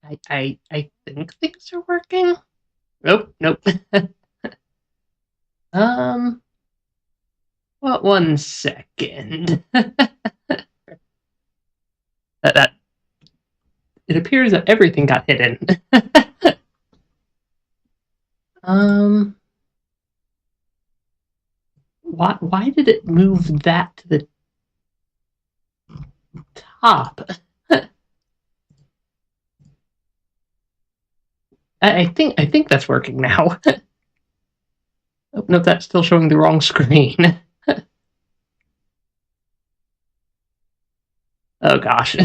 I think things are working. Nope. Well, 1 second. that it appears that everything got hidden. Why did it move that to the top? I think that's working now. Oh, no, that's still showing the wrong screen. Oh gosh.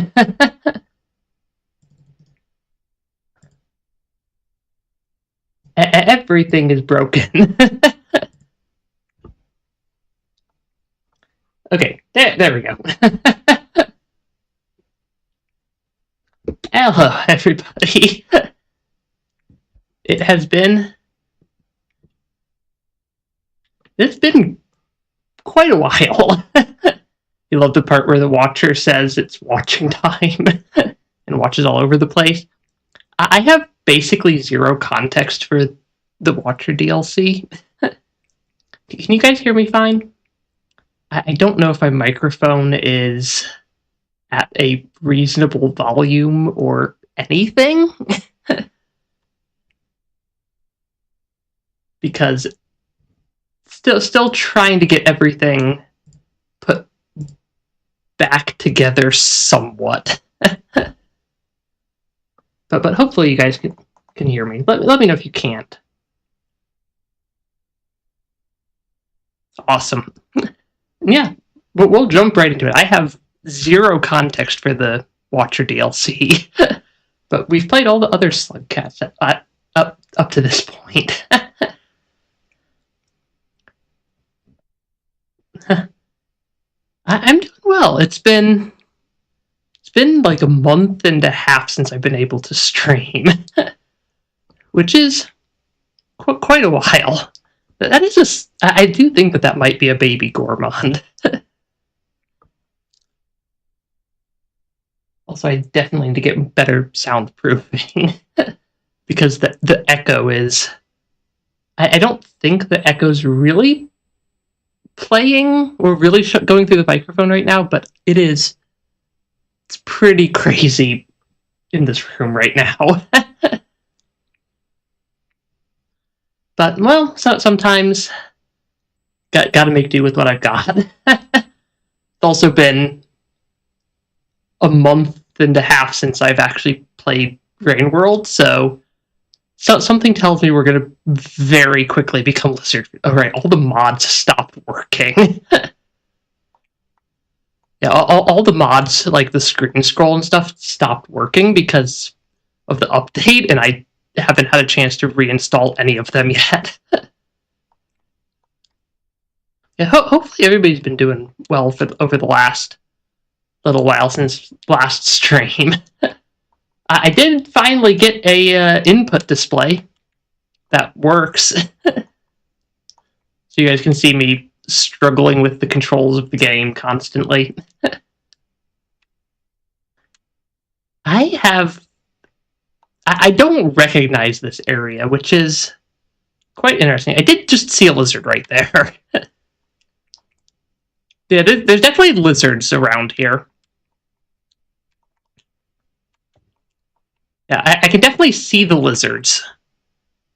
Everything is broken. Okay, there we go. Hello, everybody. It's been quite a while. You love the part where the watcher says it's watching time and watches all over the place. I have basically zero context for the watcher DLC. Can you guys hear me fine? I don't know if my microphone is at a reasonable volume or anything. Because still trying to get everything put back together somewhat. but hopefully you guys can hear me. Let me know if you can't. Awesome. Yeah, we'll jump right into it. I have zero context for the Watcher DLC, but we've played all the other Slug Cats up to this point. I'm doing well. It's been like a month and a half since I've been able to stream, which is quite a while. That is just, I do think that might be a baby gourmand. Also, I definitely need to get better soundproofing because the echo is. I don't think the echo's really playing or really going through the microphone right now, but it's pretty crazy in this room right now. But, well, sometimes gotta make do with what I've got. It's also been a month and a half since I've actually played Rain World, so something tells me we're gonna very quickly become Lizard. Alright, all the mods stopped working. Yeah, all the mods, like the screen scroll and stuff, stopped working because of the update, and I haven't had a chance to reinstall any of them yet. Yeah, hopefully everybody's been doing well over the last little while since last stream. I did finally get a input display that works. So you guys can see me struggling with the controls of the game constantly. I don't recognize this area, which is quite interesting. I did just see a lizard right there. Yeah, there's definitely lizards around here. Yeah, I can definitely see the lizards.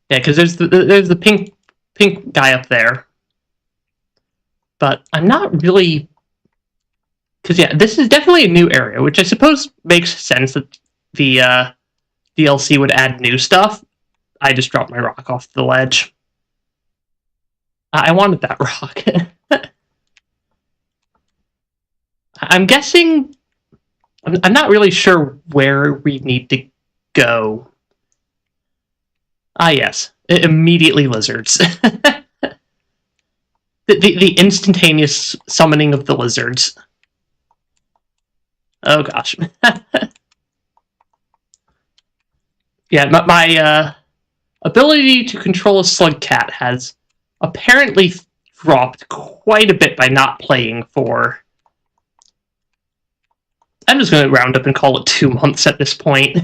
Yeah, because there's the pink guy up there. But I'm not really... Because, yeah, this is definitely a new area, which I suppose makes sense that the DLC would add new stuff. I just dropped my rock off the ledge. I wanted that rock. I'm guessing... I'm not really sure where we need to go. Ah, yes. Immediately lizards. The instantaneous summoning of the lizards. Oh, gosh. Yeah, my ability to control a slug cat has apparently dropped quite a bit by not playing for... I'm just going to round up and call it 2 months at this point.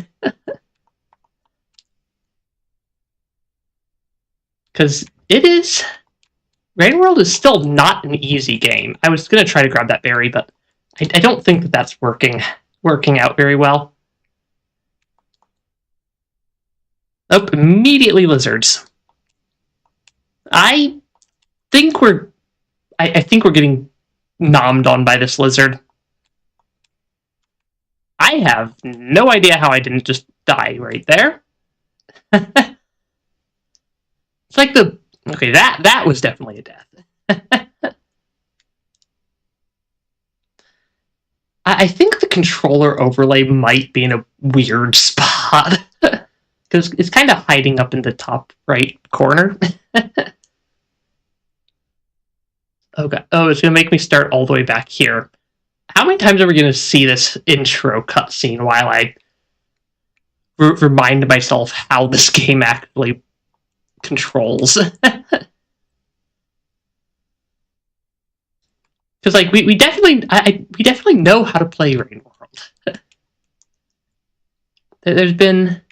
Because it is... Rain World is still not an easy game. I was going to try to grab that berry, but I don't think that that's working out very well. Oh, immediately lizards. I think we're getting nommed on by this lizard. I have no idea how I didn't just die right there. It's like the... Okay, that was definitely a death. I think the controller overlay might be in a weird spot. Because it's kind of hiding up in the top right corner. Okay. Oh, it's going to make me start all the way back here. How many times are we going to see this intro cutscene while I remind myself how this game actually controls? Because like we definitely know how to play Rain World. There's been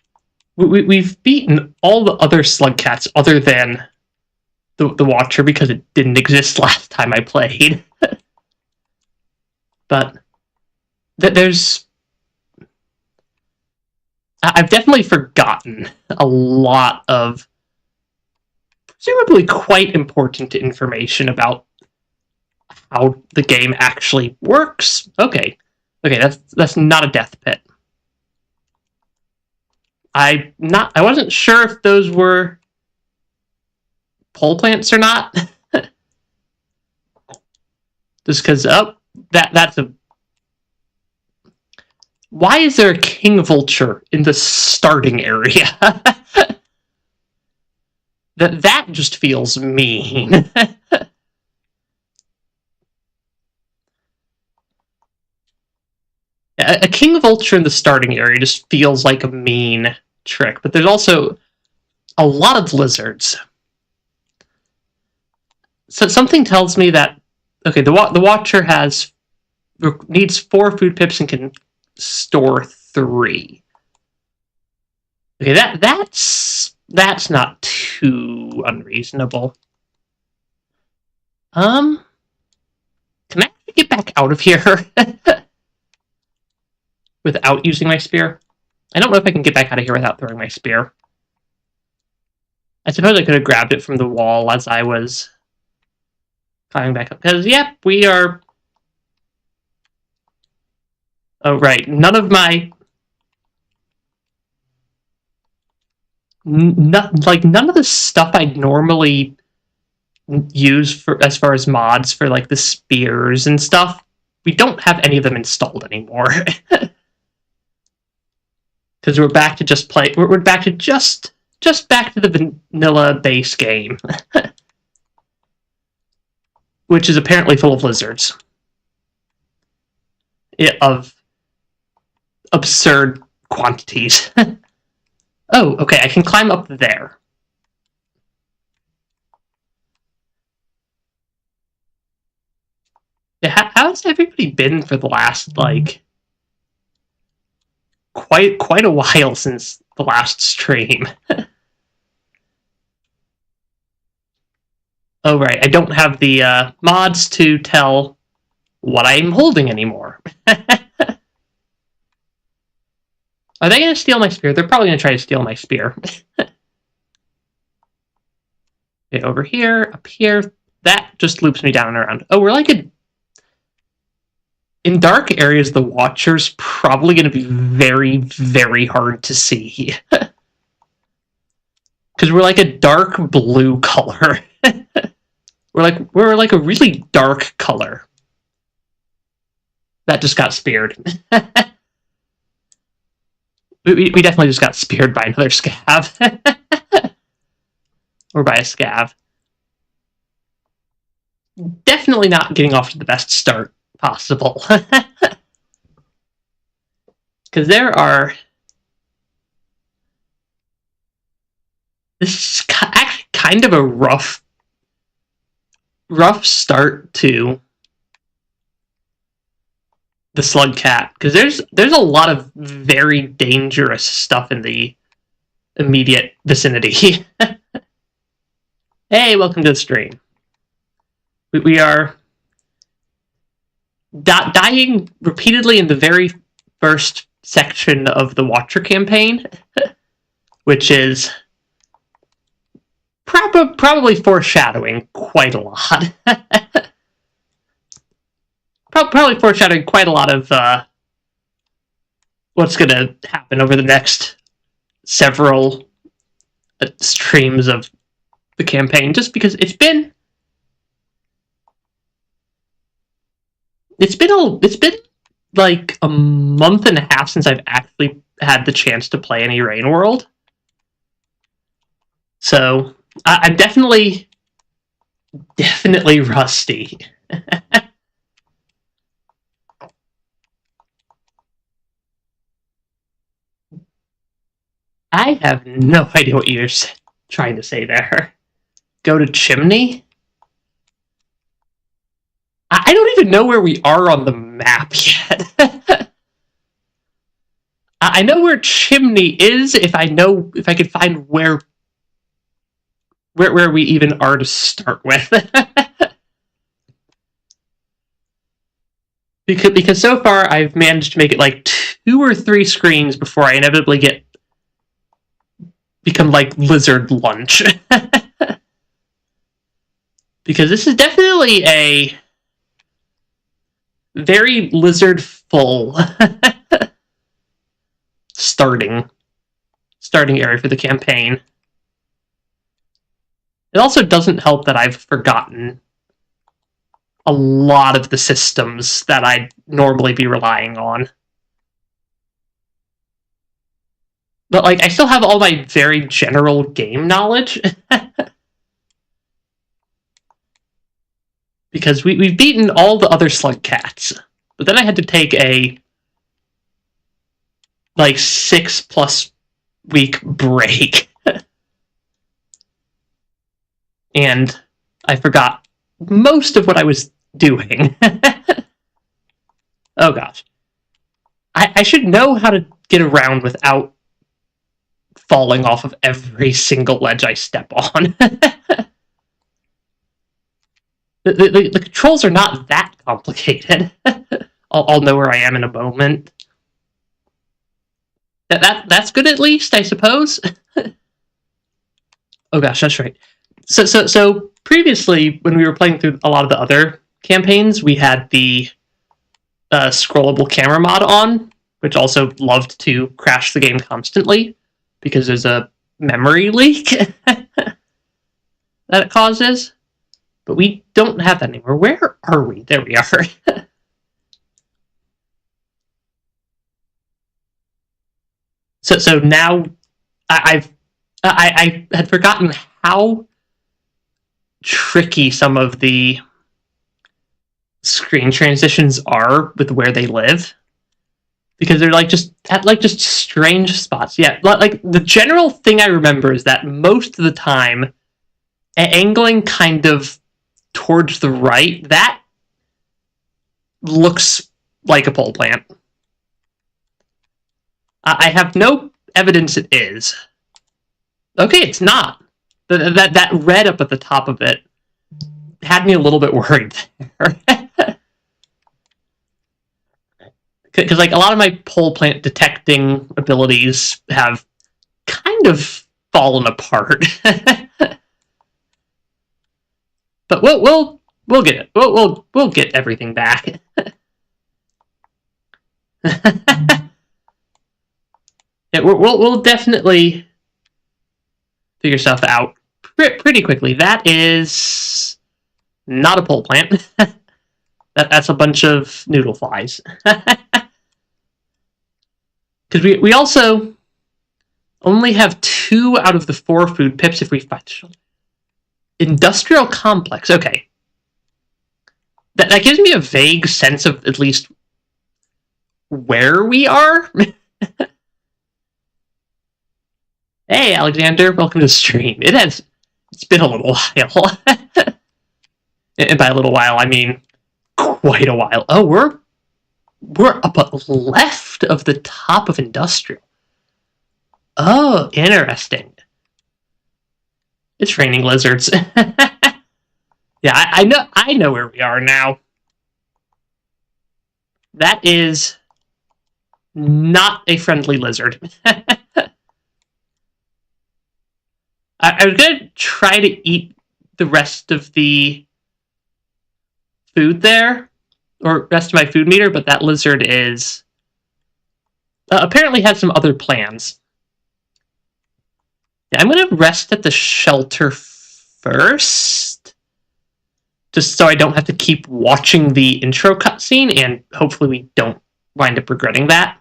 we've beaten all the other Slugcats other than the Watcher because it didn't exist last time I played. But I've definitely forgotten a lot of presumably quite important information about how the game actually works. Okay, that's not a death pit. I wasn't sure if those were pole plants or not. Just because, that's a... Why is there a king vulture in the starting area? That just feels mean. A king vulture in the starting area just feels like a mean trick, but there's also a lot of lizards. So something tells me that the Watcher needs 4 food pips and can store 3. Okay, that's not too unreasonable. Can I get back out of here without using my spear? I don't know if I can get back out of here without throwing my spear. I suppose I could have grabbed it from the wall as I was climbing back up. Because, yep, we are... Oh, right. None of my... none of the stuff I normally use for as far as mods for, like, the spears and stuff, we don't have any of them installed anymore. Because we're back to just play... We're back to just back to the vanilla base game. Which is apparently full of lizards. Of absurd quantities. Oh, okay, I can climb up there. Yeah, how's everybody been for the last, like, quite a while since the last stream? Oh, right, I don't have the mods to tell what I'm holding anymore. Are they going to steal my spear? They're probably going to try to steal my spear. Okay, over here, up here. That just loops me down and around. Oh, we're like a... In dark areas, the Watcher's probably going to be very, very hard to see. Because we're like a dark blue color. We're like a really dark color. That just got speared. We definitely just got speared by another scav. Or by a scav. Definitely not getting off to the best start possible. Because there are... This is actually kind of a rough start to the Slugcat, because there's a lot of very dangerous stuff in the immediate vicinity. Hey, welcome to the stream. We are dying repeatedly in the very first section of the Watcher campaign, which is probably foreshadowing quite a lot. Probably foreshadowing quite a lot of what's going to happen over the next several streams of the campaign, just because it's been like a month and a half since I've actually had the chance to play any Rain World. So I'm definitely rusty. I have no idea what you're trying to say there. Go to Chimney? I don't even know where we are on the map yet. I know where Chimney is if I could find where we even are to start with. because so far I've managed to make it like 2 or 3 screens before I inevitably become like lizard lunch. Because this is definitely a very lizard full starting area for the campaign. It also doesn't help that I've forgotten a lot of the systems that I'd normally be relying on. But like, I still have all my very general game knowledge. Because we've beaten all the other slug cats. But then I had to take a like 6+ week break. And I forgot most of what I was doing. Oh gosh. I should know how to get around without falling off of every single ledge I step on. The controls are not that complicated. I'll know where I am in a moment. That's good at least, I suppose. Oh gosh, that's right. So previously, when we were playing through a lot of the other campaigns, we had the scrollable camera mod on, which also loved to crash the game constantly because there's a memory leak that it causes. But we don't have that anymore. Where are we? There we are. So now I had forgotten how tricky some of the screen transitions are with where they live, because they're just strange spots. Yeah, like the general thing I remember is that most of the time, angling kind of towards the right, that looks like a pole plant. I have no evidence it is. Okay, it's not. That red up at the top of it had me a little bit worried there. Because like a lot of my pole plant detecting abilities have kind of fallen apart. But we'll get it. We'll get everything back. Yeah, we'll definitely figure stuff out pretty quickly. That is not a pole plant. That's a bunch of noodle flies. Because we also only have 2 out of the 4 food pips if we find industrial complex. Okay, that gives me a vague sense of at least where we are. Hey, Alexander, welcome to the stream. It's been a little while. And by a little while, I mean quite a while. Oh, we're up left of the top of industrial. Oh, interesting. It's raining lizards. Yeah, I know where we are now. That is not a friendly lizard. I was gonna try to eat the rest of the food there, or rest of my food meter, but that lizard is apparently has some other plans. Yeah, I'm gonna rest at the shelter first, just so I don't have to keep watching the intro cutscene, and hopefully we don't wind up regretting that.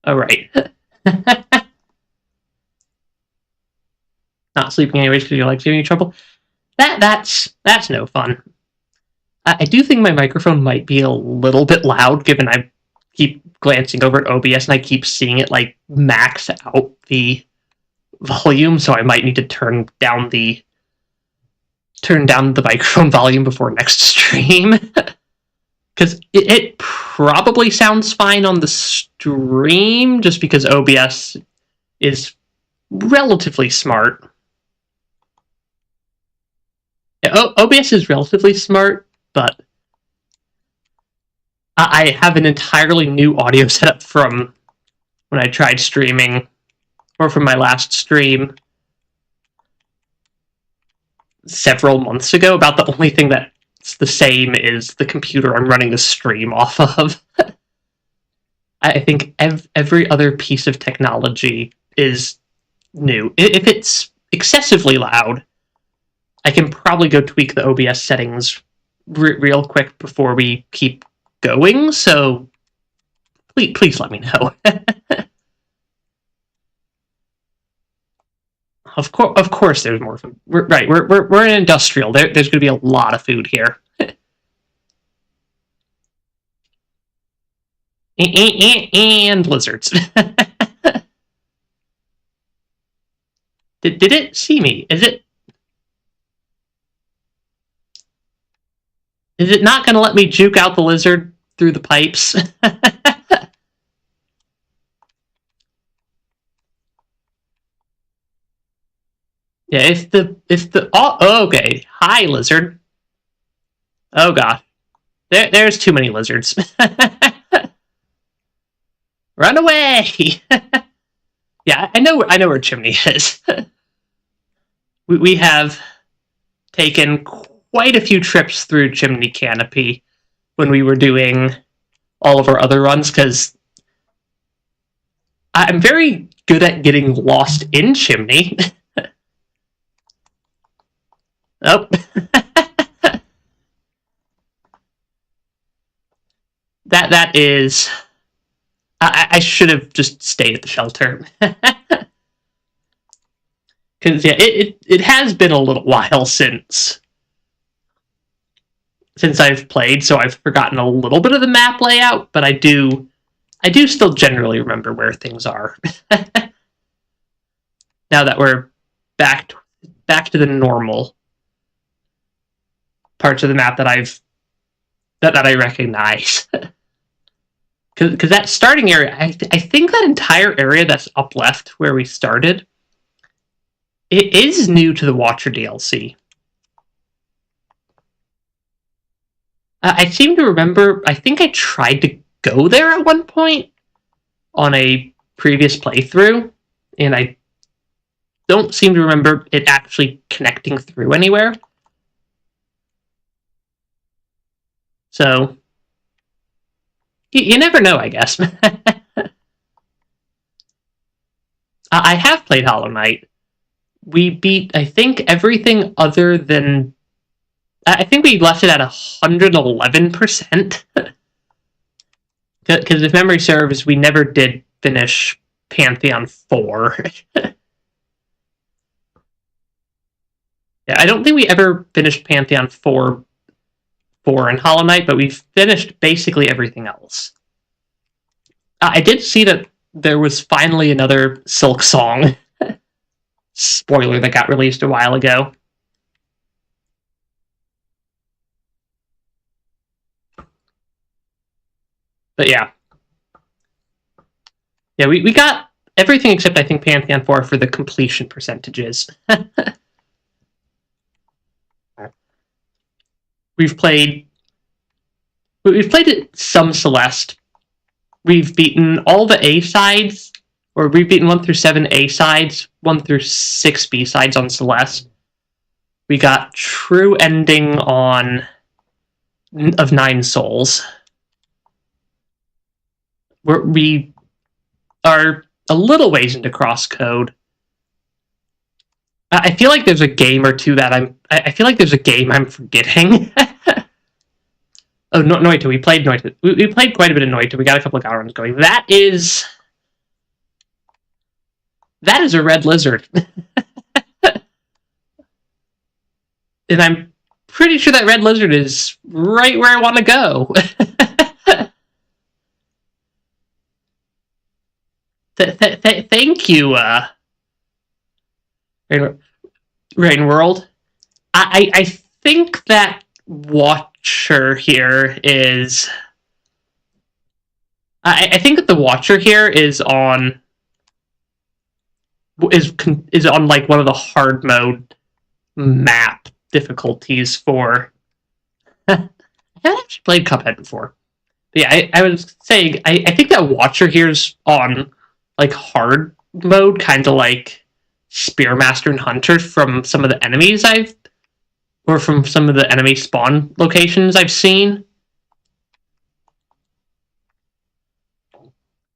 All right. Not sleeping anyways because your leg's giving you trouble. That's no fun. I do think my microphone might be a little bit loud, given I keep glancing over at OBS and I keep seeing it like max out the volume, so I might need to turn down the microphone volume before next stream. Because it probably sounds fine on the stream, just because OBS is relatively smart. Yeah, OBS is relatively smart, but I have an entirely new audio setup from when I tried streaming, or from my last stream several months ago. About the only thing that's the same is the computer I'm running the stream off of. I think every other piece of technology is new. If it's excessively loud, I can probably go tweak the OBS settings real quick before we keep going, so please let me know. Of course, there's more food. We're an industrial. There's going to be a lot of food here. And lizards. Did it see me? Is it not going to let me juke out the lizard through the pipes? Yeah, if the oh, okay. Hi, lizard. Oh god. There's too many lizards. Run away! Yeah, I know where Chimney is. We have taken quite a few trips through Chimney Canopy when we were doing all of our other runs, because I'm very good at getting lost in Chimney. Oh. that is... I should have just stayed at the shelter. Because, yeah, it has been a little while since I've played, so I've forgotten a little bit of the map layout, but I do still generally remember where things are. Now that we're back to the normal parts of the map that I recognize. Because that starting area, I think that entire area that's up left where we started, it is new to the Watcher DLC. I seem to remember, I think I tried to go there at one point on a previous playthrough, and I don't seem to remember it actually connecting through anywhere. So, you never know, I guess. I have played Hollow Knight. We beat, I think, everything other than... I think we left it at 111%. Because if memory serves, we never did finish Pantheon 4. Yeah, I don't think we ever finished Pantheon 4 in Hollow Knight, but we finished basically everything else. I did see that there was finally another Silk Song spoiler that got released a while ago. But yeah. Yeah, we got everything except I think Pantheon 4 for the completion percentages. We've played some Celeste. We've beaten all the A sides, or we've beaten 1 through 7 A sides, 1 through 6 B sides on Celeste. We got true ending on of 9 Souls. We are a little ways into Crosscode. I feel like there's a game or two that I feel like there's a game I'm forgetting. Oh, Noita. We played Noita. We played quite a bit of Noita. We got a couple of runs going. That is a red lizard. And I'm pretty sure that red lizard is right where I want to go. Thank you, Rain World. I think that Watcher here is... I think that the Watcher here is on... is on, like, one of the hard mode map difficulties for... I haven't actually played Cuphead before. But yeah, I was saying, I think that Watcher here's on, like, hard mode, kind of like Spearmaster and Hunter from some of the enemies or from some of the enemy spawn locations I've seen.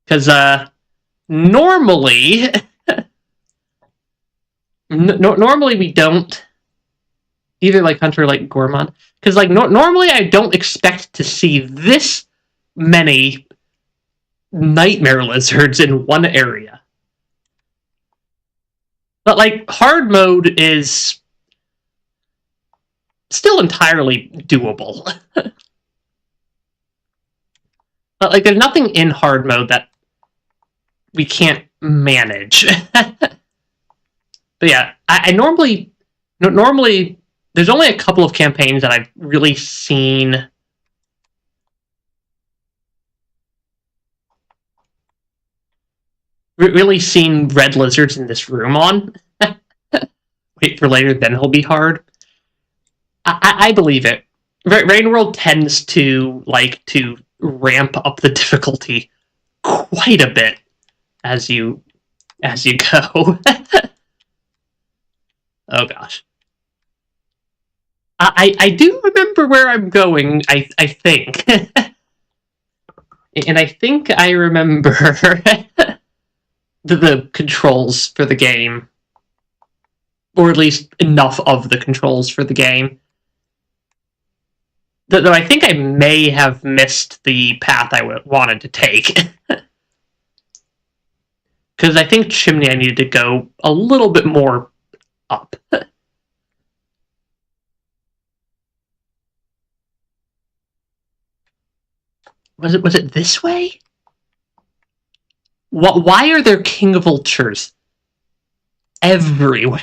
Because, normally... normally we don't... Either like Hunter or like Gourmand. Because, like, normally I don't expect to see this many nightmare lizards in one area. But, like, hard mode is still entirely doable. But, like, there's nothing in hard mode that we can't manage. But yeah, I normally... There's only a couple of campaigns that I've really seen... red lizards in this room on. Wait for later, then he'll be hard. I believe it. Rain World tends to like to ramp up the difficulty quite a bit as you go. Oh gosh. I do remember where I'm going, I think. And I think I remember the controls for the game. Or at least enough of the controls for the game. Though I think I may have missed the path I wanted to take. Because I think Chimney I needed to go a little bit more up. Was it this way? Why are there king vultures everywhere?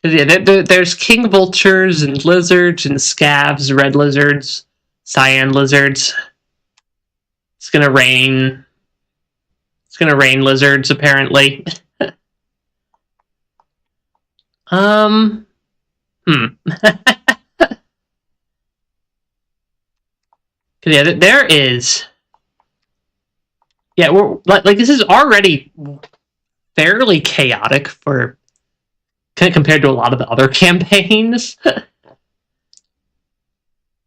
Yeah, there's king vultures and lizards and scavs, red lizards, cyan lizards. It's gonna rain. It's gonna rain lizards, apparently. Yeah, there is... Yeah, we're like this is already fairly chaotic for compared to a lot of the other campaigns.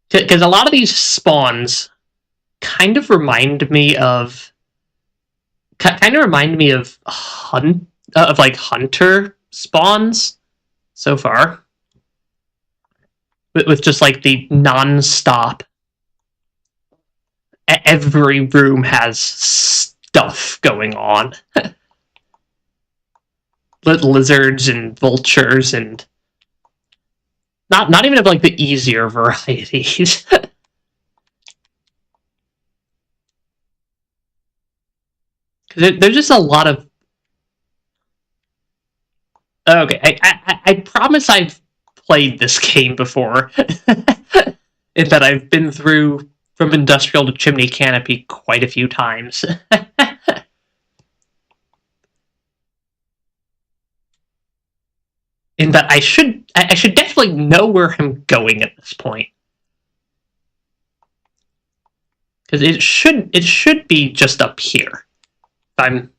Because a lot of these spawns kind of remind me of like Hunter spawns so far, with just like the non-stop. Every room has stuff going on. Lizards and vultures and not even of like the easier varieties. There's just a lot of... Okay, I promise I've played this game before. And that I've been through from industrial to chimney canopy quite a few times. In that I should definitely know where I'm going at this point. Because it should be just up here. If I'm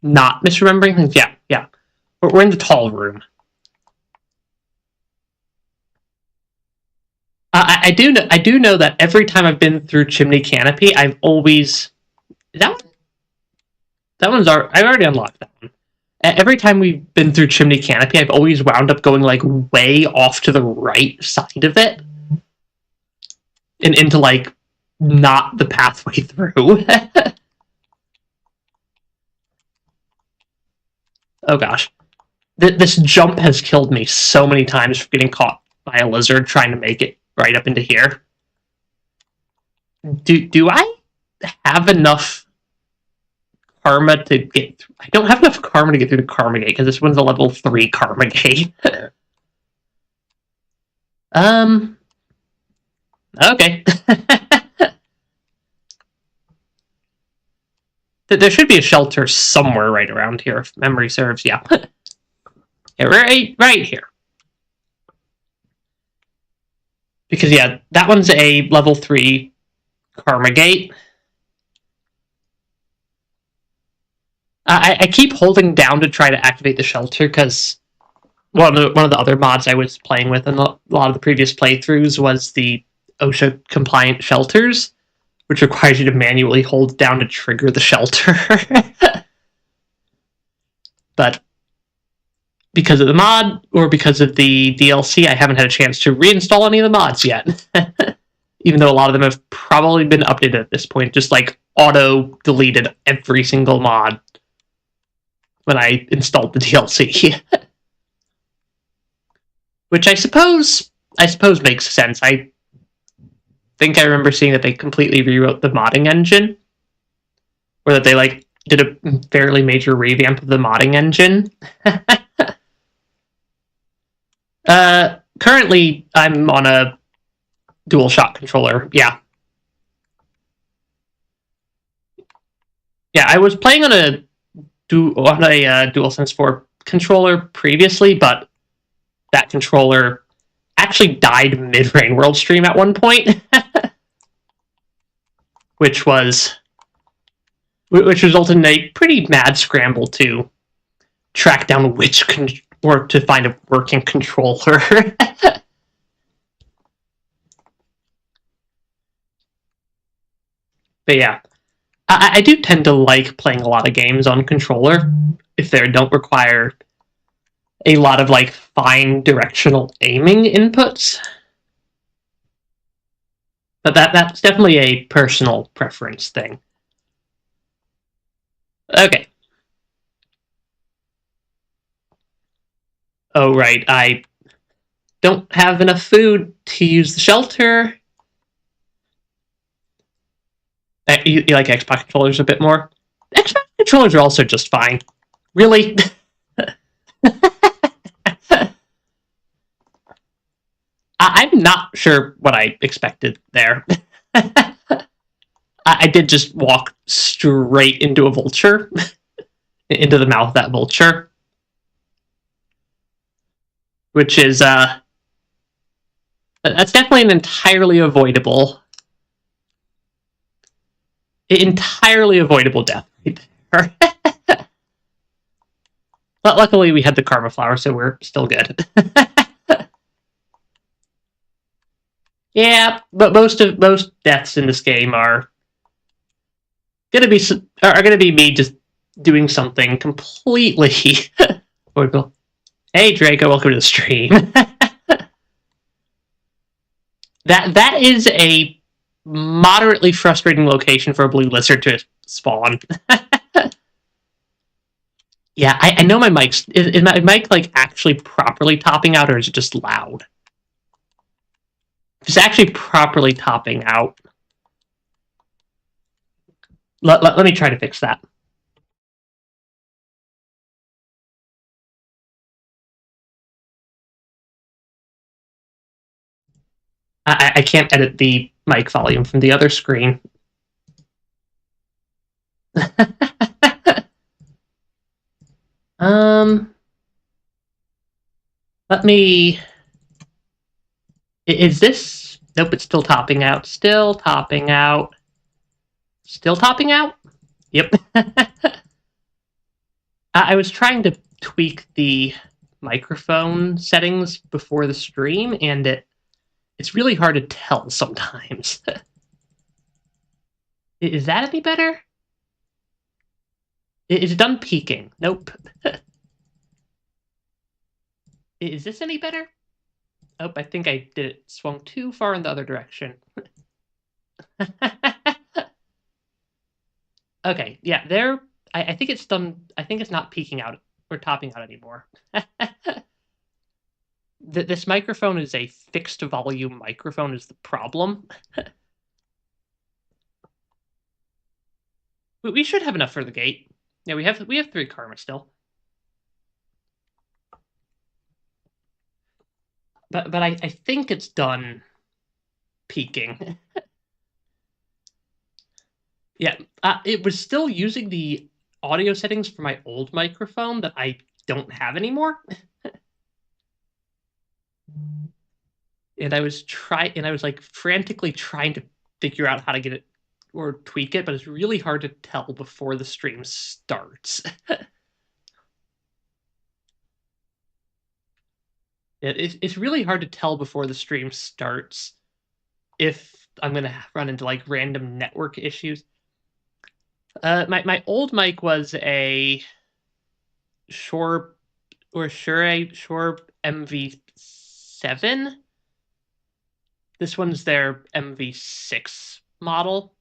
not misremembering things. Yeah. We're in the tall room. I do know that every time I've been through chimney canopy, I've always I've already unlocked that one. Every time we've been through chimney canopy, I've always wound up going like way off to the right side of it, and into like not the pathway through. Oh gosh, this jump has killed me so many times for getting caught by a lizard trying to make it right up into here. Do I have enough karma to get through? I don't have enough karma to get through the karma gate because this one's a level 3 karma gate. Okay. There should be a shelter somewhere right around here, if memory serves. Yeah. Yeah, right here. Because, yeah, that one's a level 3 karma gate. I keep holding down to try to activate the shelter, because one of the other mods I was playing with in a lot of the previous playthroughs was the OSHA-compliant shelters, which requires you to manually hold down to trigger the shelter. But because of the mod, or because of the DLC, I haven't had a chance to reinstall any of the mods yet. Even though a lot of them have probably been updated at this point, just like auto-deleted every single mod when I installed the DLC. Which I suppose makes sense. I think I remember seeing that they completely rewrote the modding engine, or that they like did a fairly major revamp of the modding engine. Currently, I'm on a DualShock controller. Yeah, I was playing on a DualSense 4 controller previously, but that controller actually died mid-Rain World stream at one point, which resulted in a pretty mad scramble to track down or to find a working controller. But yeah, I do tend to like playing a lot of games on controller if they don't require a lot of like fine directional aiming inputs. But that's definitely a personal preference thing. Okay. Oh, right. I don't have enough food to use the shelter. You like Xbox controllers a bit more? Xbox controllers are also just fine. Really? I'm not sure what I expected there. I did just walk straight into a vulture. Into the mouth of that vulture. Which is, that's definitely an entirely avoidable death right there. But luckily we had the karma flower, so we're still good. Yeah, but most deaths in this game are gonna be me just doing something completely avoidable. Hey Draco, welcome to the stream. That is a moderately frustrating location for a blue lizard to spawn. Yeah, I know my mic's... Is my mic, like, actually properly topping out, or is it just loud? If it's actually properly topping out... Let me try to fix that. I can't edit the mic volume from the other screen. Let me... Is this... Nope, it's still topping out. Still topping out. Still topping out? Yep. I was trying to tweak the microphone settings before the stream, and it's really hard to tell sometimes. Is that any better? Is it done peaking? Nope. Is this any better? Oh, I think I did it. Swung too far in the other direction. Okay, yeah, there. I think it's done. I think it's not peaking out or topping out anymore. This microphone is a fixed volume microphone is the problem. We should have enough for the gate. Yeah, we have 3 karma still. But I think it's done peaking. Yeah, it was still using the audio settings for my old microphone that I don't have anymore. And I was like frantically trying to figure out how to get it or tweak it, but it's really hard to tell before the stream starts. It's really hard to tell before the stream starts if I'm going to run into like random network issues. My old mic was a Shure MV7. This one's their MV6 model,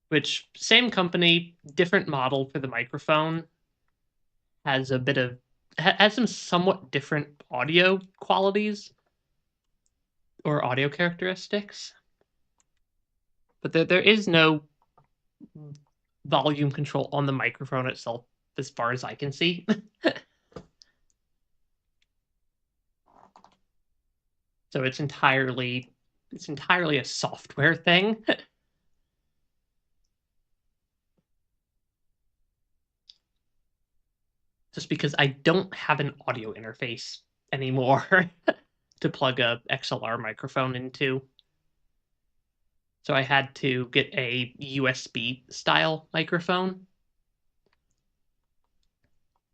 which same company, different model for the microphone, has some somewhat different audio qualities or audio characteristics. But there is no volume control on the microphone itself, as far as I can see. So it's entirely a software thing. Just because I don't have an audio interface anymore to plug a XLR microphone into. So I had to get a USB style microphone.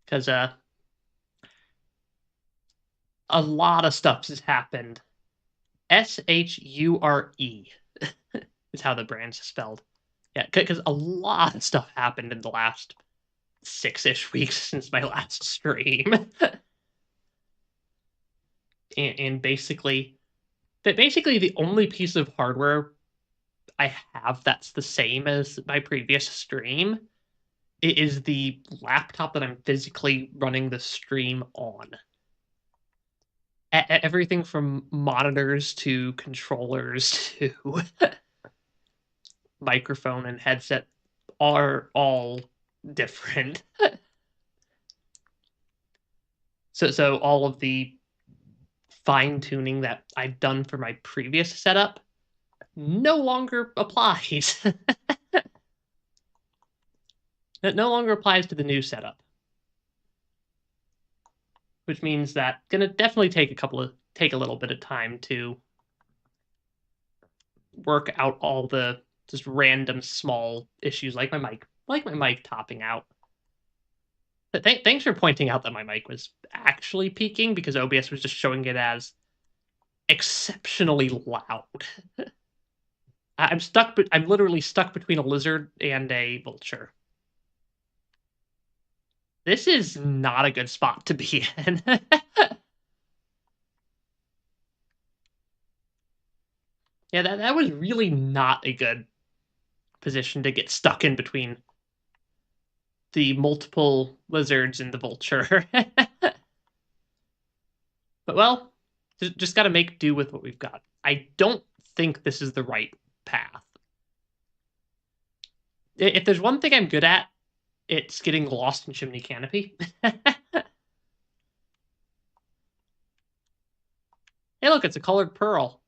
Because a lot of stuff has happened. SHURE is how the brand's spelled. Yeah, because a lot of stuff happened in the last 6-ish weeks since my last stream. and basically the only piece of hardware I have that's the same as my previous stream is the laptop that I'm physically running the stream on. Everything from monitors to controllers to microphone and headset are all different. So all of the fine-tuning that I've done for my previous setup no longer applies. It no longer applies to the new setup. Which means that gonna definitely take a little bit of time to work out all the just random small issues like my mic topping out. But thanks for pointing out that my mic was actually peaking, because OBS was just showing it as exceptionally loud. I'm literally stuck between a lizard and a vulture. This is not a good spot to be in. Yeah, that was really not a good position to get stuck in between the multiple lizards and the vulture. But well, just got to make do with what we've got. I don't think this is the right path. If there's one thing I'm good at, it's getting lost in Chimney Canopy. Hey, look, it's a colored pearl.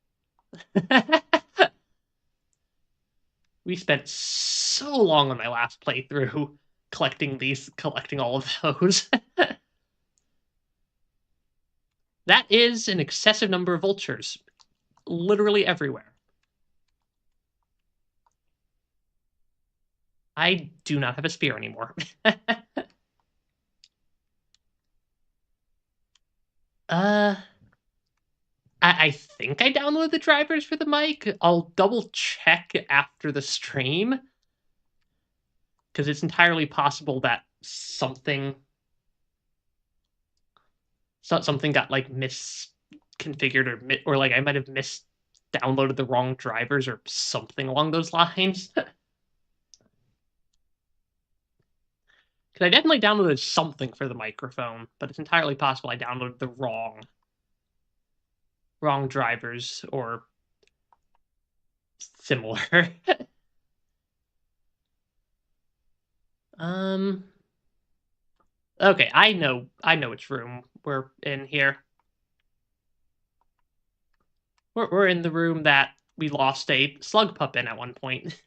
We spent so long on my last playthrough collecting all of those. That is an excessive number of vultures. Literally everywhere. I do not have a spear anymore. I think I downloaded the drivers for the mic. I'll double check after the stream, because it's entirely possible that something got like misconfigured or like I might have downloaded the wrong drivers or something along those lines. Because I definitely downloaded something for the microphone, but it's entirely possible I downloaded the wrong drivers or similar. Okay, I know which room we're in here. We're in the room that we lost a slug pup in at one point.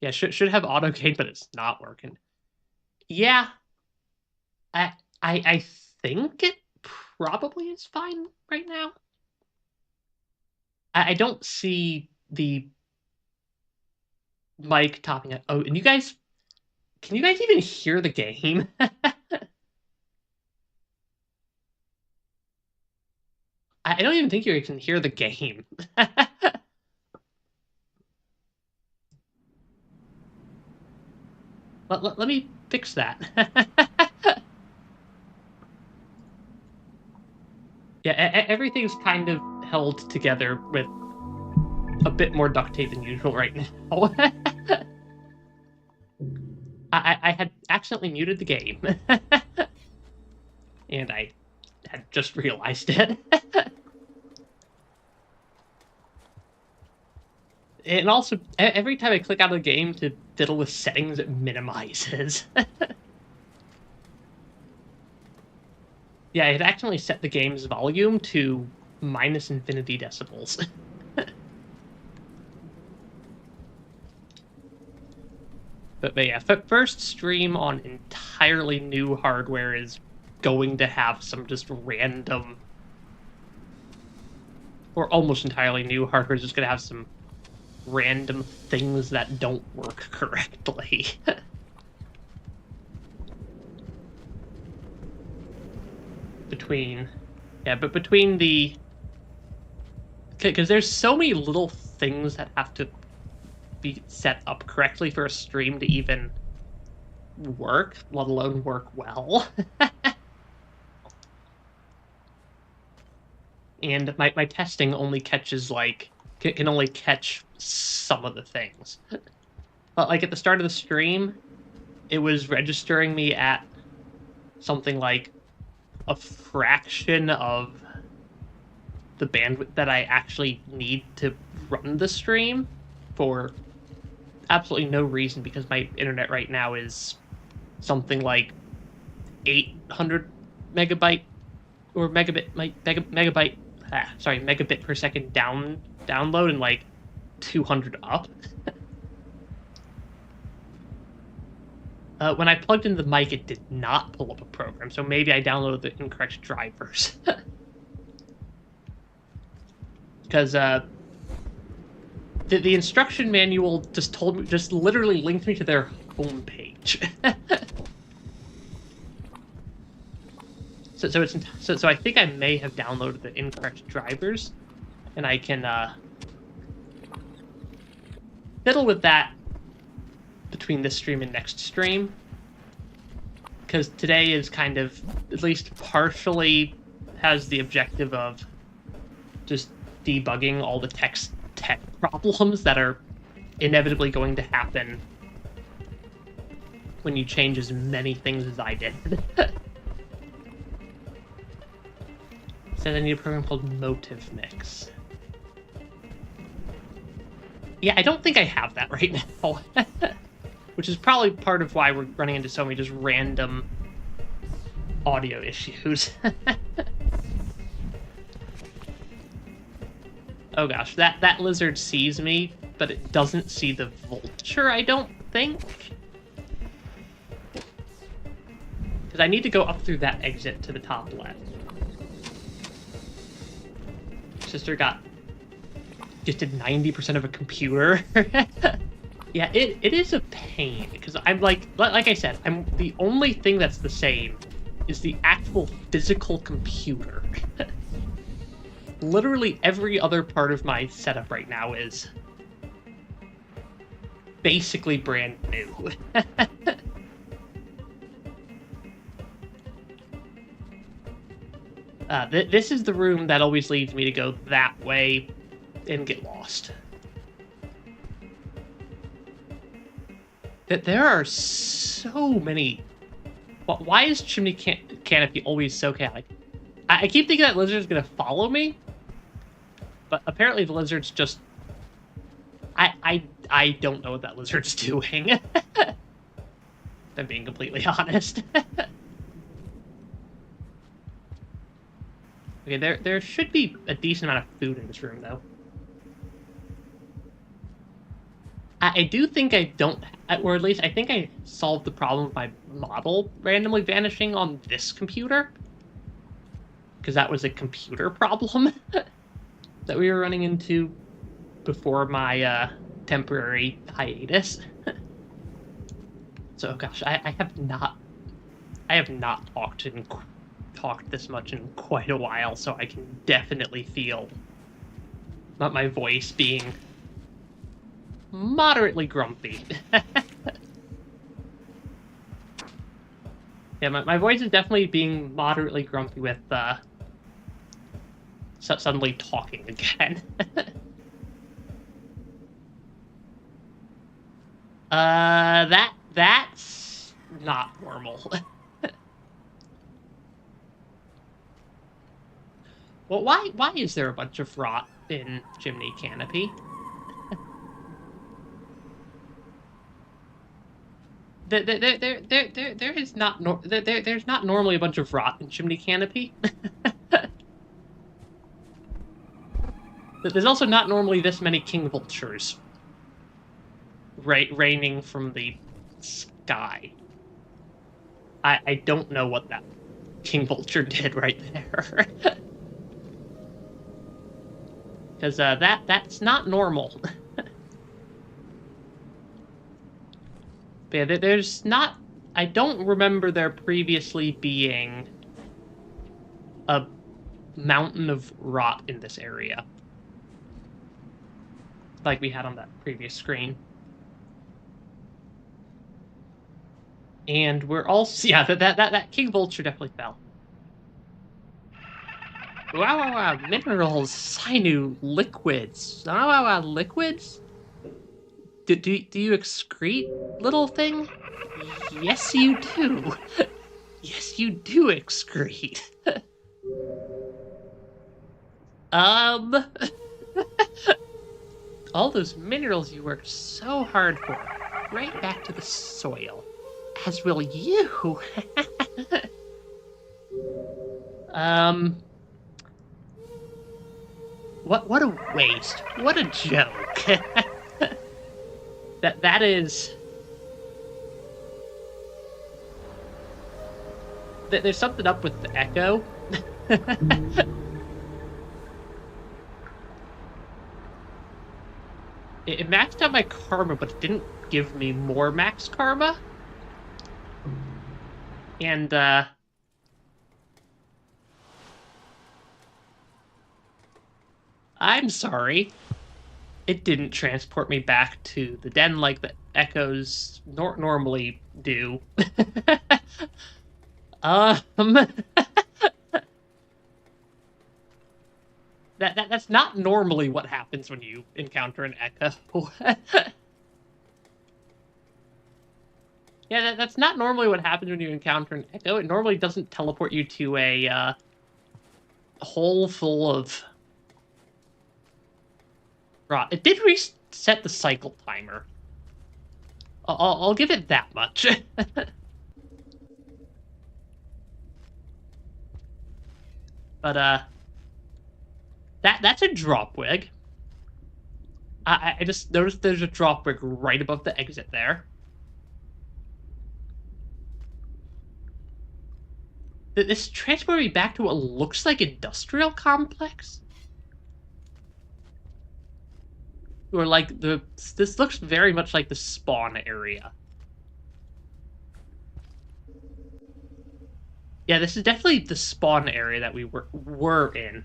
Yeah, should have auto gain, but it's not working. Yeah, I think it probably is fine right now. I don't see the mic topping it. Oh, and can you guys even hear the game? I don't even think you can hear the game. Let me fix that. Yeah, everything's kind of held together with a bit more duct tape than usual right now. I had accidentally muted the game. And I had just realized it. And also, every time I click out of the game to fiddle with settings, it minimizes. Yeah, I had accidentally set the game's volume to minus infinity decibels. But yeah, first stream on entirely new hardware is going to have some just random, or almost entirely new hardware is just going to have some random things that don't work correctly. between the... Because there's so many little things that have to be set up correctly for a stream to even work, let alone work well. And my testing only catches, like, can only catch some of the things. But, like, at the start of the stream, it was registering me at something like a fraction of the bandwidth that I actually need to run the stream for absolutely no reason, because my internet right now is something like 800 megabyte or megabit per second download and like 200 up. When I plugged in the mic, it did not pull up a program, so maybe I downloaded the incorrect drivers. Because the instruction manual just literally linked me to their homepage. So I think I may have downloaded the incorrect drivers, and I can fiddle with that between this stream and next stream, because today is kind of, at least partially, has the objective of just debugging all the tech problems that are inevitably going to happen when you change as many things as I did. Said I need a program called Motive Mix. Yeah, I don't think I have that right now. Which is probably part of why we're running into so many just random audio issues. Oh gosh, that lizard sees me, but it doesn't see the vulture, I don't think. Because I need to go up through that exit to the top left. Sister just did 90% of a computer. Yeah, it is a pain, because I'm like I said, the only thing that's the same is the actual physical computer. Literally every other part of my setup right now is basically brand new. This is the room that always leads me to go that way and get lost. There are so many... Why is Chimney Canopy always so chaotic? I keep thinking that lizard's gonna follow me, but apparently the lizard's just... I don't know what that lizard's doing. If I'm being completely honest. Okay, there should be a decent amount of food in this room, though. I do think I don't... Or at least I think I solved the problem of my model randomly vanishing on this computer. Because that was a computer problem that we were running into before my temporary hiatus. So, gosh, I have not talked this much in quite a while, so I can definitely feel my voice being moderately grumpy. Yeah, my voice is definitely being moderately grumpy with suddenly talking again. That's not normal. Well, why is there a bunch of rot in Chimney Canopy? There's not normally a bunch of rot in Chimney Canopy. There's also not normally this many king vultures raining from the sky. I don't know what that king vulture did right there. Because that's not normal. But yeah, there's not... I don't remember there previously being a mountain of rot in this area, like we had on that previous screen. And we're also... Yeah, that king vulture definitely fell. Wow, minerals, sinew, liquids. Wow, liquids? Do you excrete, little thing? Yes, you do. Yes, you do excrete. All those minerals you worked so hard for, right back to the soil. As will you. What a waste. What a joke. That is... There's something up with the echo. It maxed out my karma, but it didn't give me more max karma. And, I'm sorry. It didn't transport me back to the den like the echoes normally do. That's not normally what happens when you encounter an echo. Yeah, that's not normally what happens when you encounter an echo. It normally doesn't teleport you to a hole full of rot. It did reset the cycle timer. I'll give it that much. But that's a drop wig. I just noticed there's a drop brick right above the exit there. This transported me back to what looks like industrial complex. Or like this looks very much like the spawn area. Yeah, this is definitely the spawn area that we were in.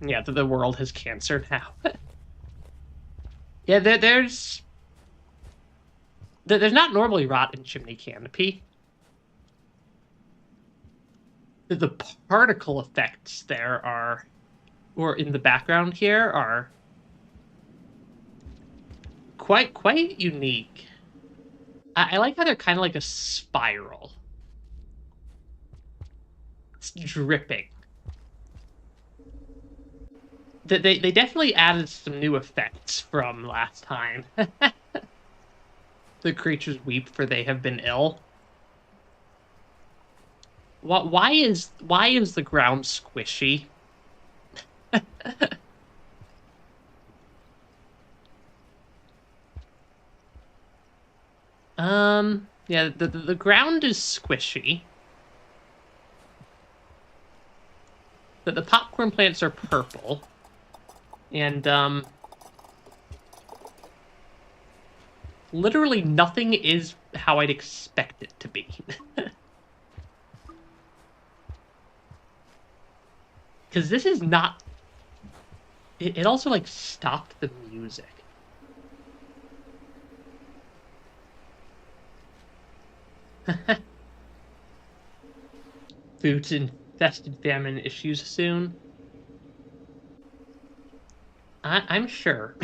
Yeah, the world has cancer now. Yeah, there's not normally rot in chimney canopy. The particle effects there are, or in the background here, are quite unique. I like how they're kind of like a spiral. It's dripping. They definitely added some new effects from last time. The creatures weep for they have been ill. Why is the ground squishy? Yeah, the ground is squishy. But the popcorn plants are purple. And, literally nothing is how I'd expect it to be. Because this is not... It also, like, stopped the music. Food's infested famine issues soon. I'm sure.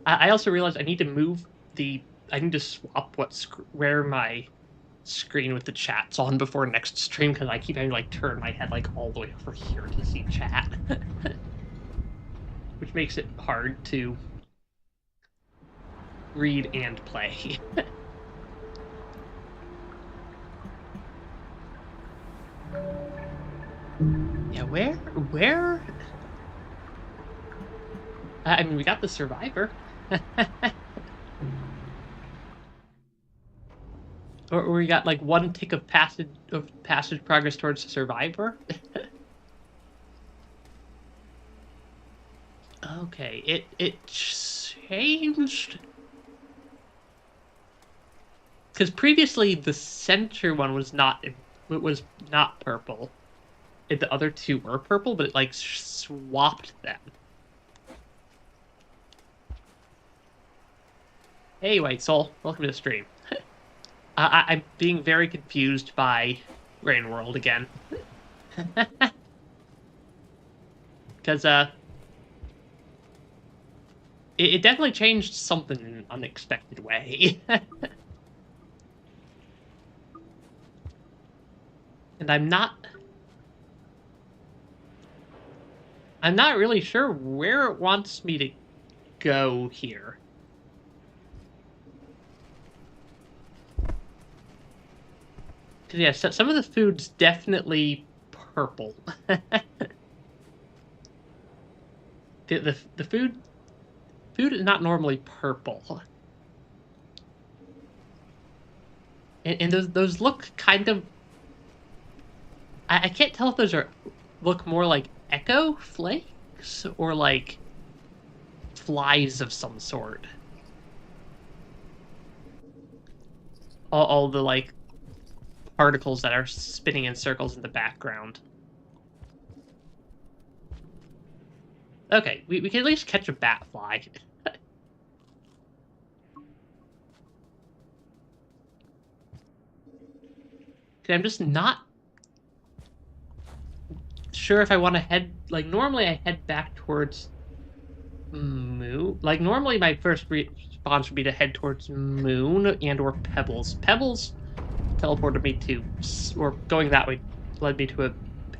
I also realized I need to move I need to swap where my screen with the chat's on before next stream, because I keep having to like turn my head like all the way over here to see chat. Which makes it hard to read and play. Yeah, where? I mean, we got the survivor. Or we got like one tick of passage progress towards the survivor. Okay, it changed. Because previously the center one was not purple. The other two were purple, but it like swapped them. Hey, White Soul, welcome to the stream. I'm being very confused by Rain World again. Because, it definitely changed something in an unexpected way. And I'm not really sure where it wants me to go here. Yeah, so some of the food's definitely purple. the food is not normally purple. And those look kind of... I can't tell if those look more like echo flakes or like flies of some sort. All the like particles that are spinning in circles in the background. Okay, we can at least catch a bat fly. I'm just not sure if I want to head... Like, normally I head back towards Moon. Like, normally my first response would be to head towards Moon and or Pebbles. Pebbles teleported me to... Or going that way led me to a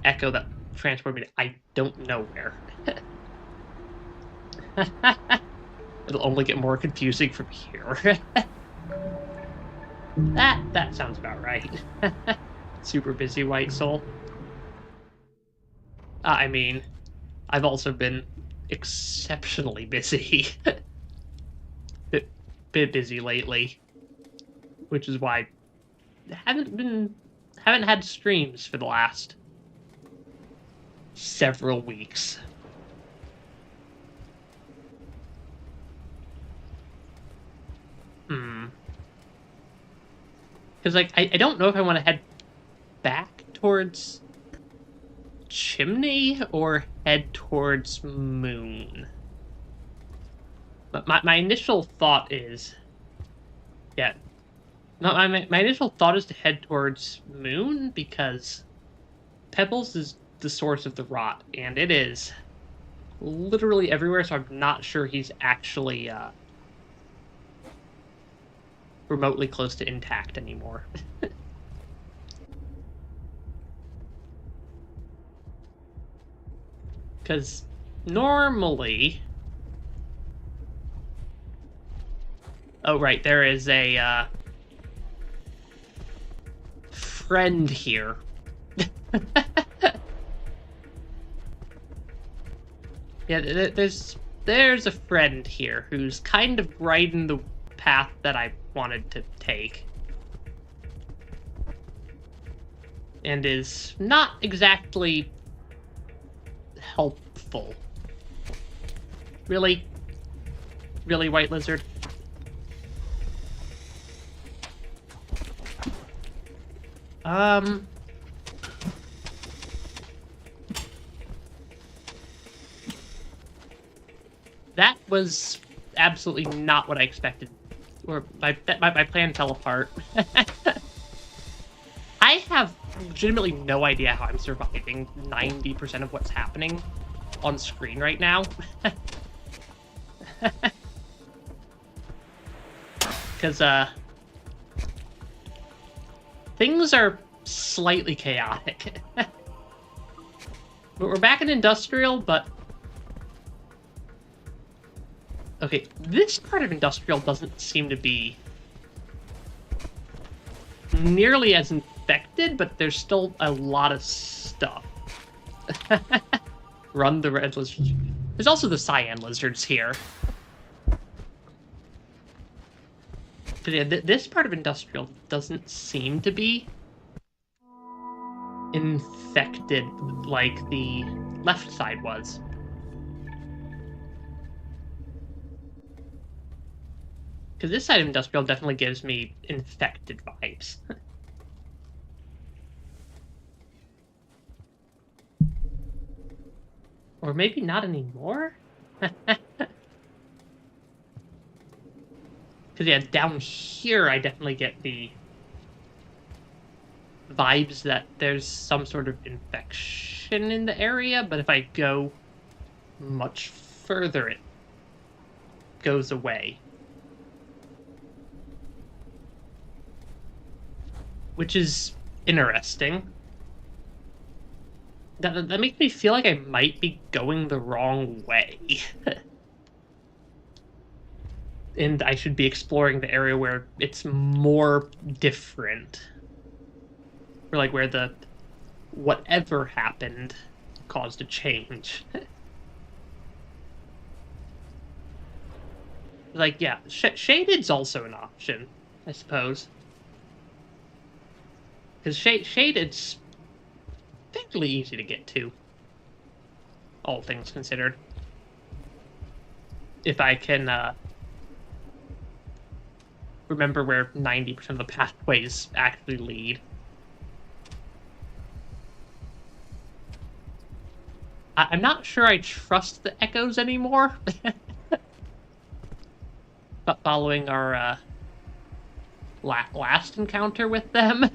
echo that transported me to... I don't know where. It'll only get more confusing from here. That sounds about right. Super busy, White Soul. I mean, I've also been exceptionally busy. bit busy lately, which is why I haven't had streams for the last several weeks. Because, like, I don't know if I want to head back towards Chimney or head towards Moon. But my initial thought is... Yeah. My initial thought is to head towards Moon, because Pebbles is the source of the rot, and it is literally everywhere, so I'm not sure he's actually remotely close to intact anymore. Because normally... Oh, right, there is a friend here. Yeah, there's a friend here who's kind of riding the path that I wanted to take. And is not exactly helpful. Really? Really, White Lizard? That was absolutely not what I expected. Or my plan fell apart. I have legitimately no idea how I'm surviving 90% of what's happening on screen right now. Because, things are slightly chaotic. We're back in Industrial, but... Okay, this part of Industrial doesn't seem to be nearly as infected, but there's still a lot of stuff. Run the red lizards. There's also the cyan lizards here. But yeah, this part of Industrial doesn't seem to be infected like the left side was. Because this side of Industrial definitely gives me infected vibes. Or maybe not anymore? Because, yeah, down here I definitely get the vibes that there's some sort of infection in the area, but if I go much further, it goes away. Which is interesting. That makes me feel like I might be going the wrong way. And I should be exploring the area where it's more different. Or like where the whatever happened caused a change. Like, yeah, Shaded's also an option, I suppose. Because Shaded's fairly easy to get to, all things considered. If I can remember where 90% of the pathways actually lead. I'm not sure I trust the echoes anymore. But following our last encounter with them.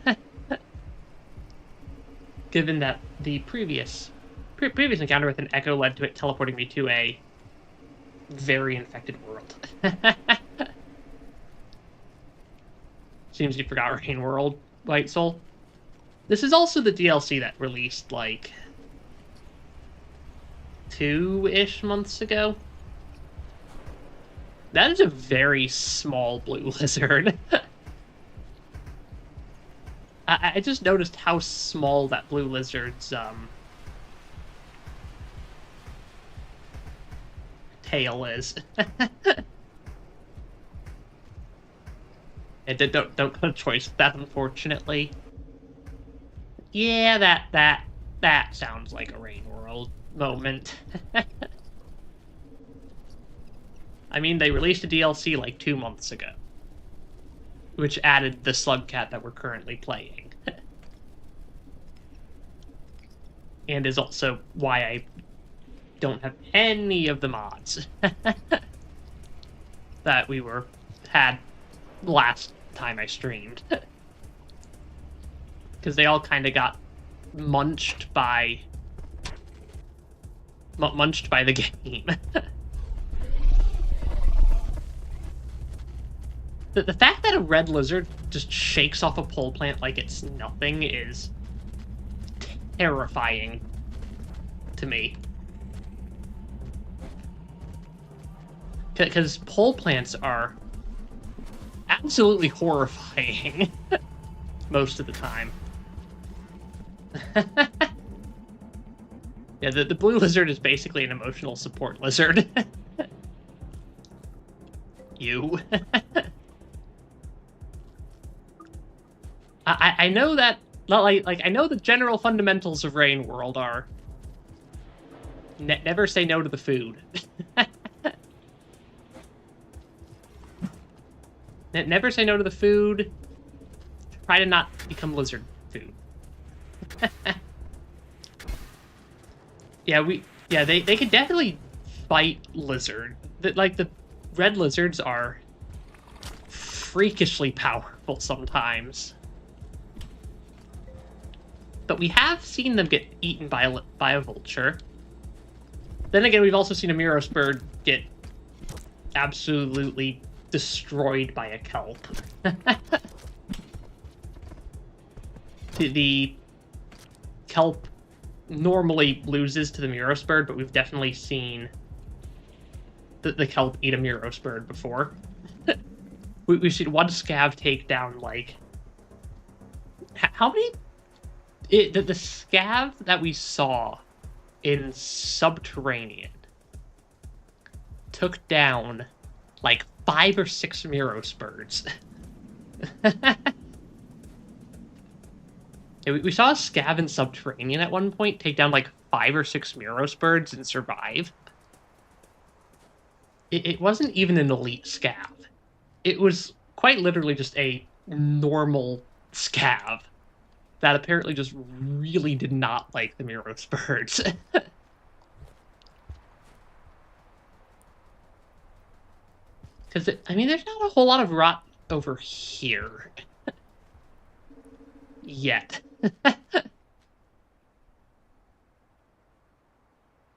Given that the previous encounter with an echo led to it teleporting me to a very infected world. Seems you forgot Rain World, White Soul. This is also the DLC that released, like, 2-ish months ago. That is a very small blue lizard. I just noticed how small that blue lizard's tail is. And don't cut a choice with that, unfortunately. Yeah, that sounds like a Rain World moment. I mean, they released a DLC like 2 months ago, which added the Slugcat that we're currently playing. And is also why I don't have any of the mods that we had last time I streamed. Because they all kind of got munched by the game. The fact that a red lizard just shakes off a pole plant like it's nothing is terrifying to me. Because pole plants are absolutely horrifying most of the time. Yeah, the blue lizard is basically an emotional support lizard. You. I know that, like I know the general fundamentals of Rain World are never say no to the food. Never say no to the food. Try to not become lizard food. Yeah, they could definitely fight lizard. Like the red lizards are freakishly powerful sometimes. But we have seen them get eaten by a vulture. Then again, we've also seen a Miros bird get absolutely destroyed by a kelp. The kelp normally loses to the Miros bird, but we've definitely seen the kelp eat a Miros bird before. We've seen one scav take down, like... How many... The scav that we saw in Subterranean took down, like, 5 or 6 Miros birds. Yeah, we saw a scav in Subterranean at one point take down, like, 5 or 6 Miros birds and survive. It wasn't even an elite scav. It was quite literally just a normal scav that apparently just really did not like the Miros birds. Because, I mean, there's not a whole lot of rot over here. Yet.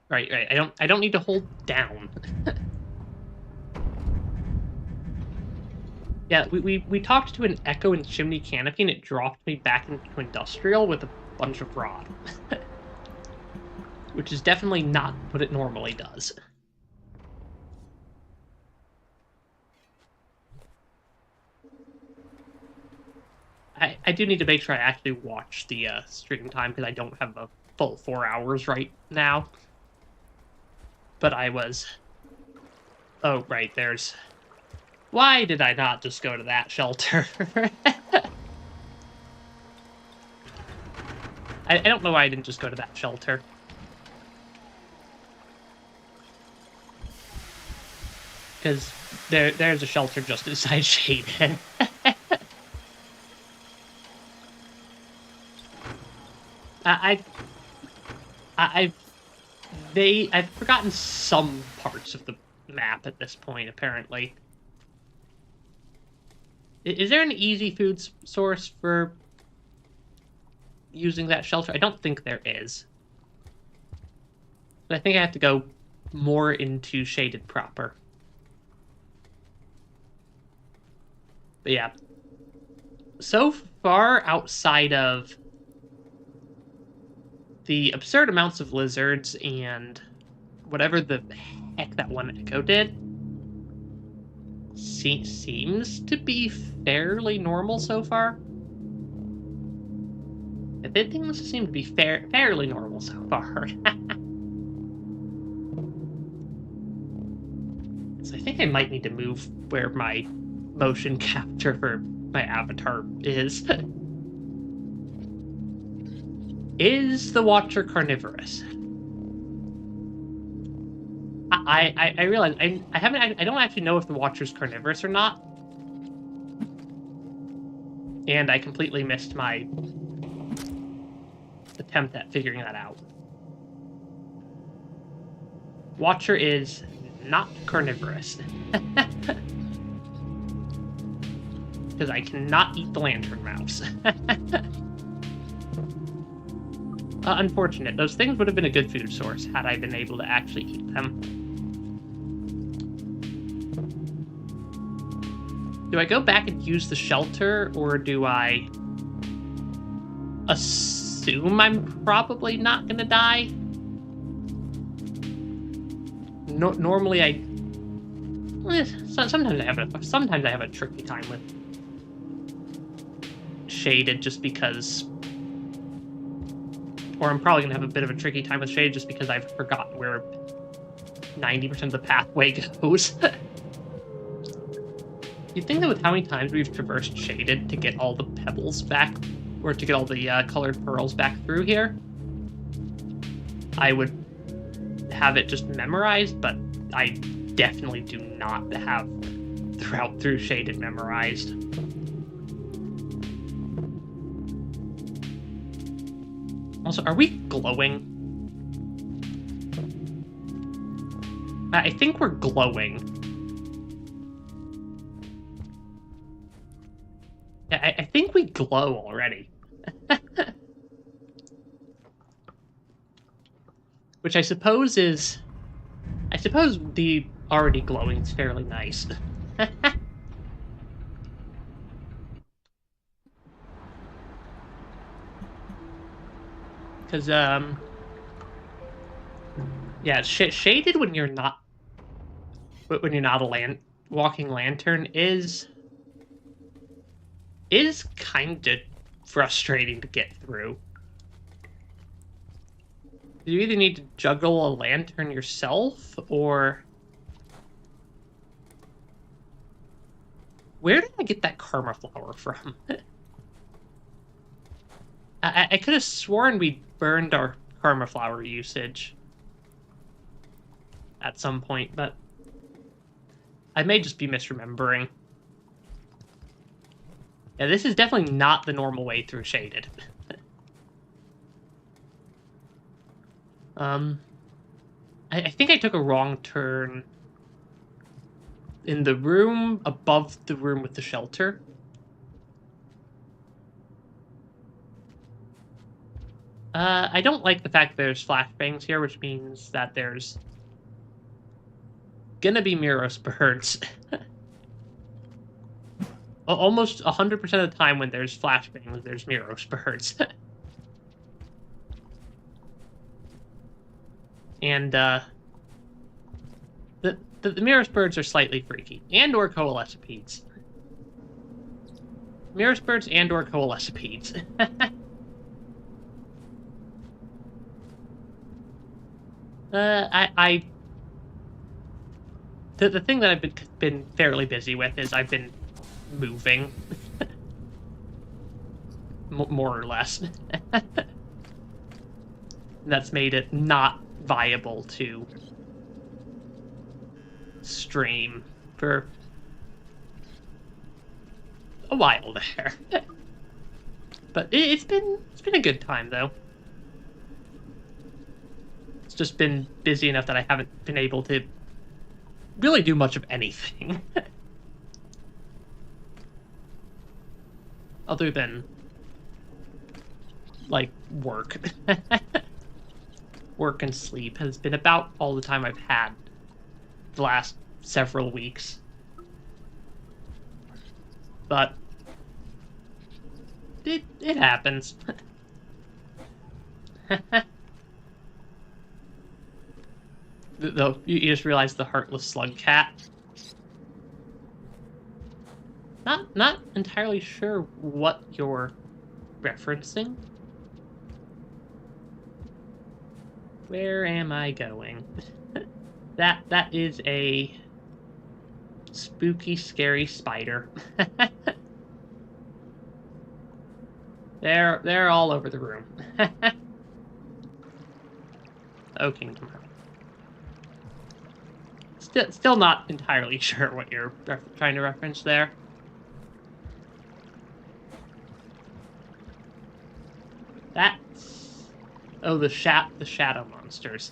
Right. I don't need to hold down. Yeah, we talked to an Echo in Chimney Canopy, and it dropped me back into Industrial with a bunch of rod. Which is definitely not what it normally does. I do need to make sure I actually watch the stream time, because I don't have a full 4 hours right now. But I was... Oh, right, there's... Why did I not just go to that shelter? I don't know why I didn't just go to that shelter. Because there's a shelter just inside Shaden. I've forgotten some parts of the map at this point, apparently. Is there an easy food source for using that shelter? I don't think there is. But I think I have to go more into Shaded proper. But yeah. So far, outside of the absurd amounts of lizards and whatever the heck that one Echo did, seems to be fairly normal so far. Things seem to be fairly normal so far. think I might need to move where my motion capture for my avatar is. Is the Watcher carnivorous? I realize I don't actually know if the Watcher's carnivorous or not. And I completely missed my attempt at figuring that out. Watcher is not carnivorous. Because I cannot eat the lantern mouse. Unfortunate. Those things would have been a good food source had I been able to actually eat them. Do I go back and use the shelter, or do I assume I'm probably not gonna die? Normally sometimes I have a tricky time with shaded just because, or I'm probably gonna have a bit of a tricky time with shaded just because I've forgotten where 90% of the pathway goes. You'd think that with how many times we've traversed shaded to get all the pebbles back, or to get all the colored pearls back through here, I would have it just memorized, but I definitely do not have the route through shaded memorized. Also, are we glowing? I think we're glowing. Yeah, I think we glow already. Which I suppose is... I suppose the already glowing is fairly nice. Because, yeah, shaded when you're not... When you're not a walking lantern is kind of frustrating to get through. You either need to juggle a lantern yourself, or... Where did I get that karma flower from? I could have sworn we burned our karma flower usage at some point, but I may just be misremembering. Yeah, this is definitely not the normal way through shaded. I think I took a wrong turn in the room above the room with the shelter. I don't like the fact that there's flashbangs here, which means that there's gonna be Miros birds. Almost 100% of the time when there's flashbangs, there's Miros birds. And, the Miros birds are slightly freaky. And/or coalescipedes. Miros birds and/or coalescipedes. The thing that I've been fairly busy with is I've been moving. More or less. That's made it not viable to stream for a while there. But it's been a good time though. It's just been busy enough that I haven't been able to really do much of anything. Other than, like, work. Work and sleep has been about all the time I've had the last several weeks. But it happens. Though you just realize the heartless slug cat. Not entirely sure what you're referencing. Where am I going? That is a Spooky, scary spider. They're all over the room. Oh, Kingdom Hearts. Still not entirely sure what you're trying to reference there. That's... Oh, the shadow monsters.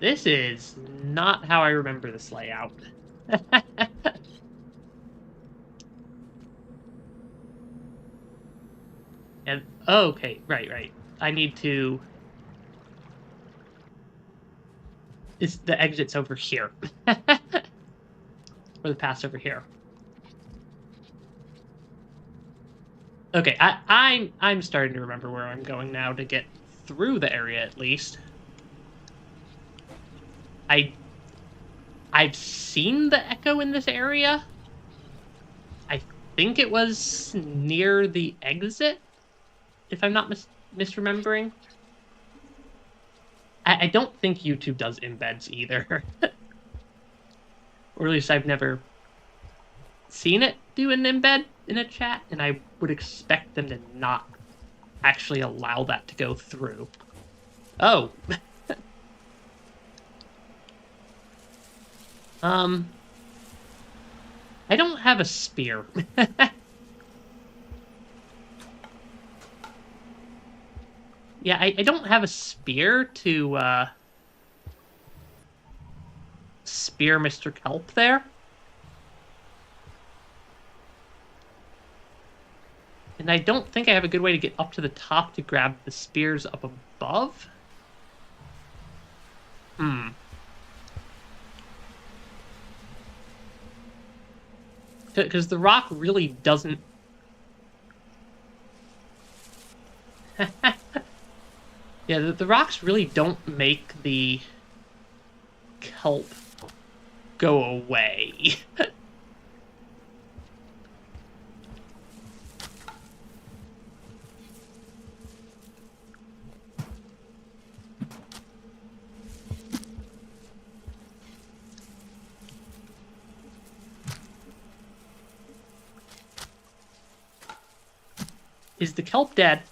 This is not how I remember this layout. And, oh, okay, right. I need to... The exit's over here. Or the path's over here. Okay, I'm starting to remember where I'm going now to get through the area, at least. I've seen the echo in this area. I think it was near the exit, if I'm not misremembering. I don't think YouTube does embeds either. Or at least I've never seen it do an embed in a chat, and I would expect them to not actually allow that to go through. Oh. I don't have a spear. Yeah, I don't have a spear to, spear Mr. Kelp there. And I don't think I have a good way to get up to the top to grab the spears up above. Because the rock really doesn't... Yeah, the rocks really don't make the kelp go away. Is the kelp dead?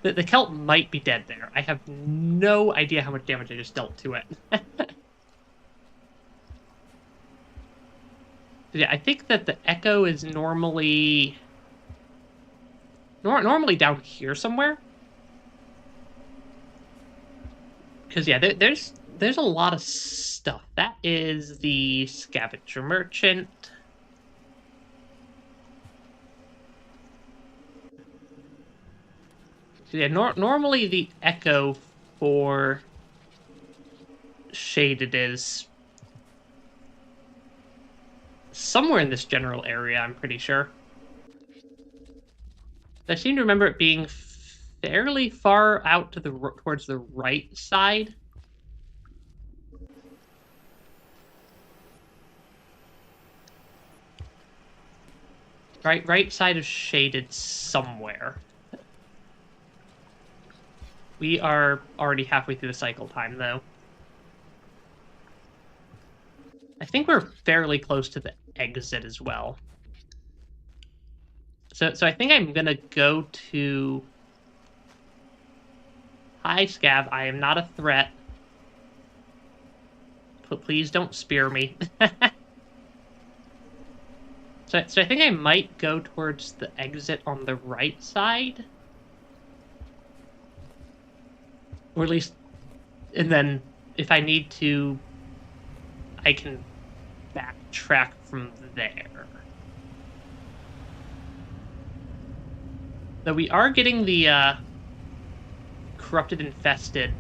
The kelp might be dead there. I have no idea how much damage I just dealt to it. Yeah, I think that the echo is normally... normally down here somewhere. Because, yeah, there's a lot of stuff. That is the scavenger merchant. Yeah, normally the echo for shaded is somewhere in this general area, I'm pretty sure. I seem to remember it being fairly far out to towards the right side. Right side of shaded somewhere. We are already halfway through the cycle time, though. I think we're fairly close to the exit as well. So I think I'm gonna go to... Hi, Scav. I am not a threat. Please don't spear me. So I think I might go towards the exit on the right side. Or at least, and then if I need to, I can backtrack from there. Though we are getting the corrupted infested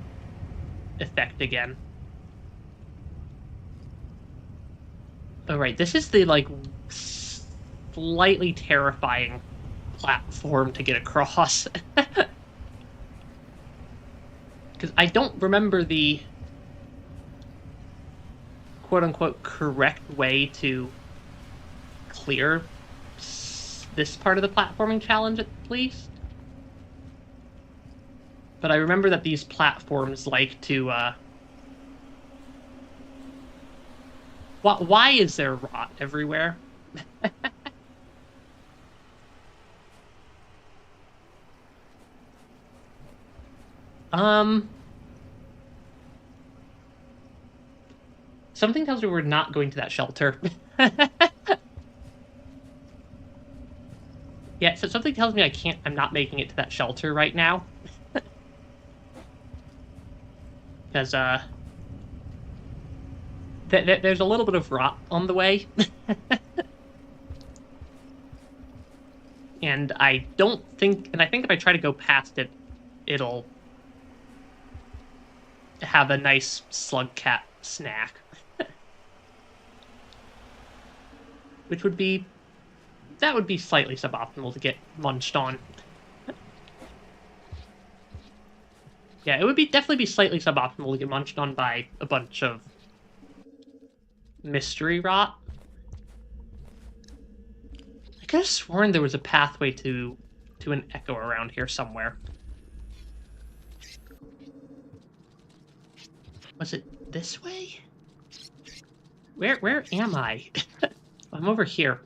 effect again. Oh, right, this is the, like, slightly terrifying platform to get across. Because I don't remember the quote-unquote correct way to clear this part of the platforming challenge, at least. But I remember that these platforms like to, Why is there rot everywhere? Something tells me we're not going to that shelter. Yeah, so something tells me I'm not making it to that shelter right now. Because, there's a little bit of rot on the way. And I think if I try to go past it, it'll have a nice slug cat snack. Which would be slightly suboptimal to get munched on. Yeah, it would definitely be slightly suboptimal to get munched on by a bunch of mystery rot. I could have sworn there was a pathway to an echo around here somewhere. Was it this way? Where am I? I'm over here.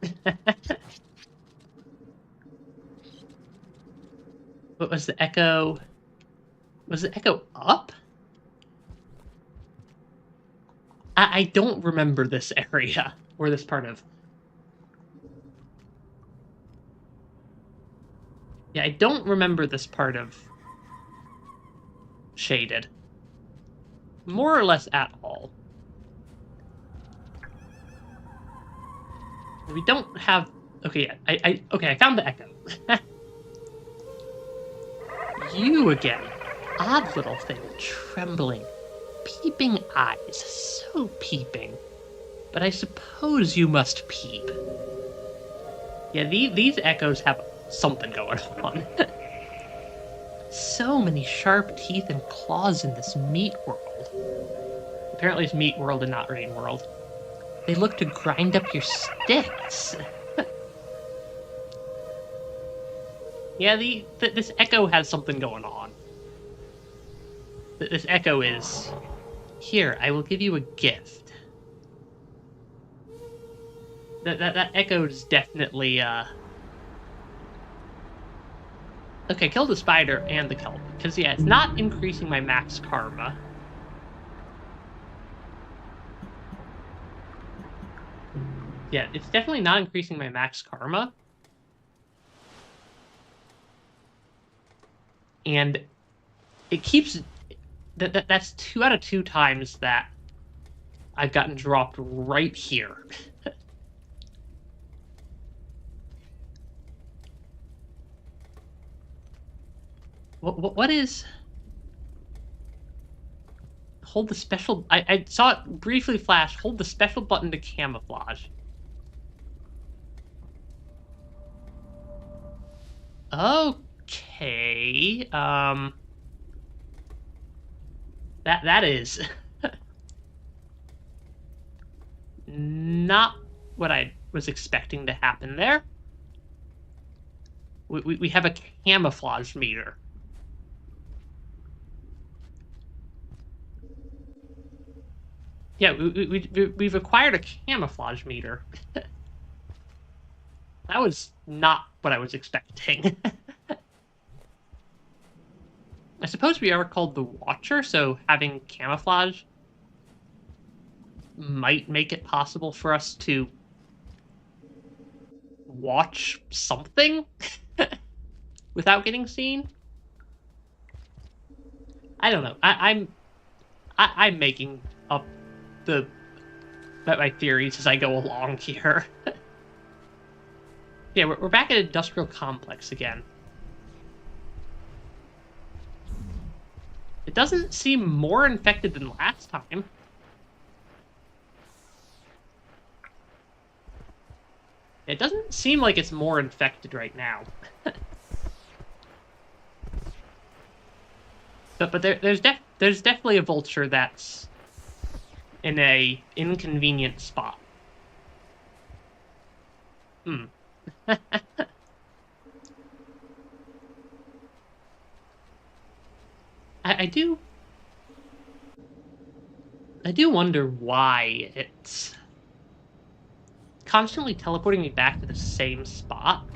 What was the echo? Was the echo up? I don't remember this area or this part of. Yeah, I don't remember this part of Shaded. More or less at all. We don't have. Okay, I found the echo. You again. Odd little thing, trembling. Peeping eyes, so peeping. But I suppose you must peep. Yeah, these echoes have something going on. So many sharp teeth and claws in this meat world. Apparently it's meat world and not rain world. They look to grind up your sticks. Yeah, this echo has something going on. This echo is... Here, I will give you a gift. That echo is definitely, Okay, kill the spider and the kelp. Because, yeah, it's not increasing my max karma. Yeah, it's definitely not increasing my max karma. And it keeps... That's 2 out of 2 times that I've gotten dropped right here. What is... Hold the special... I saw it briefly flash. Hold the special button to camouflage. Okay. That is... not what I was expecting to happen there. We have a camouflage meter. Yeah, we've acquired a camouflage meter. That was not what I was expecting. I suppose we are called the Watcher, so having camouflage might make it possible for us to watch something without getting seen. I don't know. I'm making up my theories as I go along here. Yeah, we're back at Industrial Complex again. It doesn't seem more infected than last time. It doesn't seem like it's more infected right now. but there's definitely a vulture that's in a inconvenient spot. do wonder why it's constantly teleporting me back to the same spot.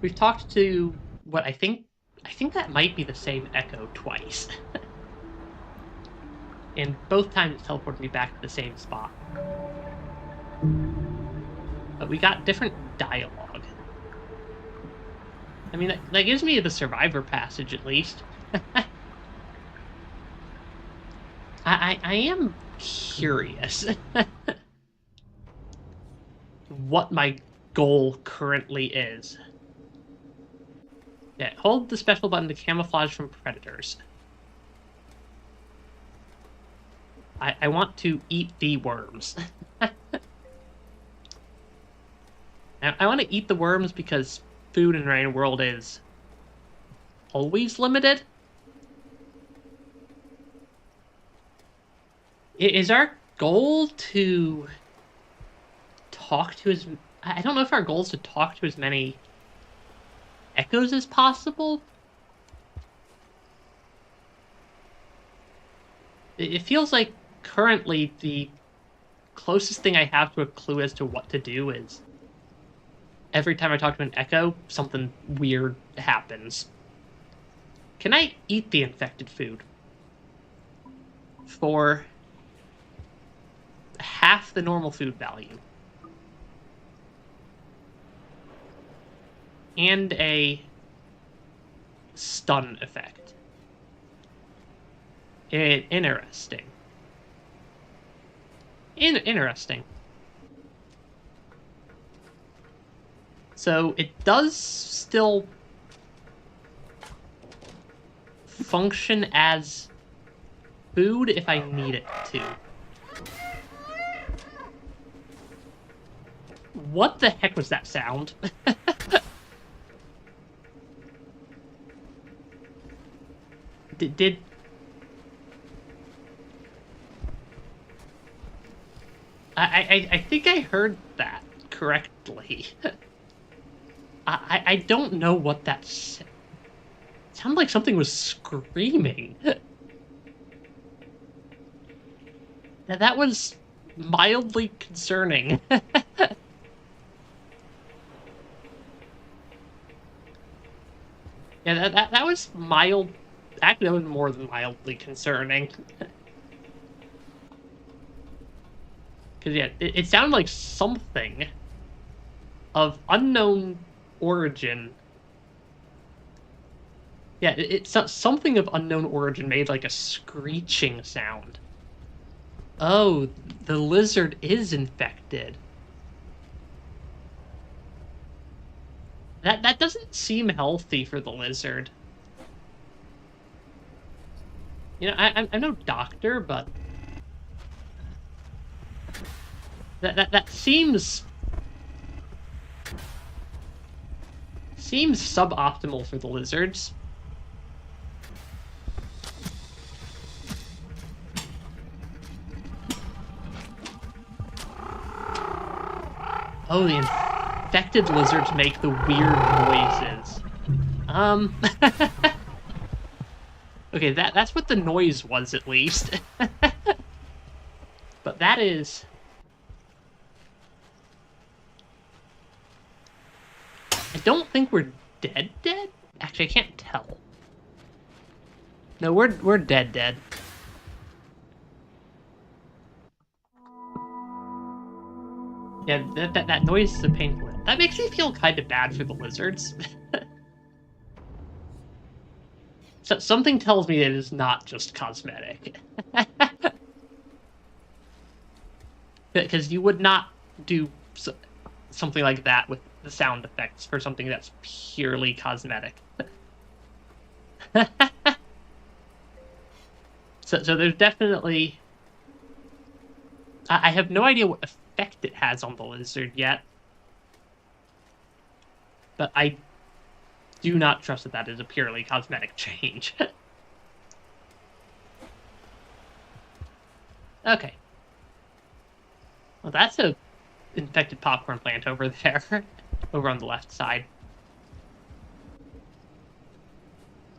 We've talked to what I think that might be the same echo twice. And both times it's teleported me back to the same spot. But we got different dialogue. I mean, that gives me the survivor passage at least. I am curious what my goal currently is. Yeah, hold the special button to camouflage from predators. I want to eat the worms. I want to eat the worms because food in Rain World is always limited. Is our goal to talk to as... I don't know if our goal is to talk to as many echoes as possible. It feels like currently the closest thing I have to a clue as to what to do is every time I talk to an echo, something weird happens. Can I eat the infected food for half the normal food value? And a stun effect. Interesting. Interesting. So it does still function as food if I need it to. What the heck was that sound? Did I think I heard that correctly. I don't know what that sounded like. Something was screaming. That was mildly concerning. Yeah, that was mild. Actually, that was more than mildly concerning. Because, yeah, it sounded like something of unknown origin. Yeah, it's something of unknown origin made like a screeching sound. Oh, the lizard is infected. That doesn't seem healthy for the lizard. You know, I'm no doctor, but that seems suboptimal for the lizards. Oh, the infected lizards make the weird noises. Okay, that's what the noise was, at least. But that is... I don't think we're dead? Actually, I can't tell. No, we're dead. Yeah, that noise is a painful... That makes me feel kind of bad for the lizards. So, something tells me it is not just cosmetic. Because you would not do something like that with the sound effects for something that's purely cosmetic. So there's definitely... I have no idea what effect it has on the lizard yet. But I do not trust that is a purely cosmetic change. Okay. Well, that's a infected popcorn plant over there. Over on the left side.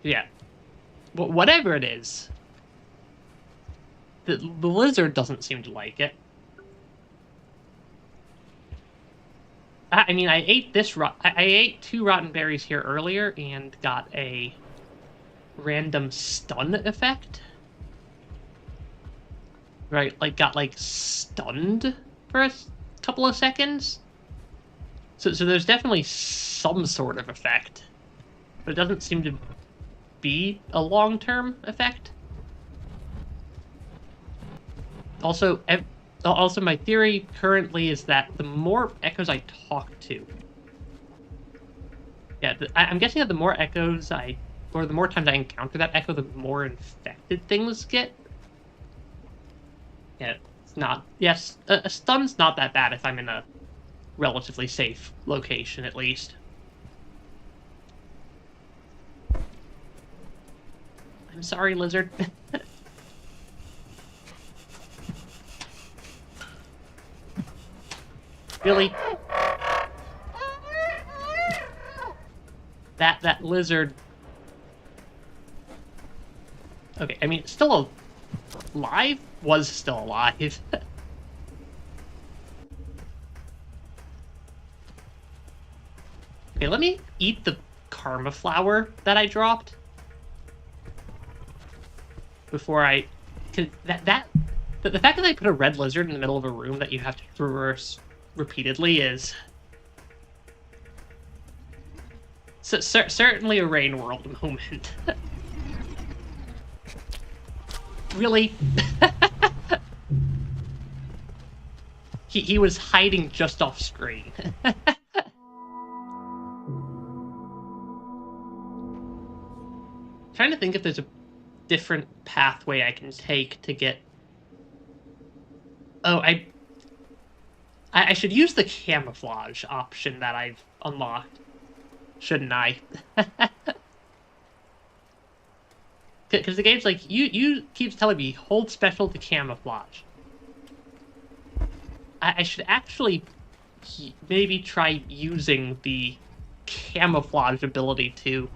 Yeah. Whatever it is, the lizard doesn't seem to like it. I mean, I ate I ate 2 rotten berries here earlier and got a random stun effect. Right, like got like stunned for a couple of seconds. So there's definitely some sort of effect, but it doesn't seem to be a long-term effect. Also, my theory currently is that the more echoes I talk to, yeah, I'm guessing that the more echoes or the more times I encounter that echo, the more infected things get. Yeah, it's not. Yes, a stun's not that bad if I'm in a relatively safe location, at least. I'm sorry, lizard. Really? That lizard... Okay, I mean, still alive? Was still alive. Okay, let me eat the karma flower that I dropped. Before I... The fact that I put a red lizard in the middle of a room that you have to traverse repeatedly is... certainly a Rain World moment. Really? he was hiding just off screen. Trying to think if there's a different pathway I can take to get... Oh, I should use the camouflage option that I've unlocked, shouldn't I? Because the game's like, you keeps telling me, hold special to camouflage. I should actually maybe try using the camouflage ability to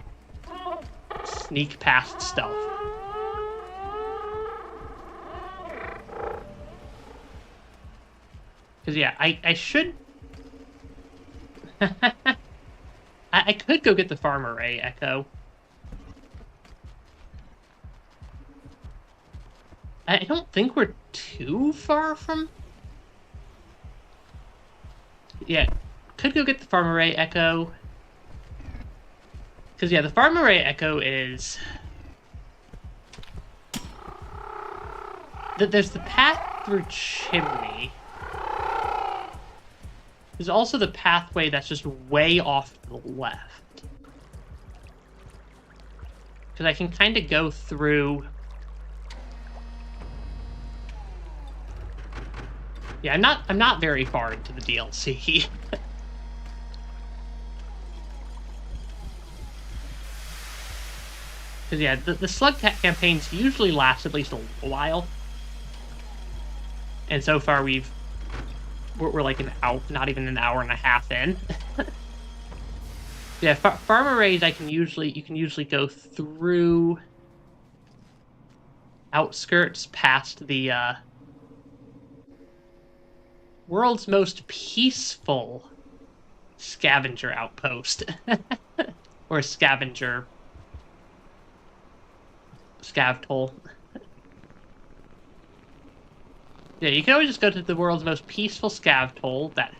sneak past stuff. Because, yeah, I should... I could go get the Farm Array Echo. I don't think we're too far from... Yeah, could go get the Farm Array Echo. Because, yeah, the Farm Array Echo is... There's the path through Chimney. There's also the pathway that's just way off to the left. Because I can kind of go through... Yeah, I'm not very far into the DLC. Because, yeah, the slug campaigns usually last at least a while. And so far we're like an hour, not even an hour and a half in. Yeah, farm arrays you can usually go through outskirts past the world's most peaceful scavenger outpost. Or scavenger scavtole. Yeah, you can always just go to the world's most peaceful scavtole that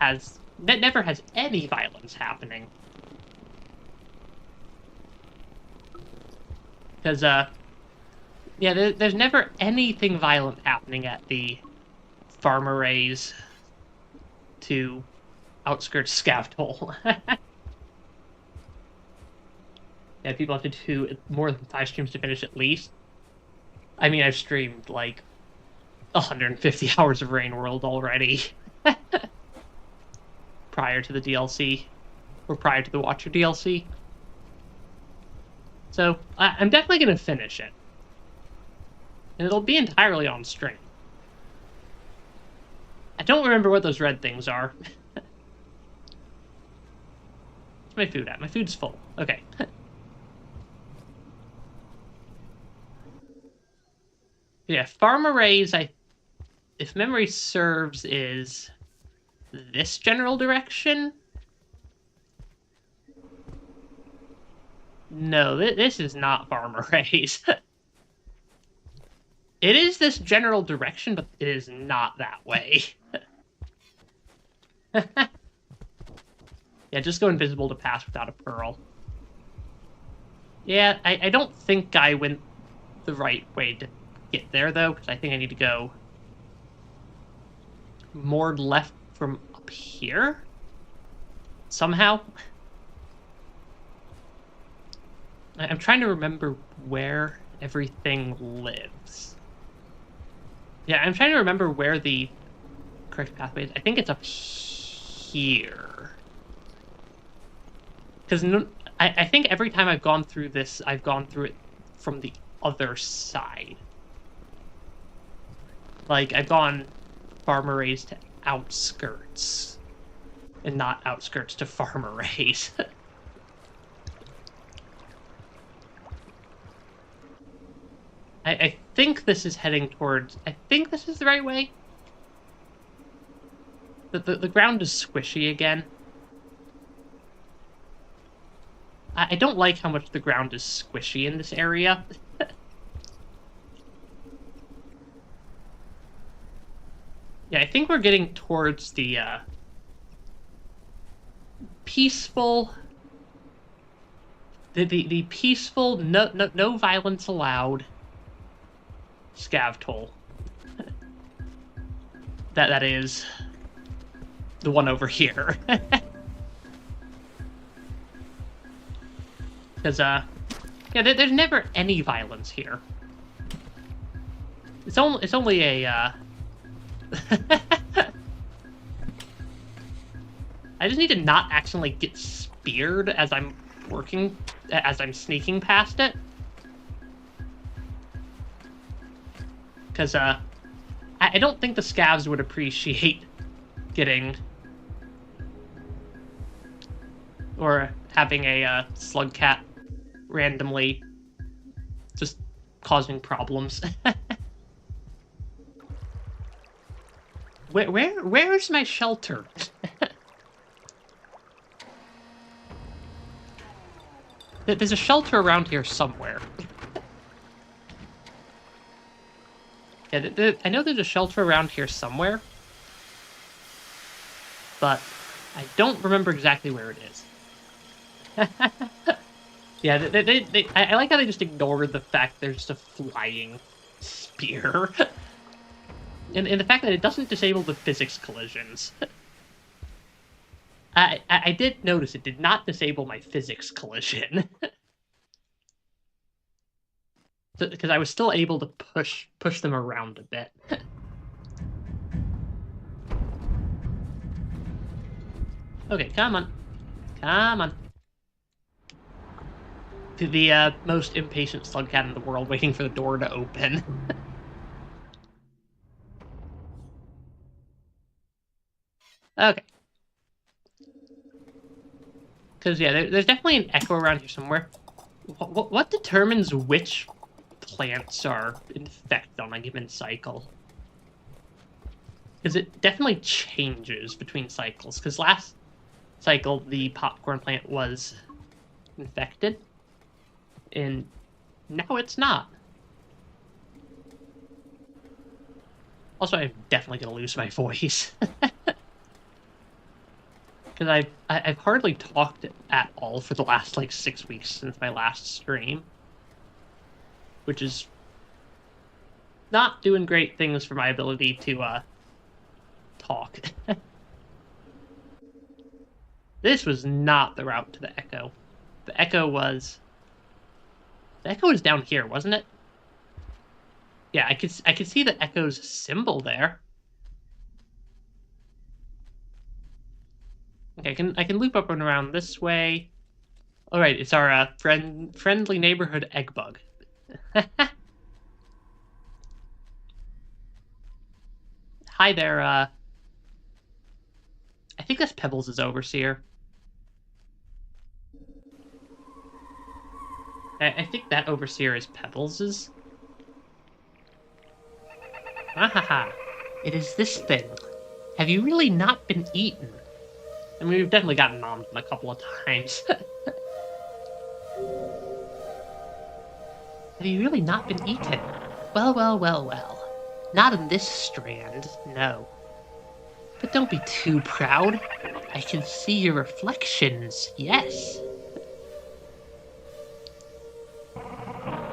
never has any violence happening. Because, yeah, there's never anything violent happening at the farm arrays to outskirts scavtole. Yeah, people have to do more than 5 streams to finish at least. I mean, I've streamed, like, 150 hours of Rain World already. Prior to the DLC. Or prior to the Watcher DLC. So, I'm definitely going to finish it. And it'll be entirely on stream. I don't remember what those red things are. Where's my food at? My food's full. Okay. Yeah, farm arrays, if memory serves, is this general direction. No, this is not farm arrays. It is this general direction, but it is not that way. Yeah, just go invisible to pass without a pearl. Yeah, I don't think I went the right way to get there, though, because I think I need to go more left from up here? Somehow? I'm trying to remember where everything lives. Yeah, I'm trying to remember where the correct pathway is. I think it's up here. Because I think every time I've gone through this, I've gone through it from the other side. Like, I've gone farm arrays to outskirts, and not outskirts to farm arrays. I think this is heading towards... I think this is the right way. The ground is squishy again. I don't like how much the ground is squishy in this area. Yeah, I think we're getting towards the peaceful... The peaceful, no violence allowed scav toll. That is the one over here. Because, yeah, there's never any violence here. It's only a, I just need to not accidentally get speared as I'm sneaking past it. Because, I don't think the scavs would appreciate getting... or having a slug cat randomly just causing problems. Where's my shelter? There's a shelter around here somewhere. Yeah, I know there's a shelter around here somewhere, but I don't remember exactly where it is. Yeah, I like how they just ignored the fact there's just a flying spear. and the fact that it doesn't disable the physics collisions. I did notice it did not disable my physics collision. Because I was still able to push them around a bit. Okay, come on. Come on. The most impatient slug cat in the world waiting for the door to open. Okay. Because, yeah, there's definitely an echo around here somewhere. What determines which plants are infected on a given cycle? Because it definitely changes between cycles. Because last cycle, the popcorn plant was infected. And now it's not. Also, I'm definitely going to lose my voice. Because I've hardly talked at all for the last, like, 6 weeks since my last stream. Which is not doing great things for my ability to, talk. This was not the route to the Echo. The Echo was... The Echo was down here, wasn't it? Yeah, I could see the Echo's symbol there. Okay, I can loop up and around this way. All right, it's our friendly neighborhood egg bug. Hi there. I think that's Pebbles' overseer. I think that overseer is Pebbles's. Ahaha. It is this thing. Have you really not been eaten? I mean, we've definitely gotten nommed a couple of times. Have you really not been eaten? Well, well, well, well. Not in this strand, no. But don't be too proud. I can see your reflections, yes.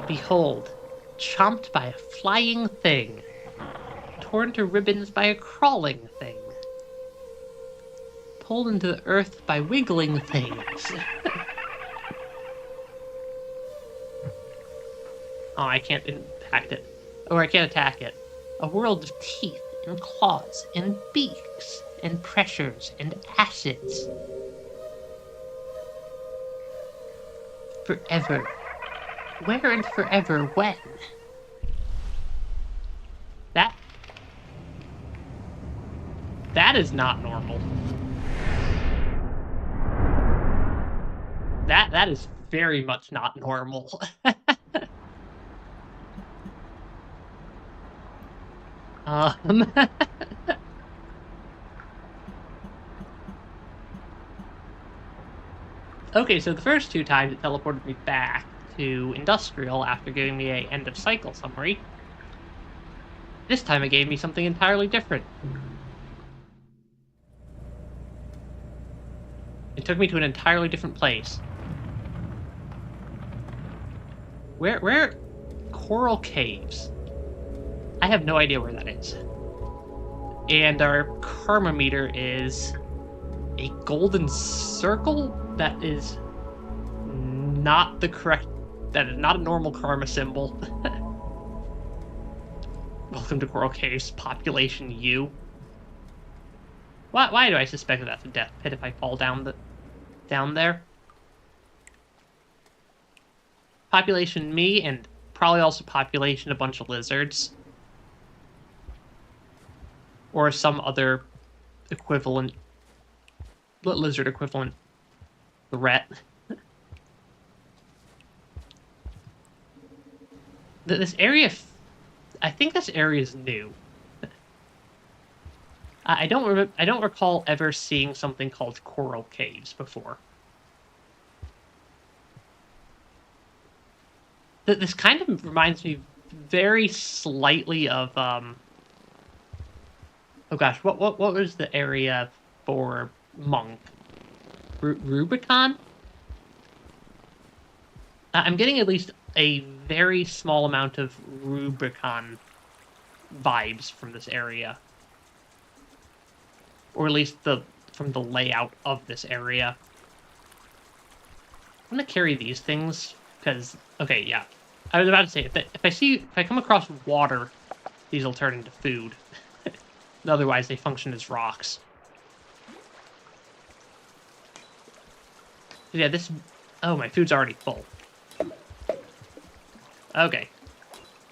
Behold, chomped by a flying thing, torn to ribbons by a crawling thing, pulled into the earth by wiggling things. Oh, I can't impact it. Or I can't attack it. A world of teeth and claws and beaks and pressures and acids. Forever. Where and forever when? That is not normal. That is very much not normal. Okay, so the first two times it teleported me back to Industrial after giving me a end of cycle summary. This time it gave me something entirely different. It took me to an entirely different place. Where? Coral Caves. I have no idea where that is. And our karma meter is a golden circle that is not the correct... That is not a normal karma symbol. Welcome to Coral Caves, population U. Why do I suspect that that's a death pit if I fall down there? Population me, and probably also population a bunch of lizards. Or some other equivalent, lizard equivalent threat. This area, I think this area is new. I don't recall ever seeing something called Coral Caves before. This kind of reminds me very slightly of oh gosh, what was the area for Monk? Rubicon? I'm getting at least a very small amount of Rubicon vibes from this area. Or at least from the layout of this area. I'm gonna carry these things, because, okay, yeah. I was about to say, if I come across water, these will turn into food. Otherwise, they function as rocks. Yeah, this... Oh, my food's already full. Okay.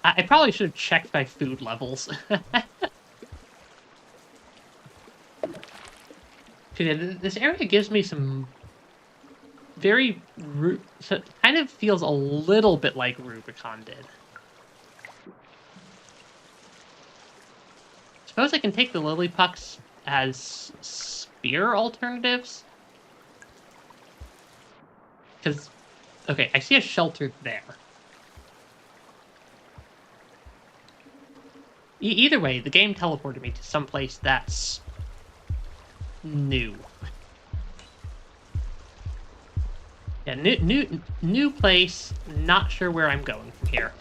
I probably should have checked my food levels. This area gives me some very... So it kind of feels a little bit like Rubicon did. Suppose I can take the lily pucks as spear alternatives? Because, okay, I see a shelter there. Either way, the game teleported me to someplace that's new. Yeah, new place. Not sure where I'm going from here.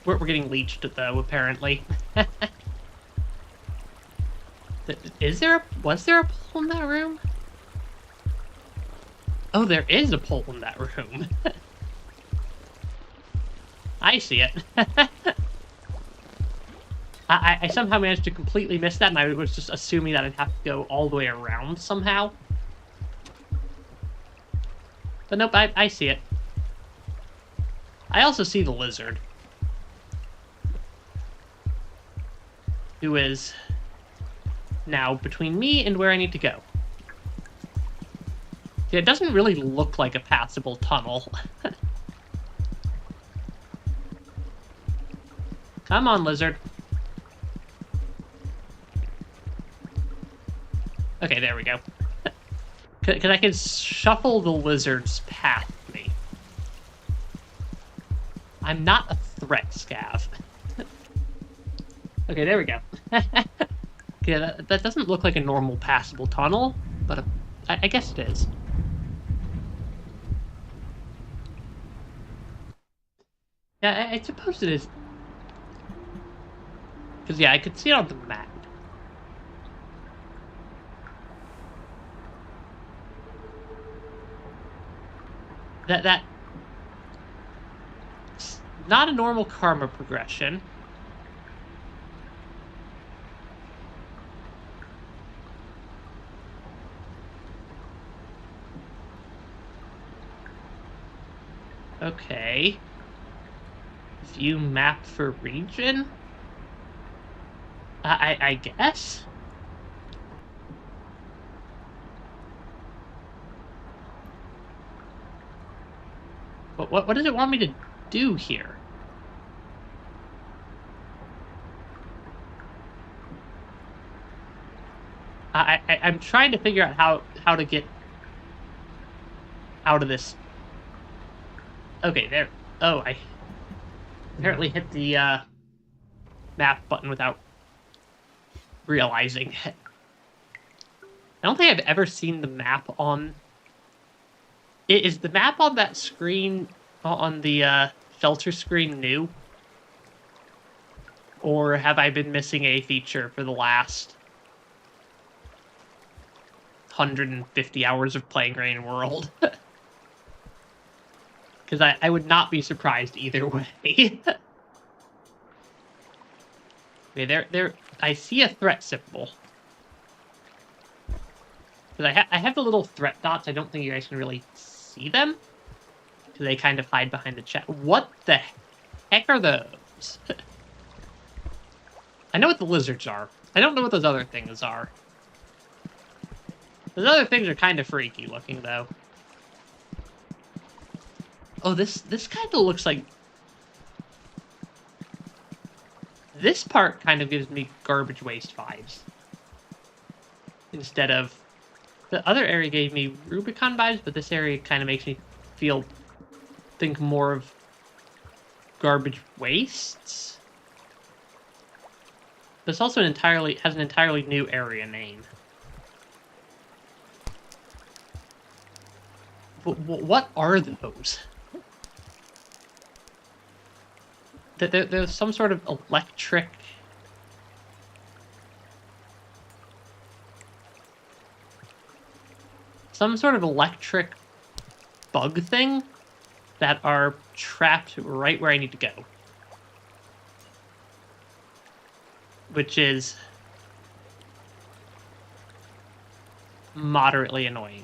We're getting leeched though, apparently. Was there a pole in that room? Oh, there is a pole in that room. I see it. I somehow managed to completely miss that, and I was just assuming that I'd have to go all the way around somehow. But nope, I see it. I also see the lizard. Who is now between me and where I need to go. It doesn't really look like a passable tunnel. Come on, lizard. Okay, there we go. Because I can shuffle the lizards past me. I'm not a threat, Scav. Okay, there we go. Yeah, that doesn't look like a normal passable tunnel, but I guess it is. Yeah, I suppose it is. Because, yeah, I could see it on the map. That's not a normal karma progression. Okay. View map for region? I guess? But what does it want me to do here? I'm trying to figure out how to get out of this. Okay, there. Oh, I apparently hit the map button without realizing it. I don't think I've ever seen the map on... Is the map on that screen, on the shelter screen, new? Or have I been missing a feature for the last 150 hours of playing Rain World? Because I would not be surprised either way. Okay, there. I see a threat symbol. Because I have the little threat dots. I don't think you guys can really see them. Because they kind of hide behind the chat. What the heck are those? I know what the lizards are. I don't know what those other things are. Those other things are kind of freaky looking, though. Oh, this kind of looks like... This part kind of gives me garbage waste vibes. Instead of... The other area gave me Rubicon vibes, but this area kind of makes me think more of garbage wastes. But it's also has an entirely new area name. What are those? There's some sort of electric... Some sort of electric bug thing that are trapped right where I need to go. Which is moderately annoying.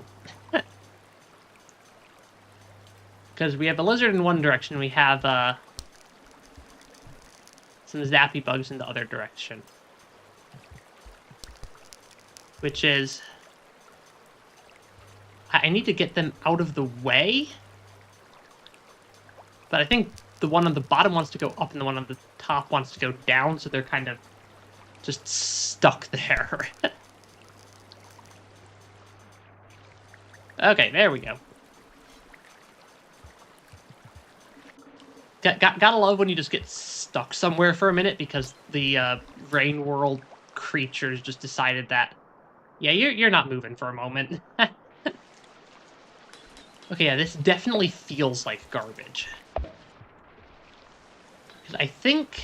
Because we have a lizard in one direction, we have some zappy bugs in the other direction. Which is... I need to get them out of the way. But I think the one on the bottom wants to go up and the one on the top wants to go down, so they're kind of just stuck there. Okay, there we go. Gotta love when you just get stuck somewhere for a minute because the Rain World creatures just decided that, yeah, you're not moving for a moment. Okay, yeah, this definitely feels like garbage. Because I think...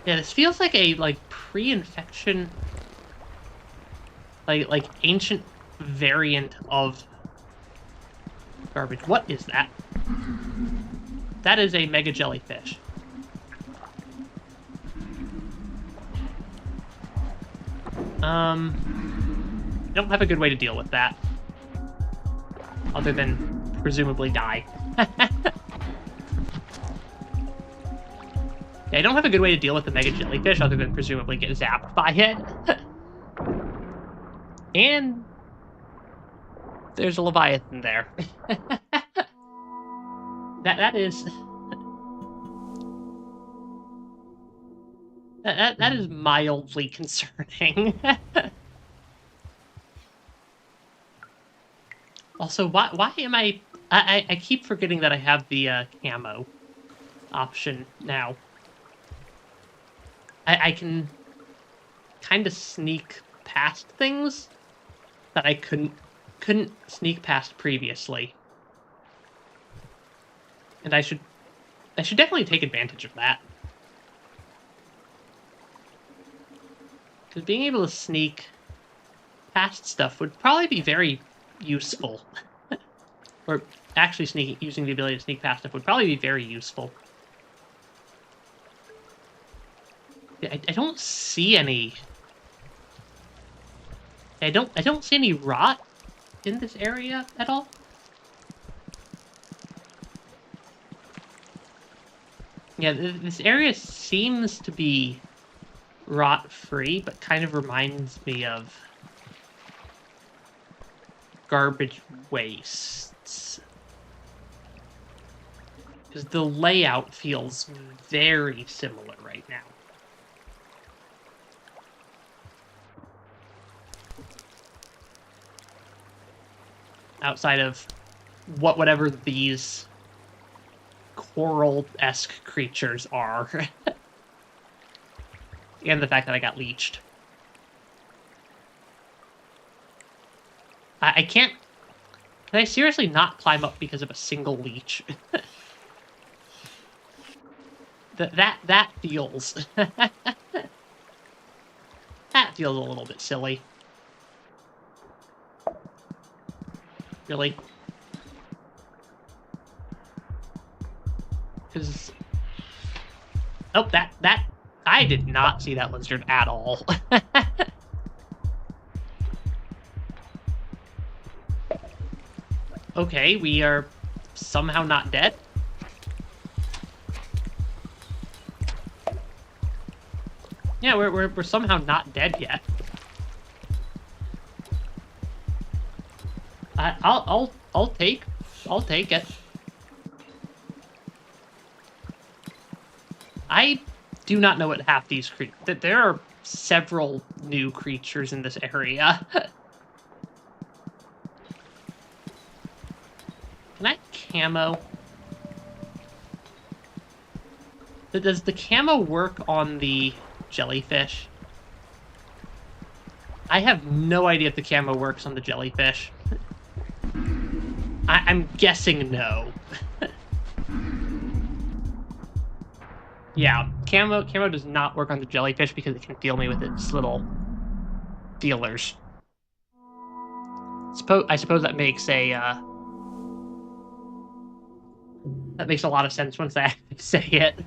Yeah, this feels like a, pre-infection... Like, ancient variant of garbage. What is that? That is a mega jellyfish. I don't have a good way to deal with that. Other than, presumably, die. Yeah, I don't have a good way to deal with the mega jellyfish other than presumably get zapped by it. And there's a Leviathan there. That is... That is mildly concerning. Also, why am I keep forgetting that I have the camo option now. I can kind of sneak past things that I couldn't sneak past previously. And I should definitely take advantage of that. Because being able to sneak past stuff would probably be very useful. Or actually using the ability to sneak past stuff would probably be very useful. I don't see any... I don't see any rot in this area at all. Yeah, this area seems to be rot-free, but kind of reminds me of garbage wastes. Because the layout feels very similar right now. Outside of whatever these coral-esque creatures are. And the fact that I got leeched. I can't... Can I seriously not climb up because of a single leech? that feels... that feels a little bit silly. Really? Because... Oh, that... I did not see that lizard at all. Okay, we are somehow not dead. Yeah, we're somehow not dead yet. I'll take it. I do not know what half these creatures... That there are several new creatures in this area. Can I camo? Does the camo work on the jellyfish? I have no idea if the camo works on the jellyfish. I'm guessing no. Yeah, camo does not work on the jellyfish because it can deal me with its little dealers. I suppose that makes a that makes a lot of sense once I say it.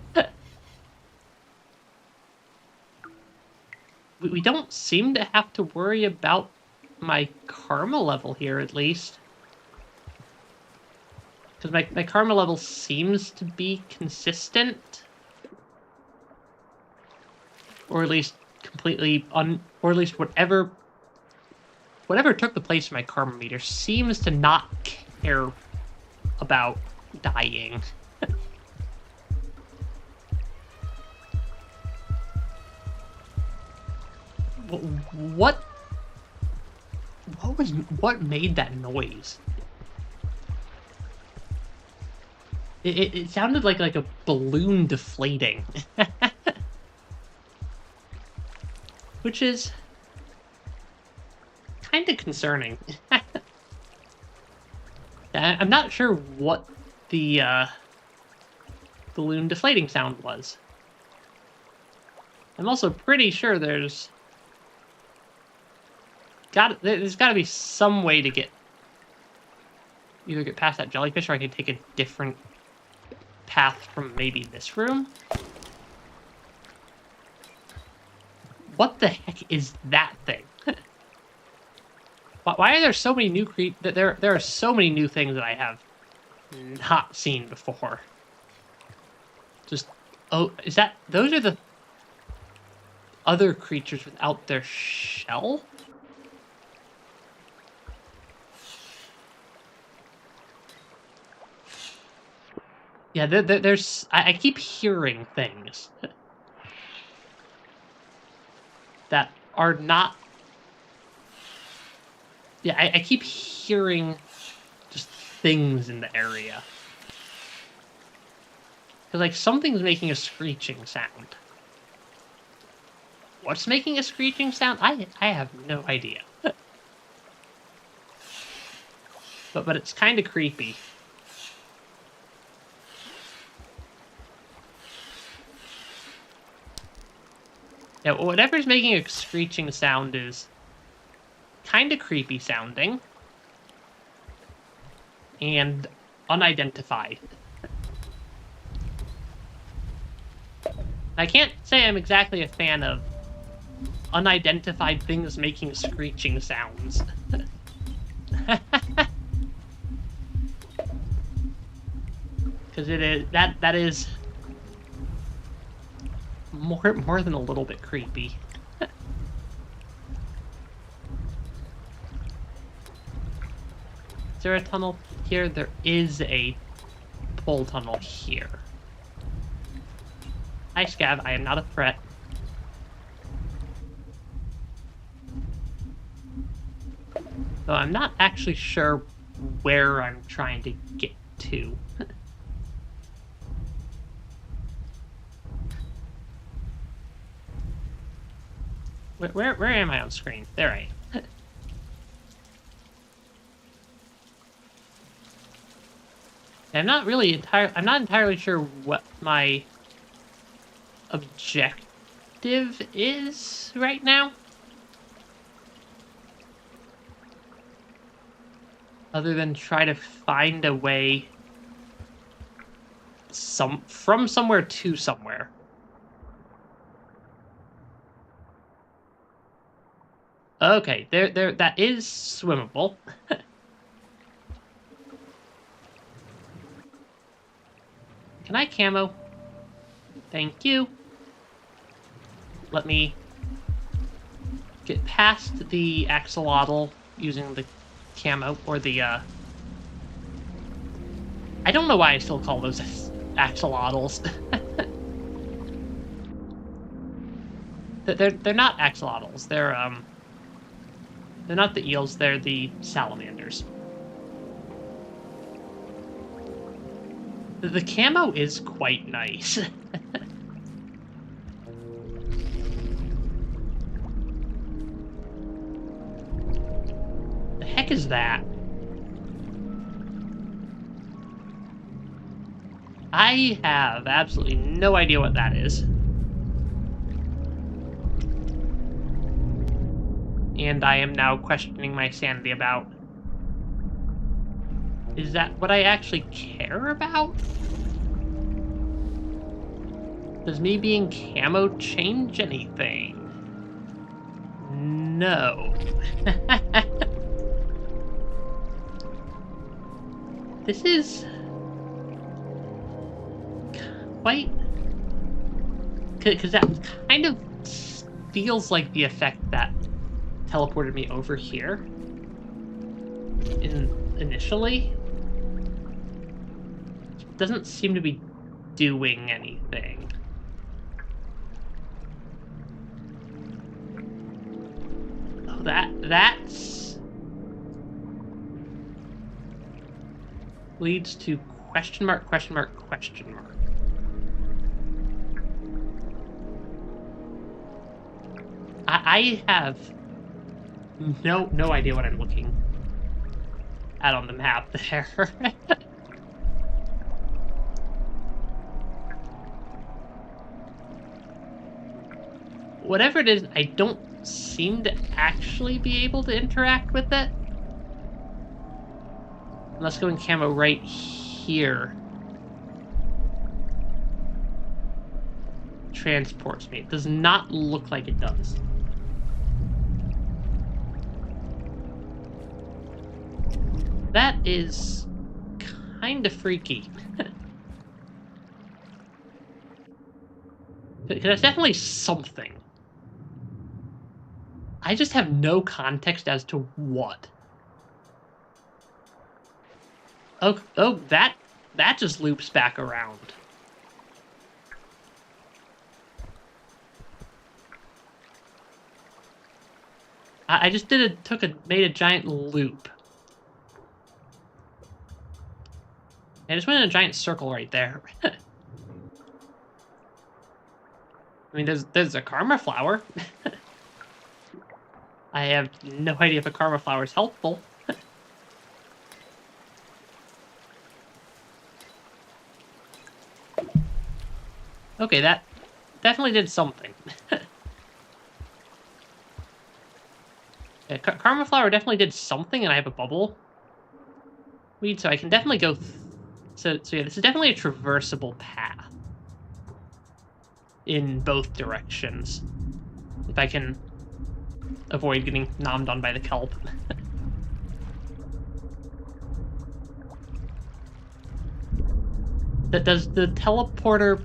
We don't seem to have to worry about my karma level here, at least. Because my karma level seems to be consistent. Or at least completely or at least whatever took the place of my karma meter seems to not care about dying. What made that noise? It sounded like a balloon deflating. Which is kind of concerning. I'm not sure what the balloon deflating sound was. I'm also pretty sure there's got to be some way to either get past that jellyfish, or I can take a different path from maybe this room. What the heck is that thing? Why are there so many new there are so many new things that I have not seen before. Just is that those are the other creatures without their shell? Yeah, there's... I keep hearing things that are not... Yeah, I keep hearing just things in the area. Because, like, something's making a screeching sound. What's making a screeching sound? I have no idea. but it's kind of creepy. Yeah, whatever's making a screeching sound is kind of creepy sounding. And unidentified. I can't say I'm exactly a fan of unidentified things making screeching sounds. Because it is that is more than a little bit creepy. Is there a tunnel here? There is a pole tunnel here. Hi, Scav. I am not a threat. So I'm not actually sure where I'm trying to get to. Where am I on screen? There I am. I'm not entirely sure what my objective is right now. Other than try to find a way from somewhere to somewhere. Okay, there that is swimmable. Can I camo? Thank you. Let me get past the axolotl using the camo, or the, I don't know why I still call those axolotls. They're not axolotls. They're not the eels, they're the salamanders. The camo is quite nice. The heck is that? I have absolutely no idea what that is. And I am now questioning my sanity about... Is that what I actually care about? Does me being camo change anything? No. This is... quite... Because that kind of feels like the effect that teleported me over here initially. It doesn't seem to be doing anything. Oh, that's leads to question mark, question mark, question mark. I have no idea what I'm looking at on the map there. Whatever it is, I don't seem to actually be able to interact with it. Let's go in camo right here. Transports me. It does not look like it does. That is kind of freaky. Because that's definitely something. I just have no context as to what. Oh, that that just loops back around. I just made a giant loop. I just went in a giant circle right there. I mean, there's a karma flower. I have no idea if a karma flower is helpful. Okay, that definitely did something. Yeah, karma flower definitely did something, and I have a bubble weed, so I can definitely go. So yeah, this is definitely a traversable path in both directions. If I can avoid getting nommed on by the kelp. Does the teleporter...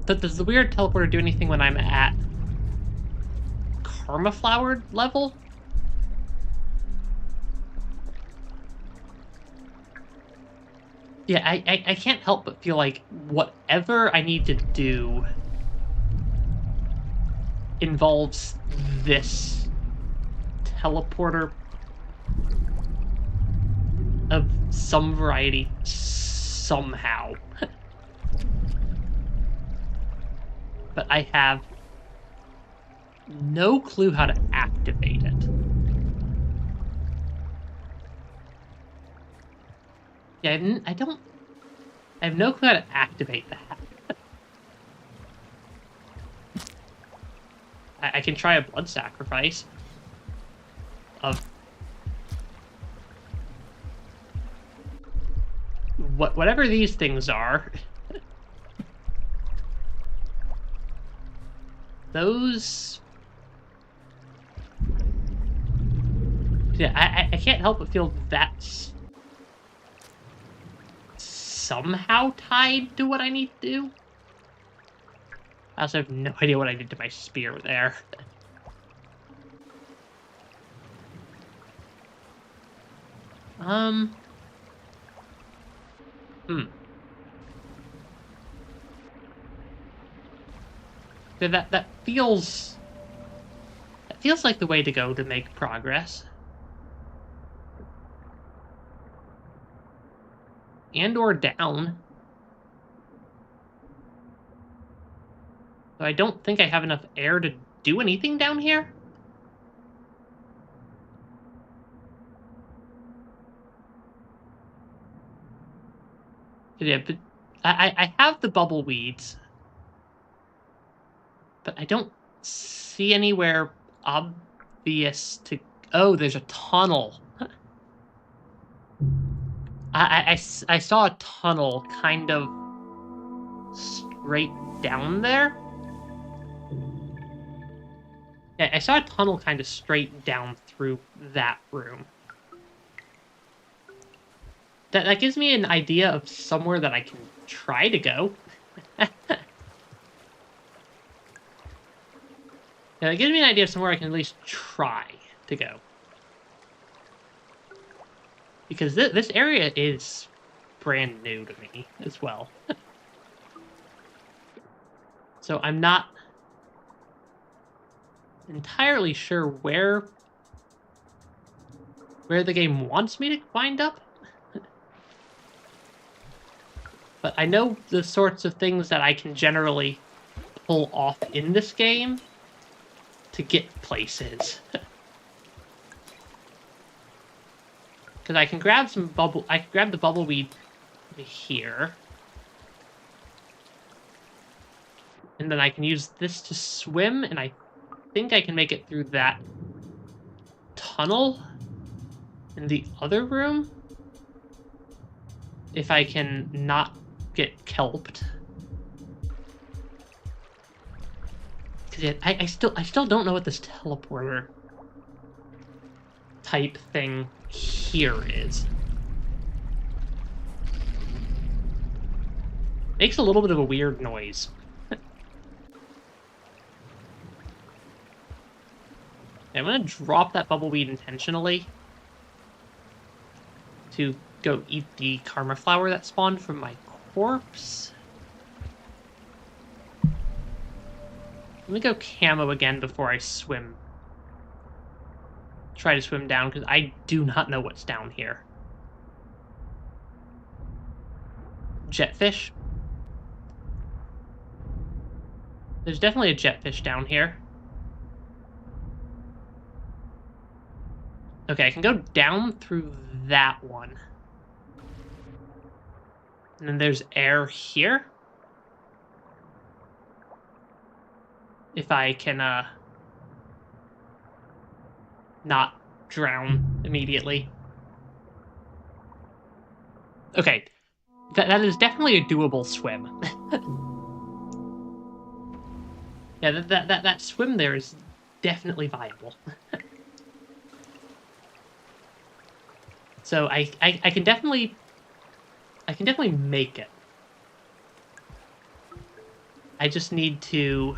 Does the weird teleporter do anything when I'm at karma flower level? Yeah, I can't help but feel like whatever I need to do involves this teleporter of some variety somehow. But I have no clue how to activate it. Yeah, I have no clue how to activate that. I can try a blood sacrifice of whatever these things are. Those... Yeah, I can't help but feel that's somehow tied to what I need to do. I also have no idea what I did to my spear there. That feels like the way to go to make progress. And or down. So I don't think I have enough air to do anything down here. Yeah, but I have the bubble weeds. But I don't see anywhere obvious to... Oh, there's a tunnel. I saw a tunnel kind of straight down there. Yeah, I saw a tunnel kind of straight down through that room. That gives me an idea of somewhere that I can try to go. Yeah, that gives me an idea of somewhere I can at least try to go. Because this area is brand new to me as well. So I'm not entirely sure where the game wants me to wind up. But I know the sorts of things that I can generally pull off in this game to get places. Because I can grab some bubble... I can grab the bubbleweed here. And then I can use this to swim, and I think I can make it through that tunnel in the other room. If I can not get kelped. Because I still don't know what this teleporter type thing here is. Makes a little bit of a weird noise. I'm gonna drop that bubbleweed intentionally to go eat the karma flower that spawned from my corpse. Let me go camo again before I swim. Try to swim down, because I do not know what's down here. Jetfish? There's definitely a jetfish down here. Okay, I can go down through that one. And then there's air here. If I can, not drown immediately. Okay, that is definitely a doable swim. Yeah, that swim there is definitely viable. So I can definitely make it. I just need to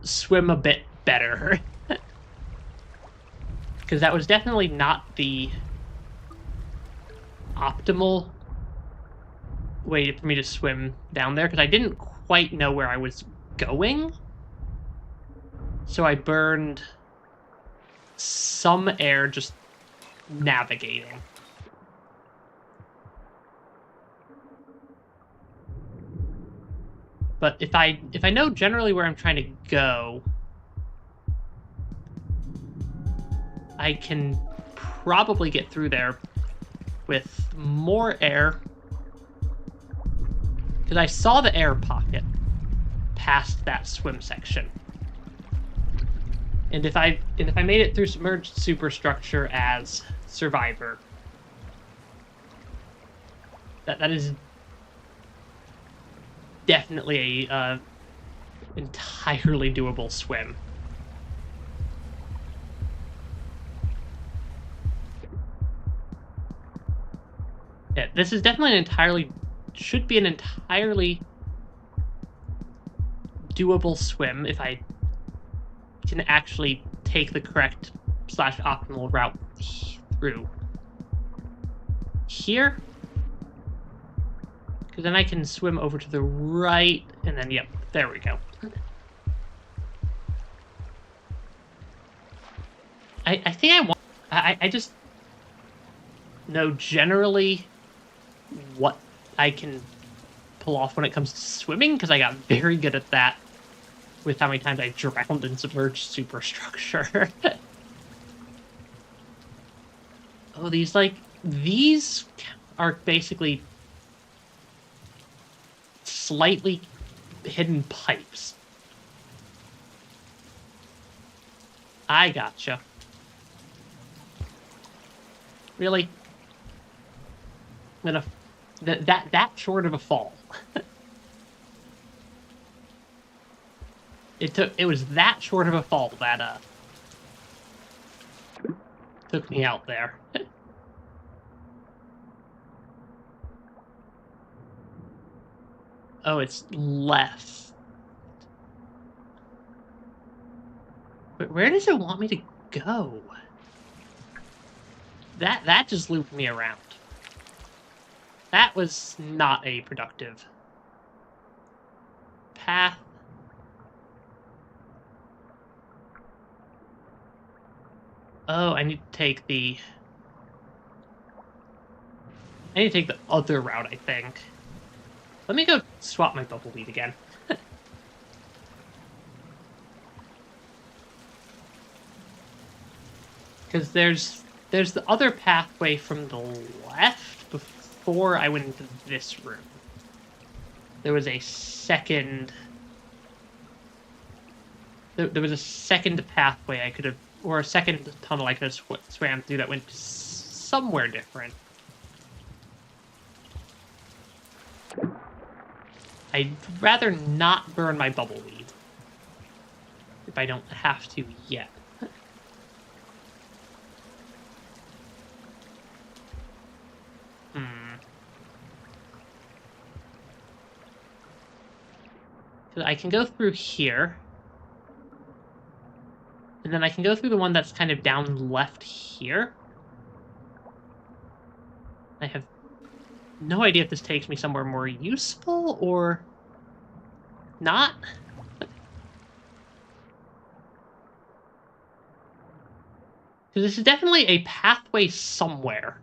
swim a bit better. Because that was definitely not the optimal way for me to swim down there, because I didn't quite know where I was going. So I burned some air just navigating. But if I know generally where I'm trying to go, I can probably get through there with more air. Because I saw the air pocket past that swim section. And if I made it through submerged superstructure as survivor, that is definitely a entirely doable swim. Yeah, this is definitely should be an entirely doable swim if I can actually take the correct / optimal route through here. Because then I can swim over to the right, and then, yep, there we go. I think I just know generally what I can pull off when it comes to swimming, because I got very good at that with how many times I drowned in submerged superstructure. Oh, these are basically slightly hidden pipes. I gotcha. Really? I'm gonna... That short of a fall. It was that short of a fall that took me out there. Oh, it's left. Where does it want me to go? That just looped me around. That was not a productive path. Oh, I need to take the other route, I think. Let me go swap my bubbleweed again. Because there's the other pathway from the left before I went into this room. There was a second... There was a second pathway I could have... Or a second tunnel I could have swam through that went somewhere different. I'd rather not burn my bubbleweed. If I don't have to yet. So I can go through here. And then I can go through the one that's kind of down left here. I have no idea if this takes me somewhere more useful or not. Because this is definitely a pathway somewhere.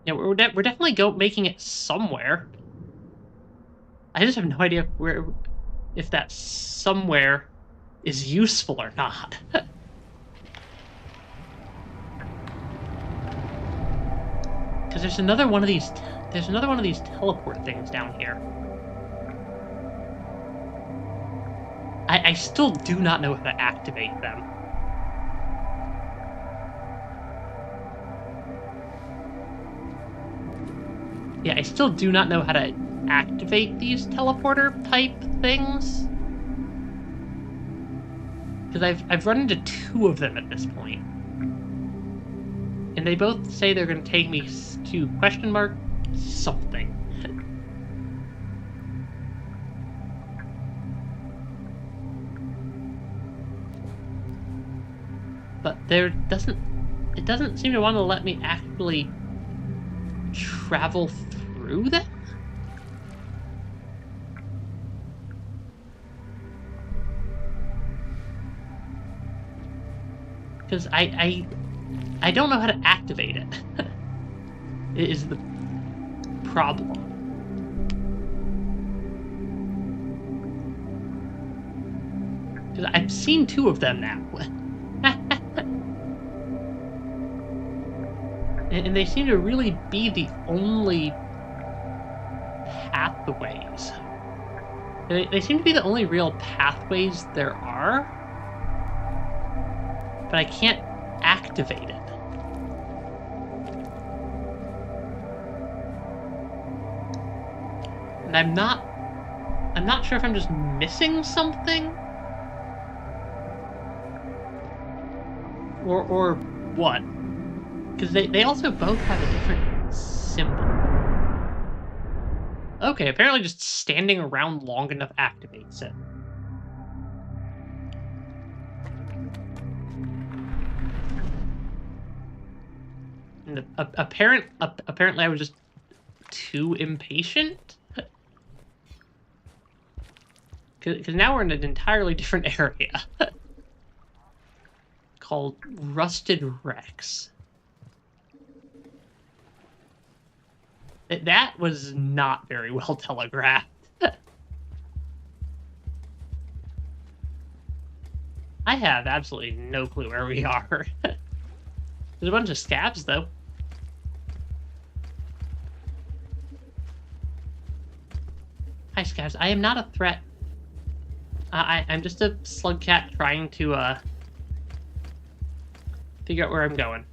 Yeah, we're definitely making it somewhere. I just have no idea if that somewhere is useful or not. Because there's another one of these. There's another one of these teleport things down here. I still do not know how to activate them. Yeah, I still do not know how to activate these teleporter type things. Because I've run into 2 of them at this point. And they both say they're going to take me to question mark something. But it doesn't seem to want to let me actually travel through them? Because I don't know how to activate it. It is the problem. Because I've seen 2 of them now. And they seem to really be the only pathways. They seem to be the only real pathways there are. But I can't activate it. And I'm not sure if I'm just missing something or what. Because they also both have a different symbol. Okay, apparently just standing around long enough activates it. And apparently I was just too impatient? Because now we're in an entirely different area. Called Rusted Rex. That was not very well telegraphed. I have absolutely no clue where we are. There's a bunch of scabs, though. Hi, scabs. I am not a threat. I'm just a slug cat trying to, figure out where I'm going.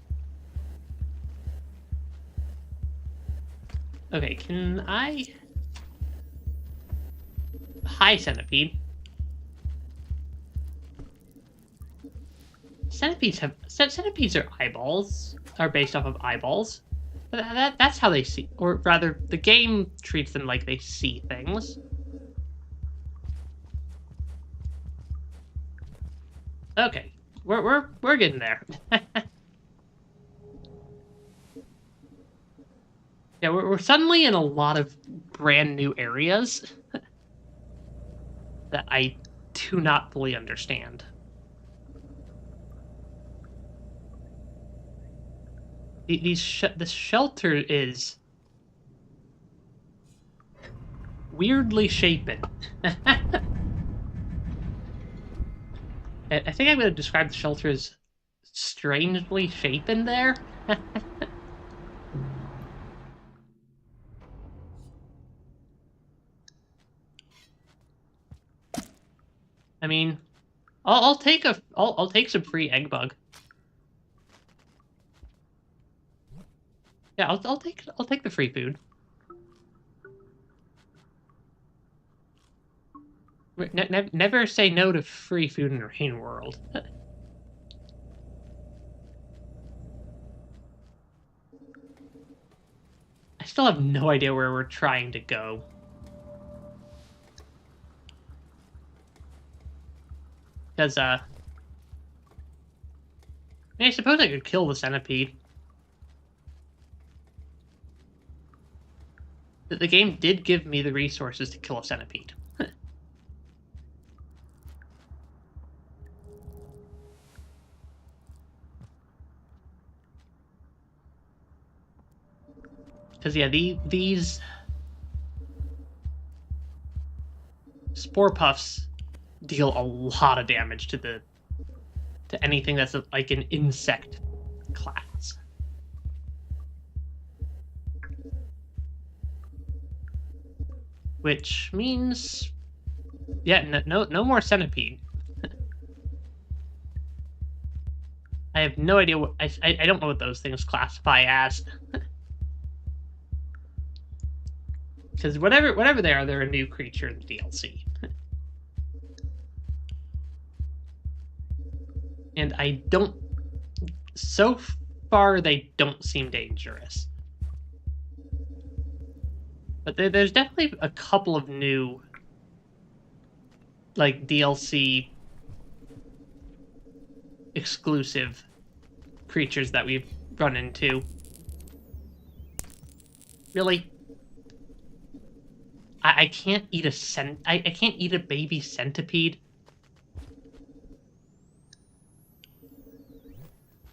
Okay, can I... Hi, centipede. Centipedes are eyeballs, are based off of eyeballs. That's how they see, or rather, the game treats them like they see things. Okay, we're getting there. Yeah, we're suddenly in a lot of brand new areas that I do not fully understand. This shelter is weirdly shapen. I think I'm going to describe the shelter as strangely shapen there. I mean, I'll take some free egg bug. Yeah, I'll take the free food. Never say no to free food in the rain world. I still have no idea where we're trying to go. Because I suppose I could kill the centipede. The game did give me the resources to kill a centipede. Because, yeah, these spore puffs deal a lot of damage to anything that's like an insect class. Which means, yeah, no more centipede. I have no idea what I don't know what those things classify as. Because whatever they are, they're a new creature in the DLC. And I don't... So far, they don't seem dangerous. But there's definitely a couple of new, like, DLC exclusive creatures that we've run into. Really? I can't eat I can't eat a baby centipede.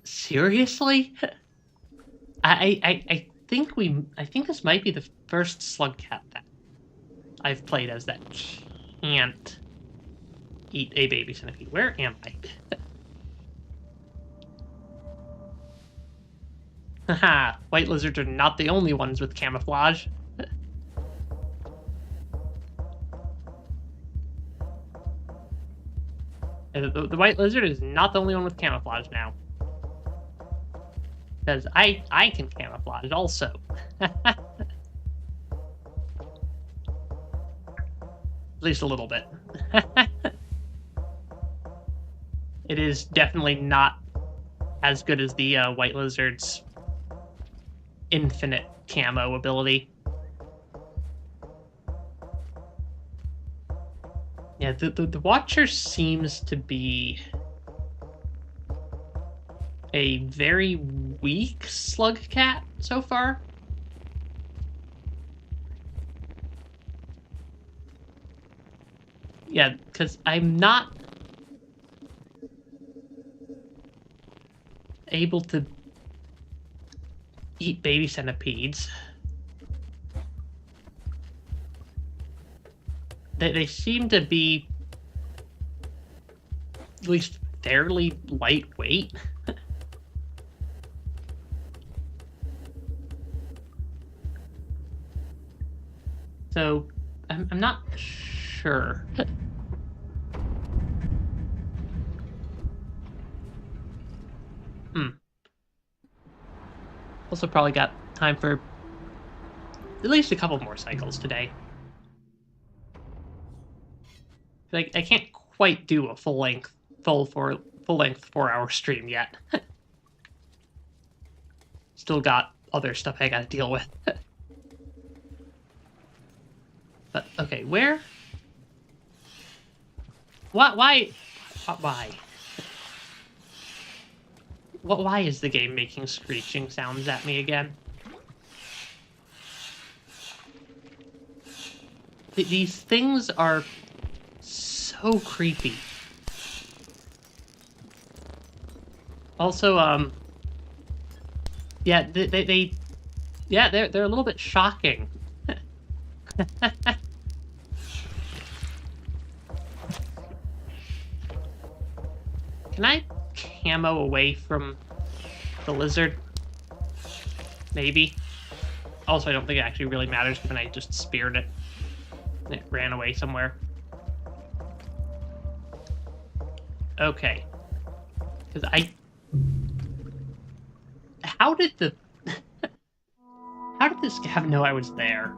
Seriously? I think this might be the first slug cat that I've played as that can't eat a baby centipede. Where am I? Haha, white lizards are not the only ones with camouflage. The white lizard is not the only one with camouflage now. Because I can camouflage also. At least a little bit. It is definitely not as good as the white lizard's infinite camo ability. Yeah, the Watcher seems to be a very weak slug cat so far. Yeah, because I'm not able to eat baby centipedes. They seem to be at least fairly lightweight. So, I'm not sure. Also probably got time for at least a couple more cycles today. Like, I can't quite do a full-length 4-hour stream yet. Still got other stuff I gotta deal with. But, okay, where? What? Why? Why? Why is the game making screeching sounds at me again? These things are so creepy. Also, yeah, they're a little bit shocking. Can I camo away from the lizard? Maybe. Also, I don't think it actually really matters given I just speared it and it ran away somewhere. Okay. Because how did this guy know I was there?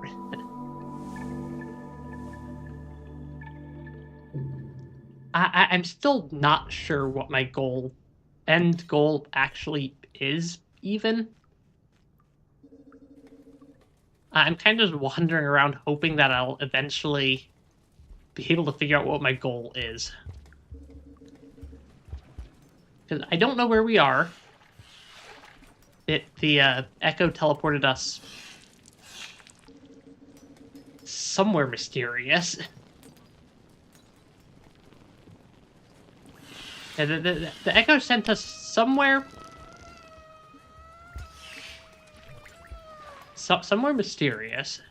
I'm still not sure what my end goal actually is, even. I'm kind of just wandering around hoping that I'll eventually be able to figure out what my goal is. Because I don't know where we are. The Echo teleported us somewhere mysterious. Yeah, the Echo sent us somewhere somewhere mysterious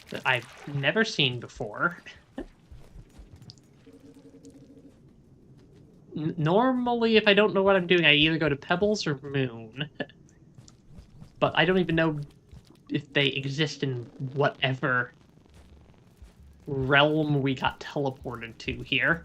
that I've never seen before. Normally, if I don't know what I'm doing, I either go to Pebbles or Moon. But I don't even know if they exist in whatever realm we got teleported to here.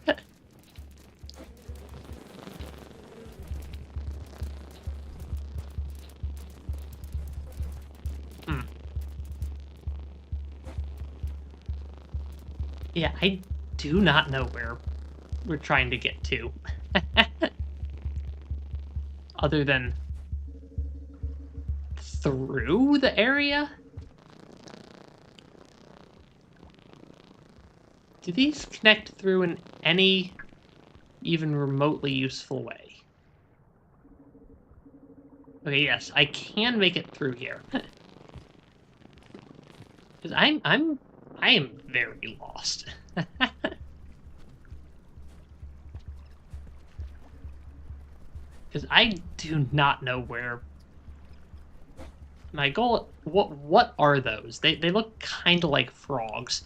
Yeah, I do not know where we're trying to get to. Other than through the area? Do these connect through in any even remotely useful way? Okay, yes, I can make it through here. Because I am very lost. Because I do not know where my goal. What are those? They look kind of like frogs.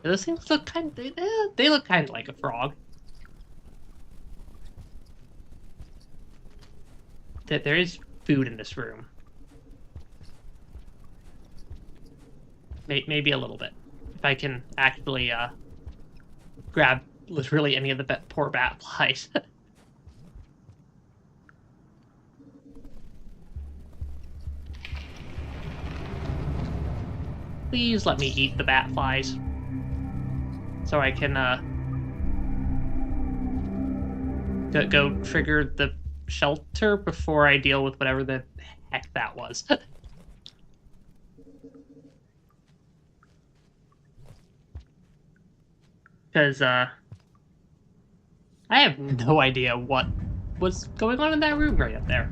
Those things look kind. They look kind of like a frog. There is food in this room. Maybe a little bit. If I can actually grab literally any of the poor bat flies. Please let me eat the bat flies. So I can go trigger the shelter before I deal with whatever the heck that was. Because I have no idea what was going on in that room right up there.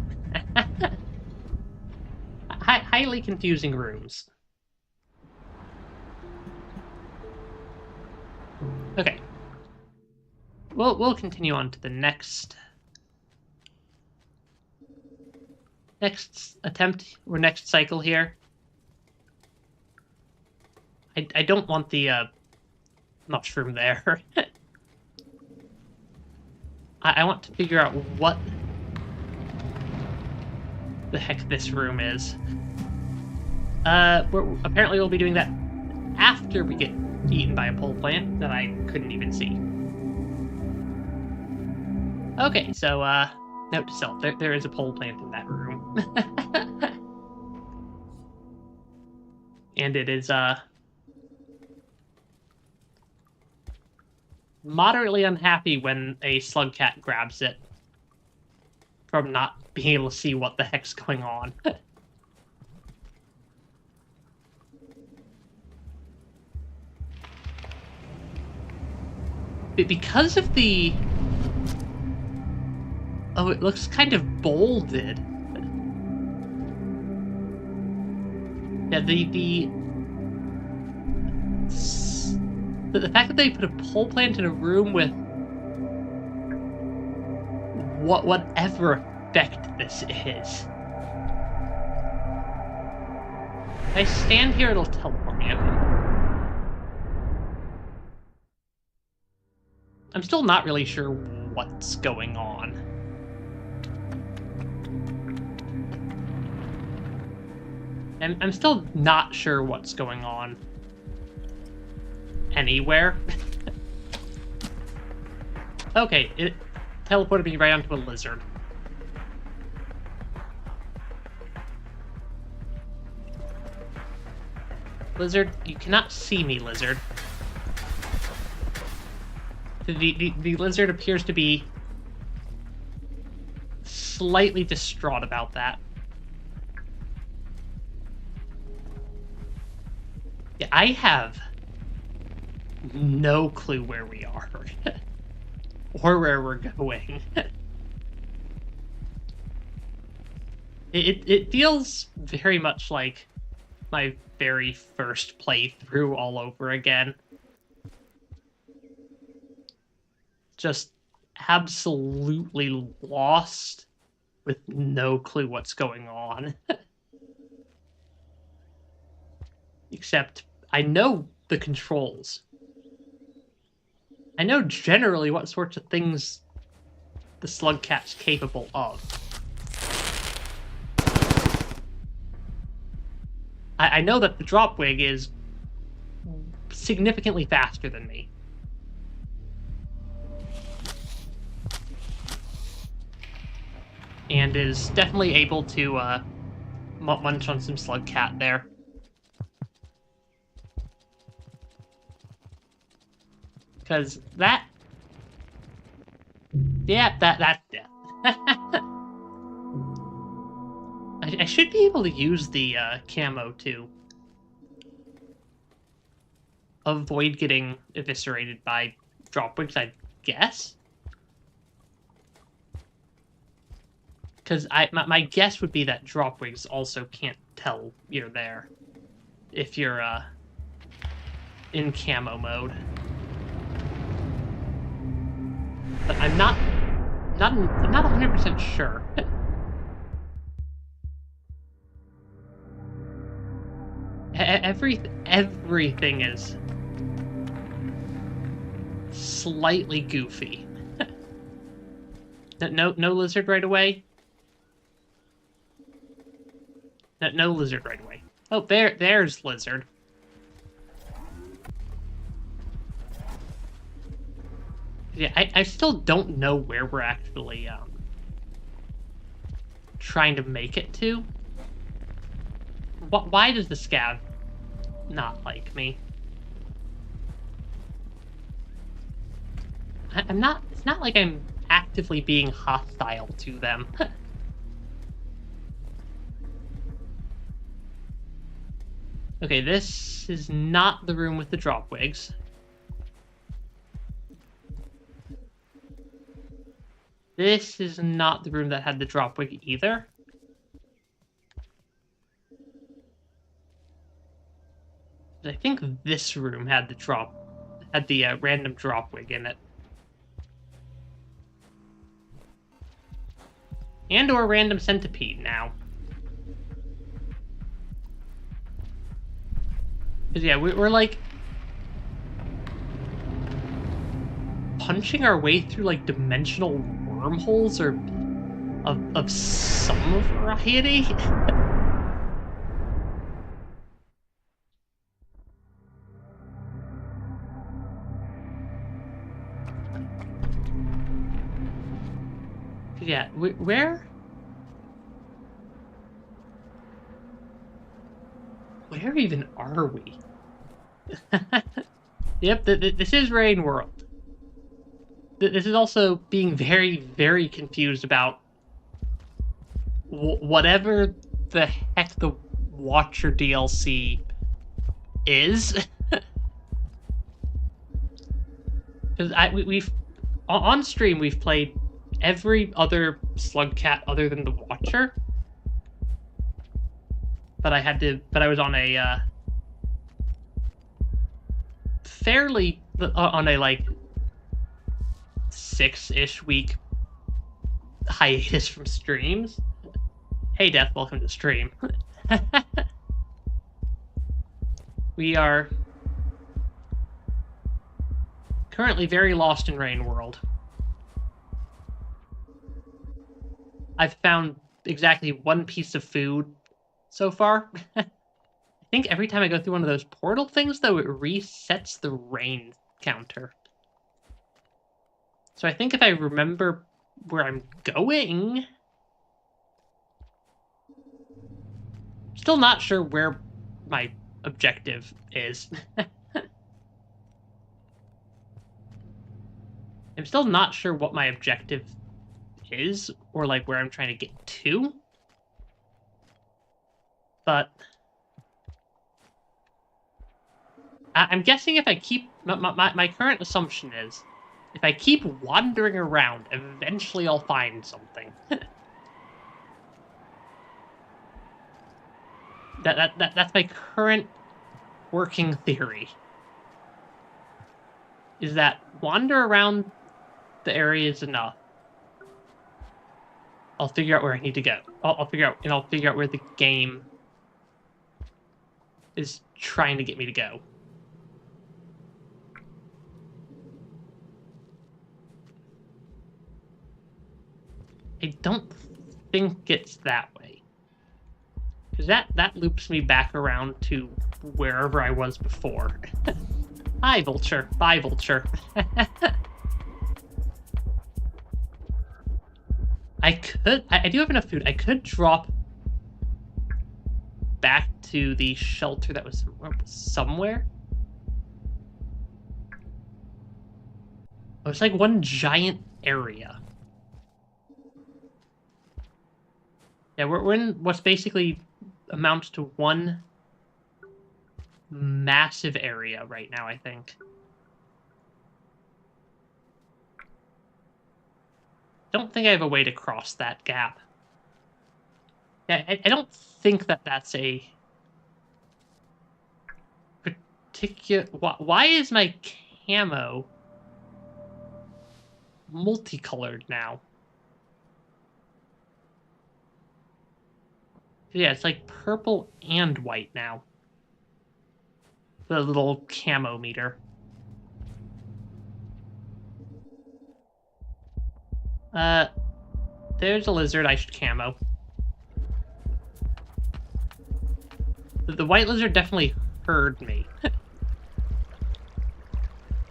Highly confusing rooms. Okay. We'll continue on to the next attempt or next cycle here. I don't want the mushroom there. I want to figure out what the heck this room is. Apparently we'll be doing that after we get eaten by a pole plant that I couldn't even see. Okay, so note to self, there is a pole plant in that room. And it is moderately unhappy when a slug cat grabs it from not being able to see what the heck's going on. Because of the... Oh, it looks kind of bolded. Yeah, the fact that they put a pole plant in a room with whatever effect this is. If I stand here, it'll teleport me. Okay. I'm still not really sure what's going on. And I'm still not sure what's going on anywhere. Okay, it teleported me right onto a lizard. Lizard, you cannot see me, lizard. The lizard appears to be slightly distraught about that. Yeah, I have no clue where we are. Or where we're going. It feels very much like my very first playthrough all over again. Just absolutely lost with no clue what's going on. Except I know the controls. I know generally what sorts of things the slug cat's capable of. I know that the Dropwig is significantly faster than me. And is definitely able to munch on some slug cat there. Because that... Yeah, that's death. I should be able to use the camo to avoid getting eviscerated by Dropwigs, I guess. Because my guess would be that Dropwigs also can't tell you're there if you're in camo mode. But I'm not 100% sure. Everything is slightly goofy. No lizard right away. No lizard right away. Oh, there's lizard. Yeah, I still don't know where we're actually trying to make it to. Why does the scav not like me? I'm not. It's not like I'm actively being hostile to them. Okay, this is not the room with the Dropwigs. This is not the room that had the Dropwig either. I think this room had the random Dropwig in it. And or random centipede now. Cause yeah, we're like punching our way through like dimensional wormholes or of some variety. Yeah, where even are we? Yep, this is Rain World. This is also being very, very confused about whatever the heck the Watcher DLC is. Because we've on stream we've played every other slug cat other than the Watcher. But I was on a fairly on a like 6-ish week hiatus from streams. Hey Death, welcome to stream. We are currently very lost in Rain World. I've found exactly one piece of food so far. I think every time I go through one of those portal things, though, it resets the rain counter. So I think if I remember where I'm going... Still not sure where my objective is. I'm still not sure what my objective is, or like where I'm trying to get to. But I'm guessing if I keep... My current assumption is, if I keep wandering around, eventually I'll find something. That's my current working theory. Is that wander around the area is enough. I'll figure out where I need to go. I'll figure out where the game is trying to get me to go. I don't think it's that way. Because that loops me back around to wherever I was before. Hi, Vulture. Bye, Vulture. I do have enough food. I could drop back to the shelter that was somewhere. Oh, it's like one giant area. Yeah, we're in what's basically amounts to one massive area right now, I think. Don't think I have a way to cross that gap. Yeah, I don't think that's a particular... Why is my camo multicolored now? Yeah, it's like purple and white now. The little camo meter. There's a lizard I should camo. The white lizard definitely heard me.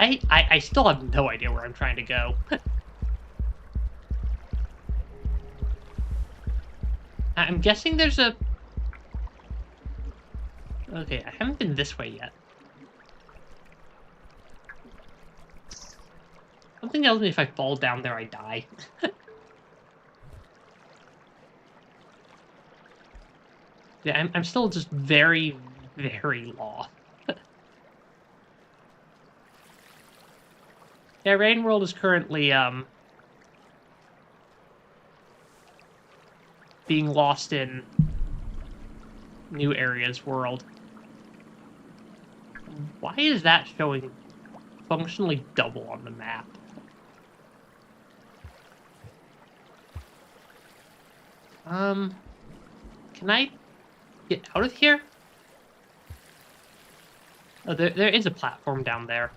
I still have no idea where I'm trying to go. I'm guessing there's a... Okay, I haven't been this way yet. Something tells me if I fall down there, I die. Yeah, I'm still just very, very lost. Yeah, Rain World is currently, being lost in New Areas World. Why is that showing functionally double on the map? Can I get out of here? Oh, there is a platform down there.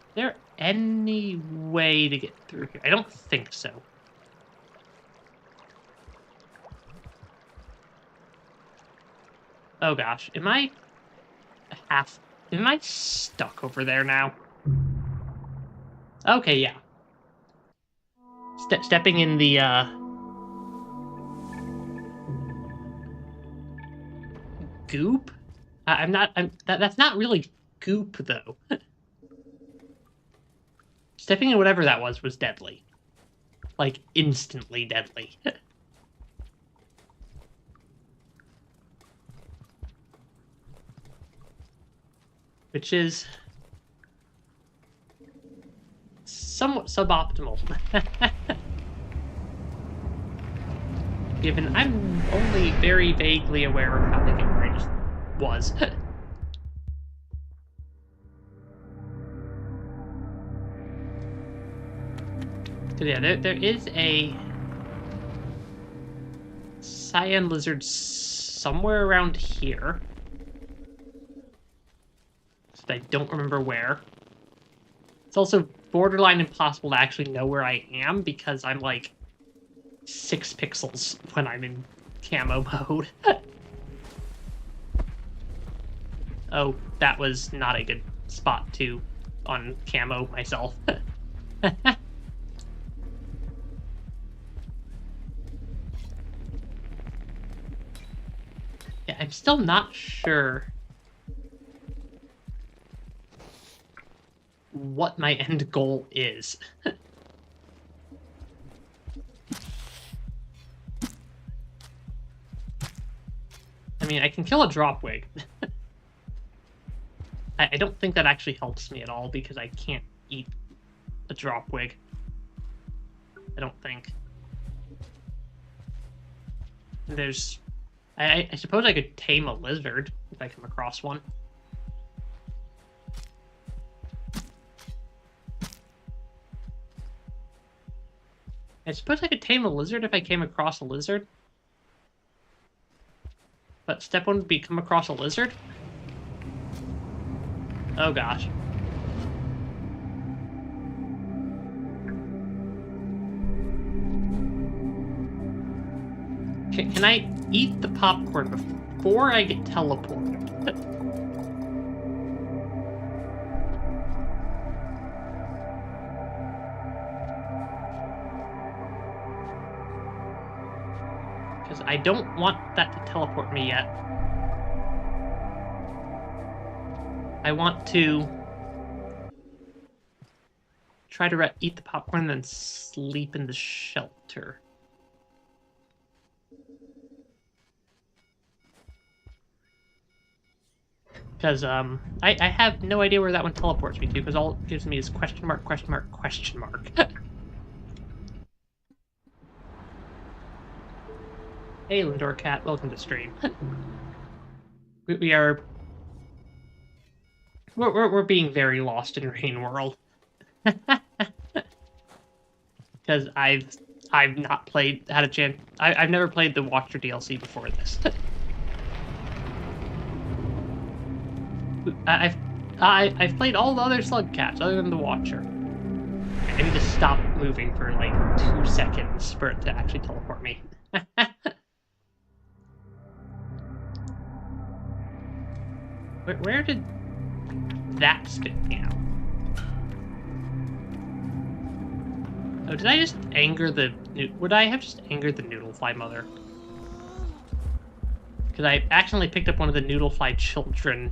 Is there any way to get through here? I don't think so. Oh gosh, am I stuck over there now? Okay, yeah. Stepping in the, goop? That's not really goop, though. Stepping in whatever that was deadly. Like, instantly deadly. Which is... somewhat suboptimal. Given I'm only very vaguely aware of how the game range was. Yeah, there is a cyan lizard somewhere around here. So I don't remember where. It's also borderline impossible to actually know where I am because I'm like 6 pixels when I'm in camo mode. Oh, that was not a good spot to on camo myself. Yeah, I'm still not sure what my end goal is. I mean, I can kill a dropwig. I don't think that actually helps me at all because I can't eat a dropwig. don't think. There's... I suppose I could tame a lizard if I come across one. I suppose I could tame a lizard if I came across a lizard. But step one would be come across a lizard? Oh gosh. Can I eat the popcorn before I get teleported? Because I don't want that to teleport me yet. I want to try to eat the popcorn and then sleep in the shelter. Because I have no idea where that one teleports me to, because all it gives me is question mark, question mark, question mark. Hey, Lindor Cat, welcome to stream. We're being very lost in Rain World. Because I've not had a chance. I've never played the Watcher DLC before this. I've played all the other slug cats other than the Watcher. I need to stop moving for like 2 seconds for it to actually teleport me. Where did that spit me out? Oh, did I just anger the... Would I have just angered the Noodlefly mother? Because I accidentally picked up one of the Noodlefly children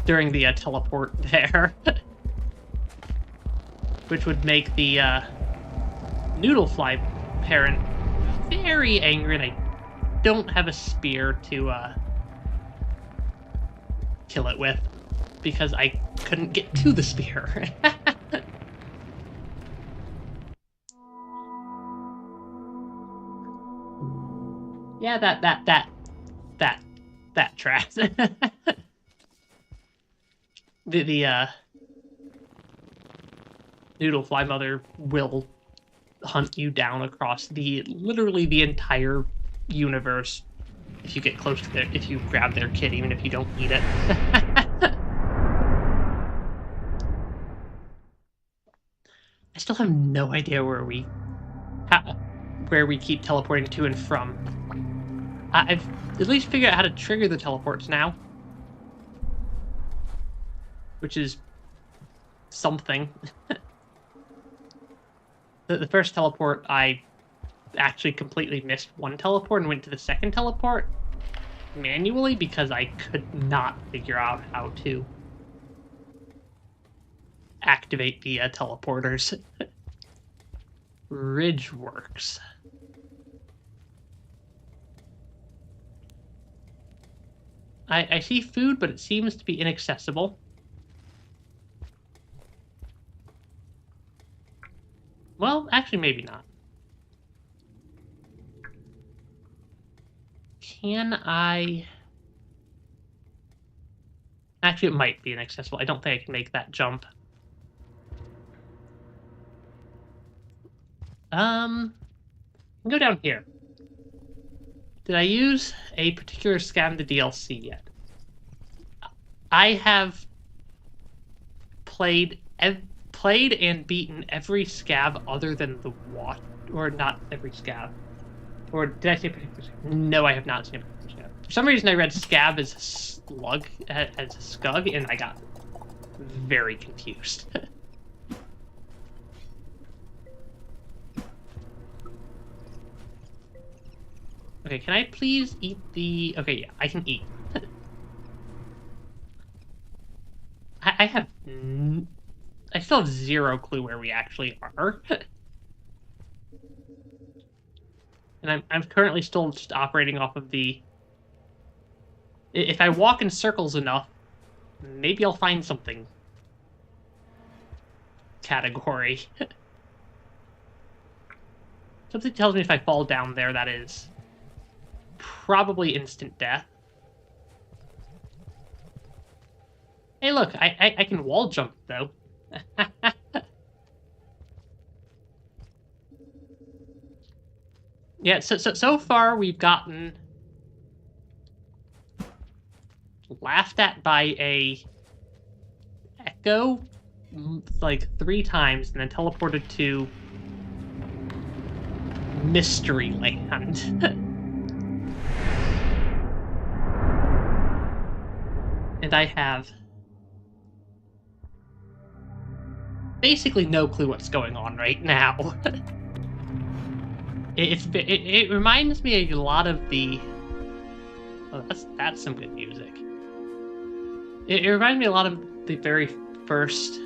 during the teleport there. Which would make the Noodlefly parent very angry, and I don't have a spear to kill it with, because I couldn't get to the spear. Yeah, that tracks. the Noodlefly mother will hunt you down across literally the entire universe if you get close to if you grab their kid, even if you don't eat it. I still have no idea where we keep teleporting to and from. I've at least figured out how to trigger the teleports now, which is something. The first teleport, I actually completely missed one teleport and went to the second teleport manually because I could not figure out how to activate the teleporters. Ridgeworks. I see food, but it seems to be inaccessible. Well, actually, maybe not. Can I... Actually, it might be inaccessible. I don't think I can make that jump. Go down here. Did I use a particular scab in the DLC yet? I have played and beaten every scab other than the or not every scab. Or did I say particular scab? No, I have not seen a particular scab. For some reason I read scab as a slug, as a scug, and I got very confused. Okay, can I please eat the... Okay, yeah, I can eat. I still have zero clue where we actually are. And I'm currently still just operating off of the... If I walk in circles enough, maybe I'll find something. Category. Something tells me if I fall down there, that is probably instant death. Hey, look, I can wall jump, though. Yeah, so far we've gotten laughed at by a echo like 3 times and then teleported to Mystery Land. And I have basically no clue what's going on right now. It reminds me a lot of the... Oh, that's some good music. It reminds me a lot of the very first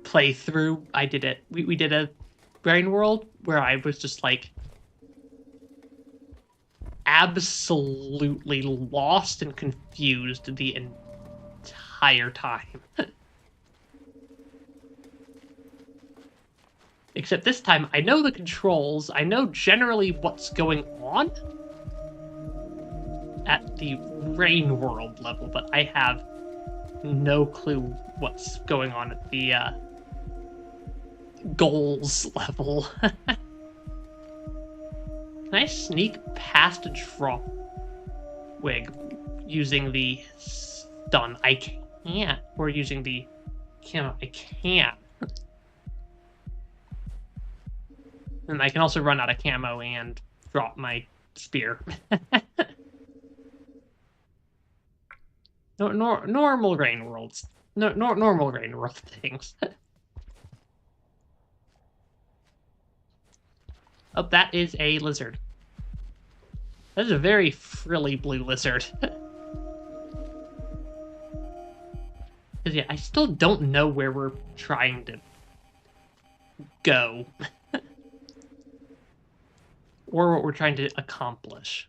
playthrough I did it. We did a Brain World where I was just like absolutely lost and confused the entire time. Except this time, I know the controls, I know generally what's going on at the Rain World level, but I have no clue what's going on at the goals level. Can I sneak past a drop wig using the stun? I can't. Or using the camo. I can't. And I can also run out of camo and drop my spear. Normal Rain Worlds. Normal Rain World things. Oh, that is a lizard. That is a very frilly blue lizard. Because, yeah, I still don't know where we're trying to go. Or what we're trying to accomplish.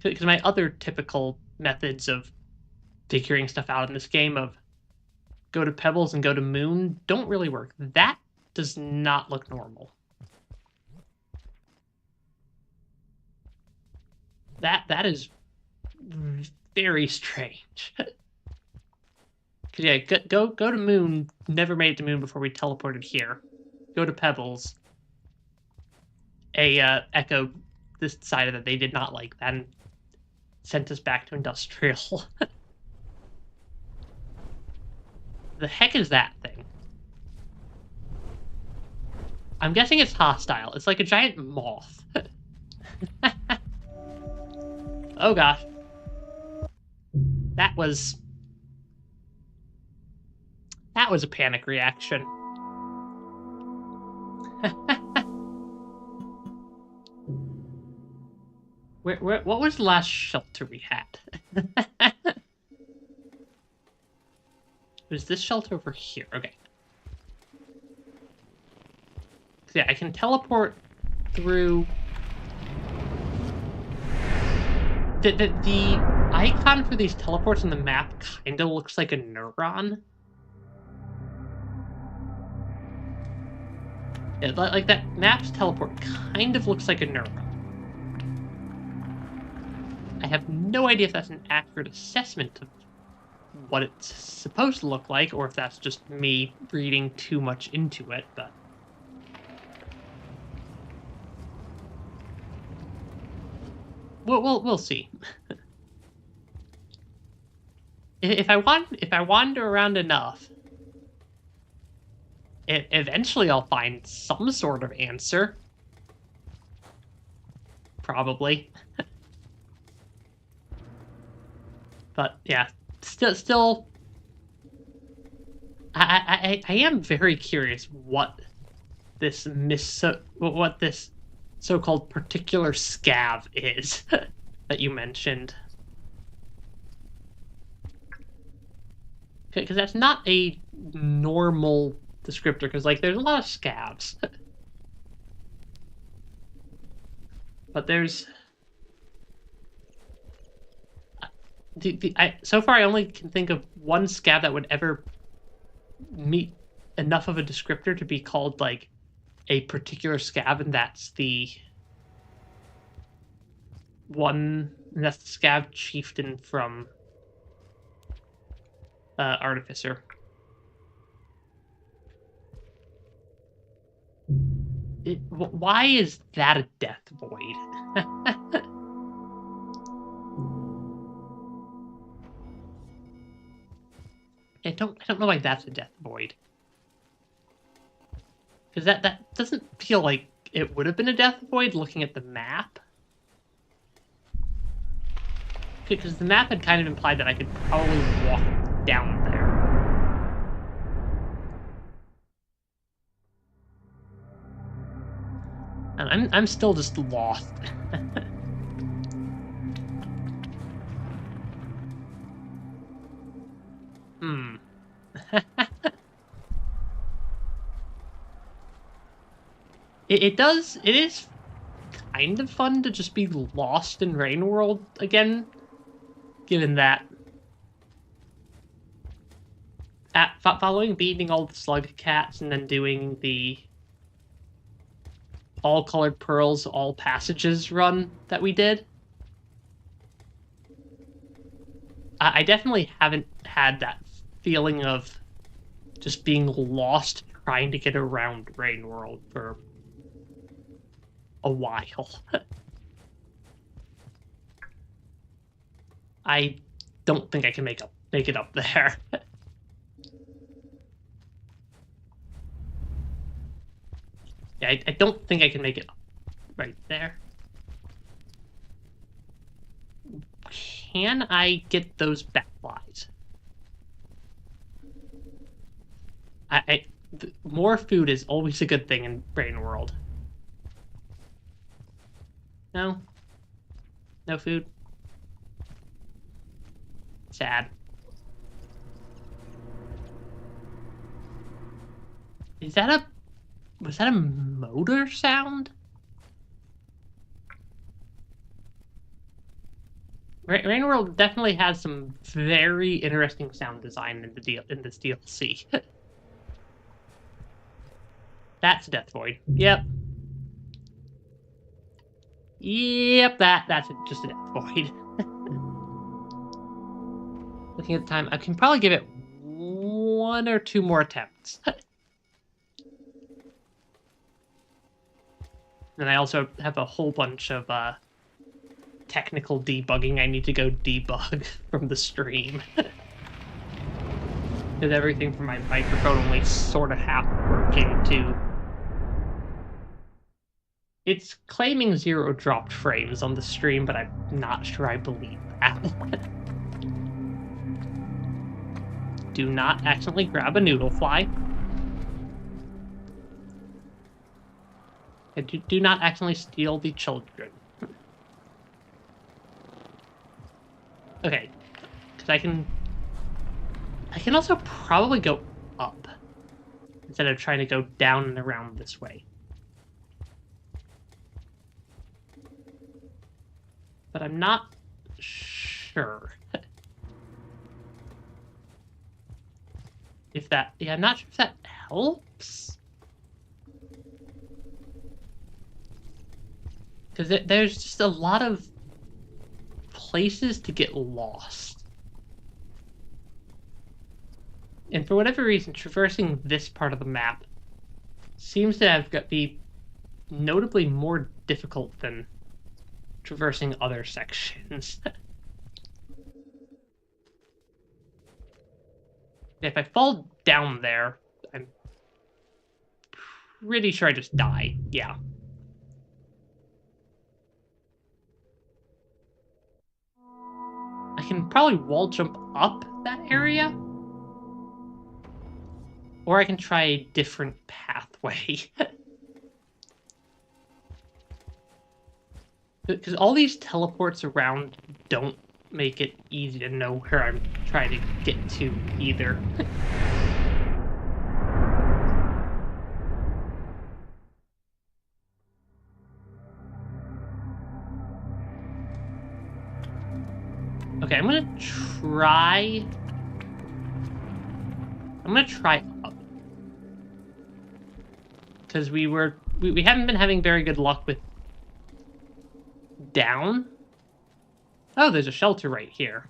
Because my other typical methods of figuring stuff out in this game of go to Pebbles and go to Moon don't really work. That does not look normal. That is very strange. Because yeah, go to Moon. Never made it to Moon before we teleported here. Go to Pebbles. Echo this decided that they did not like that and sent us back to Industrial. The heck is that thing? I'm guessing it's hostile. It's like a giant moth. Oh gosh. That was a panic reaction. What was the last shelter we had? Was this shelter over here? Okay. So yeah, I can teleport through. The icon for these teleports on the map kind of looks like a neuron. Yeah, like that map's teleport kind of looks like a neuron. I have no idea if that's an accurate assessment of what it's supposed to look like, or if that's just me reading too much into it, but... We'll see. If I wander around enough, eventually I'll find some sort of answer. Probably. But yeah, still, I am very curious what this so-called particular scav is that you mentioned. Because that's not a normal descriptor, because like there's a lot of scavs. But there's so far I only can think of one scav that would ever meet enough of a descriptor to be called, like, a particular scav, and that's the one... And that's the scav chieftain from Artificer. Why is that a death void? I don't know why that's a death void. Because that doesn't feel like it would have been a death void looking at the map. Because the map had kind of implied that I could probably walk down there. And I'm still just lost. It is kind of fun to just be lost in Rain World again, given that following beating all the slug cats and then doing the all colored pearls, all passages run that we did, I definitely haven't had that feeling of just being lost trying to get around Rain World for a while. I don't think I can make it up there. Yeah, I don't think I can make it up right there. Can I get those batflies? More food is always a good thing in Brain World. No? No food? Sad. Was that a motor sound? Rain World definitely has some very interesting sound design in this DLC. That's a death void. Yep. Yep, that's just a death void. Looking at the time, I can probably give it 1 or 2 more attempts. And I also have a whole bunch of technical debugging I need to go debug from the stream. Because everything from my microphone only sort of half working to... It's claiming 0 dropped frames on the stream, but I'm not sure I believe that. Do not accidentally grab a noodle fly. And do not accidentally steal the children. Okay, because I can also probably go up instead of trying to go down and around this way. But I'm not sure if that... Yeah, I'm not sure if that helps. Because there's just a lot of places to get lost. And for whatever reason, traversing this part of the map seems to be notably more difficult than traversing other sections. If I fall down there, I'm pretty sure I just die. Yeah. I can probably wall jump up that area. Or I can try a different pathway. Because all these teleports around don't make it easy to know where I'm trying to get to either. Okay, I'm gonna try up. because we haven't been having very good luck with down. Oh, there's a shelter right here.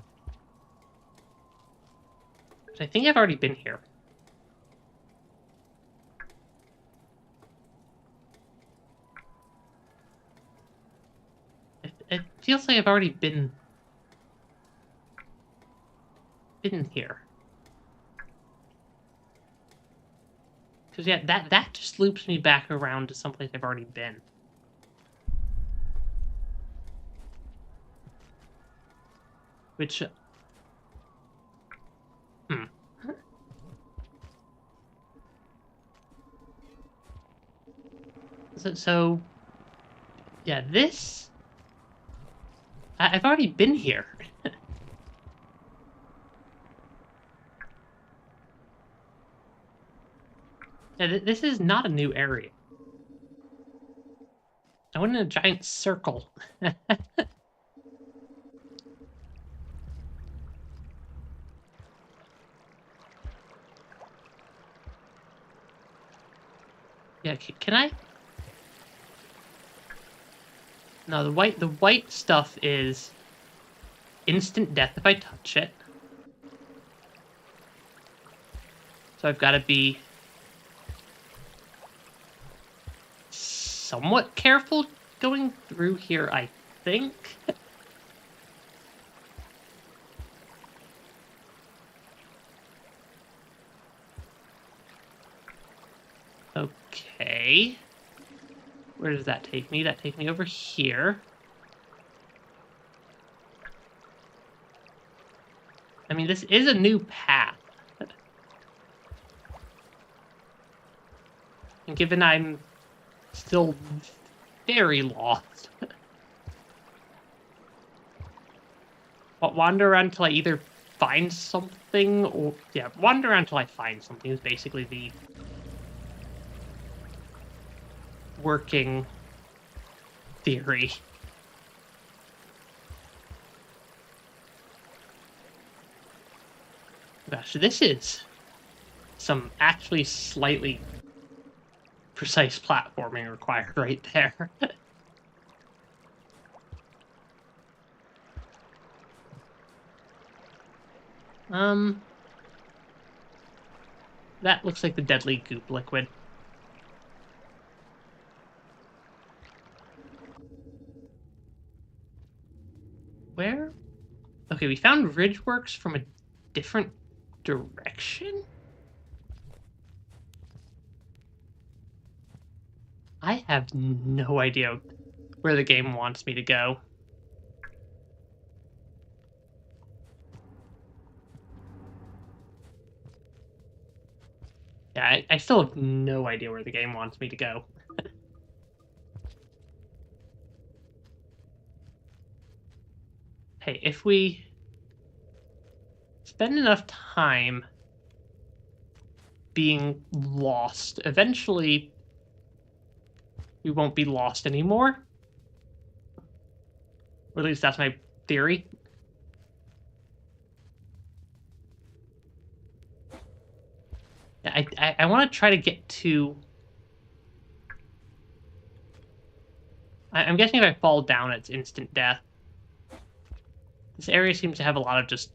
I think I've already been here. It feels like I've already been here. Because yeah, that just loops me back around to someplace I've already been. Which So yeah, this I've already been here. Yeah, this is not a new area. I went in a giant circle. Yeah, can I? No, the white stuff is instant death if I touch it. So I've got to be somewhat careful going through here, I think. Okay. Where does that take me? That takes me over here. I mean, this is a new path. And given I'm still very lost. Wander around until I either find something or... Yeah, wander around until I find something is basically the working theory. Gosh, this is some actually slightly precise platforming required right there. That looks like the deadly goop liquid. Where? Okay, we found Ridgeworks from a different direction? I have no idea where the game wants me to go. Yeah, I still have no idea where the game wants me to go. Hey, if we spend enough time being lost, eventually we won't be lost anymore. Or at least that's my theory. I want to try to get to... I'm guessing if I fall down, it's instant death. This area seems to have a lot of just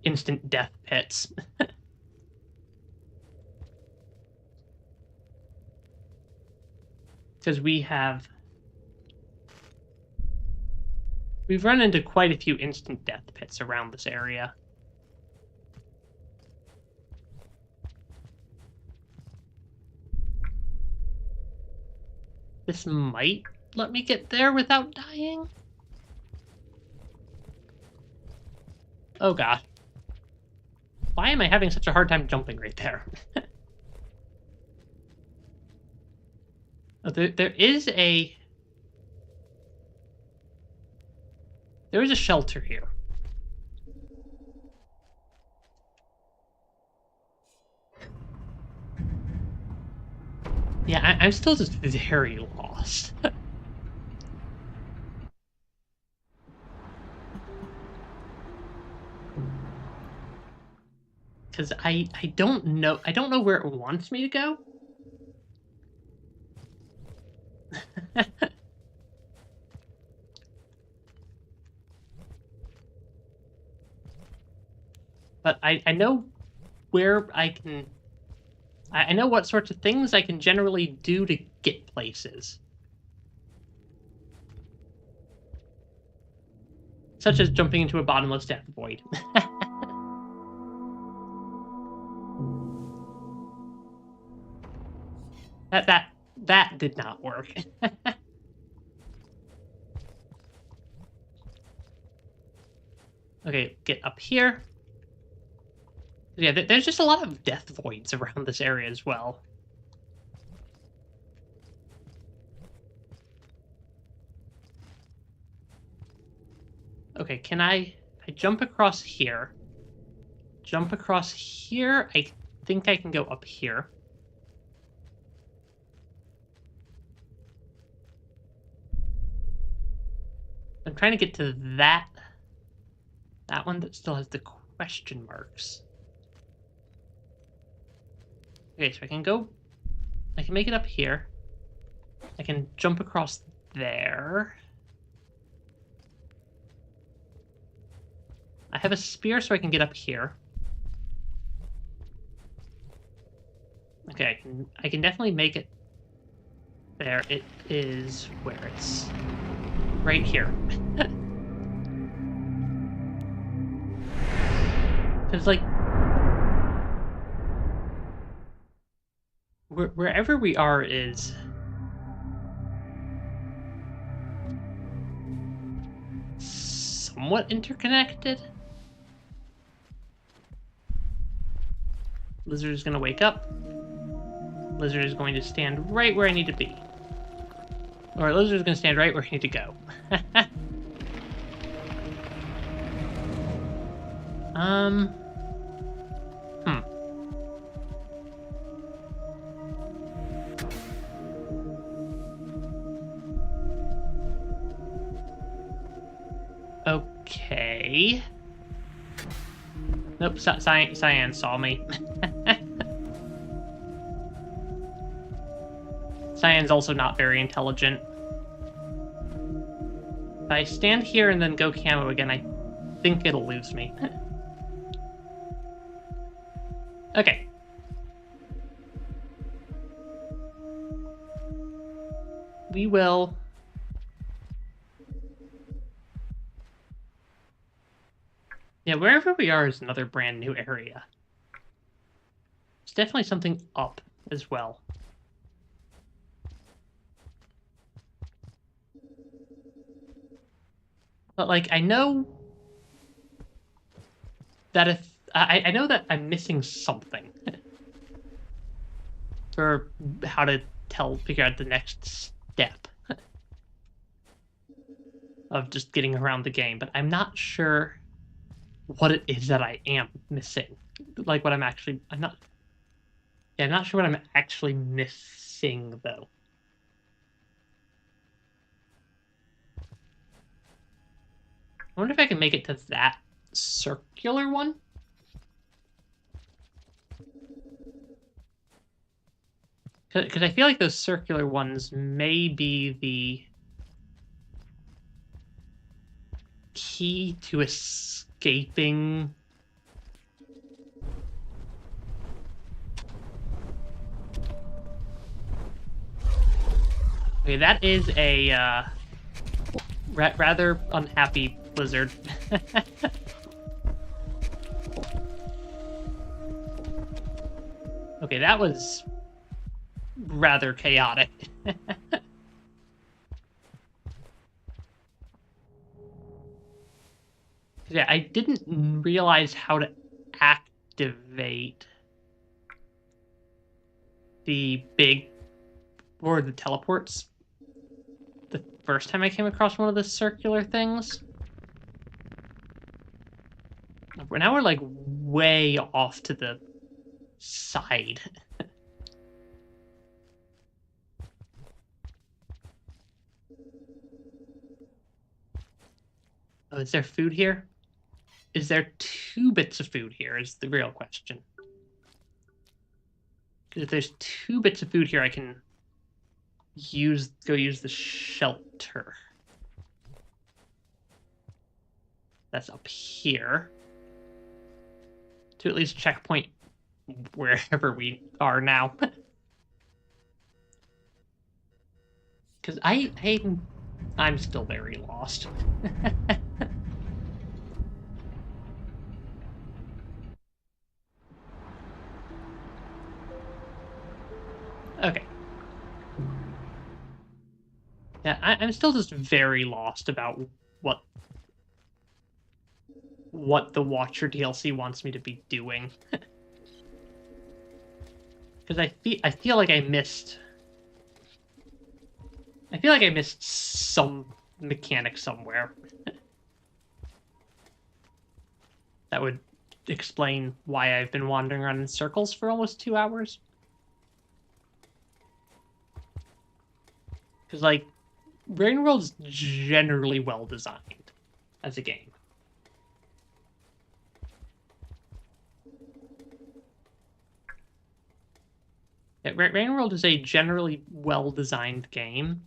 instant death pits. Because we've run into quite a few instant death pits around this area. This might let me get there without dying. Oh god. Why am I having such a hard time jumping right there? Oh, there is a shelter here. Yeah, I'm still just very lost. because I don't know. I don't know where it wants me to go. But I know where I can... I know what sorts of things I can generally do to get places. Such as jumping into a bottomless death void. That did not work. Okay, get up here. Yeah, there's just a lot of death voids around this area as well. Okay, can I jump across here? Jump across here? I think I can go up here. I'm trying to get to that one that still has the question marks. Okay, so I can make it up here. I can jump across there. I have a spear so I can get up here. Okay, I can definitely make it there. It is where it's right here. Because, like, wherever we are is somewhat interconnected. Lizard is going to wake up. Lizard is going to stand right where I need to be. Or Lizard is going to stand right where I need to go. Okay. Nope, Cyan saw me. Cyan's also not very intelligent. If I stand here and then go camo again, I think it'll lose me. Okay. We will... Yeah, wherever we are is another brand new area. It's definitely something up as well. But, like, I know that if... I know that I'm missing something. For how to figure out the next step. Of just getting around the game. But I'm not sure what it is that I am missing. Like, what I'm actually... I'm not sure what I'm actually missing, though. I wonder if I can make it to that circular one? Because I feel like those circular ones may be the key to escaping... Okay, that is a rather unhappy lizard. Okay, that was rather chaotic. Yeah, I didn't realize how to activate the the teleports the first time I came across one of the circular things. Now we're like way off to the side. Oh, is there food here? Is there 2 bits of food here is the real question. if there's 2 bits of food here, I can go use the shelter. That's up here. To at least checkpoint wherever we are now. Because I'm still very lost. Okay. Yeah, I'm still just very lost about what the Watcher DLC wants me to be doing. Because I feel like I missed some mechanic somewhere. That would explain why I've been wandering around in circles for almost 2 hours. Because, like, Rain World's generally well designed as a game. Yeah, Rain World is a generally well designed game.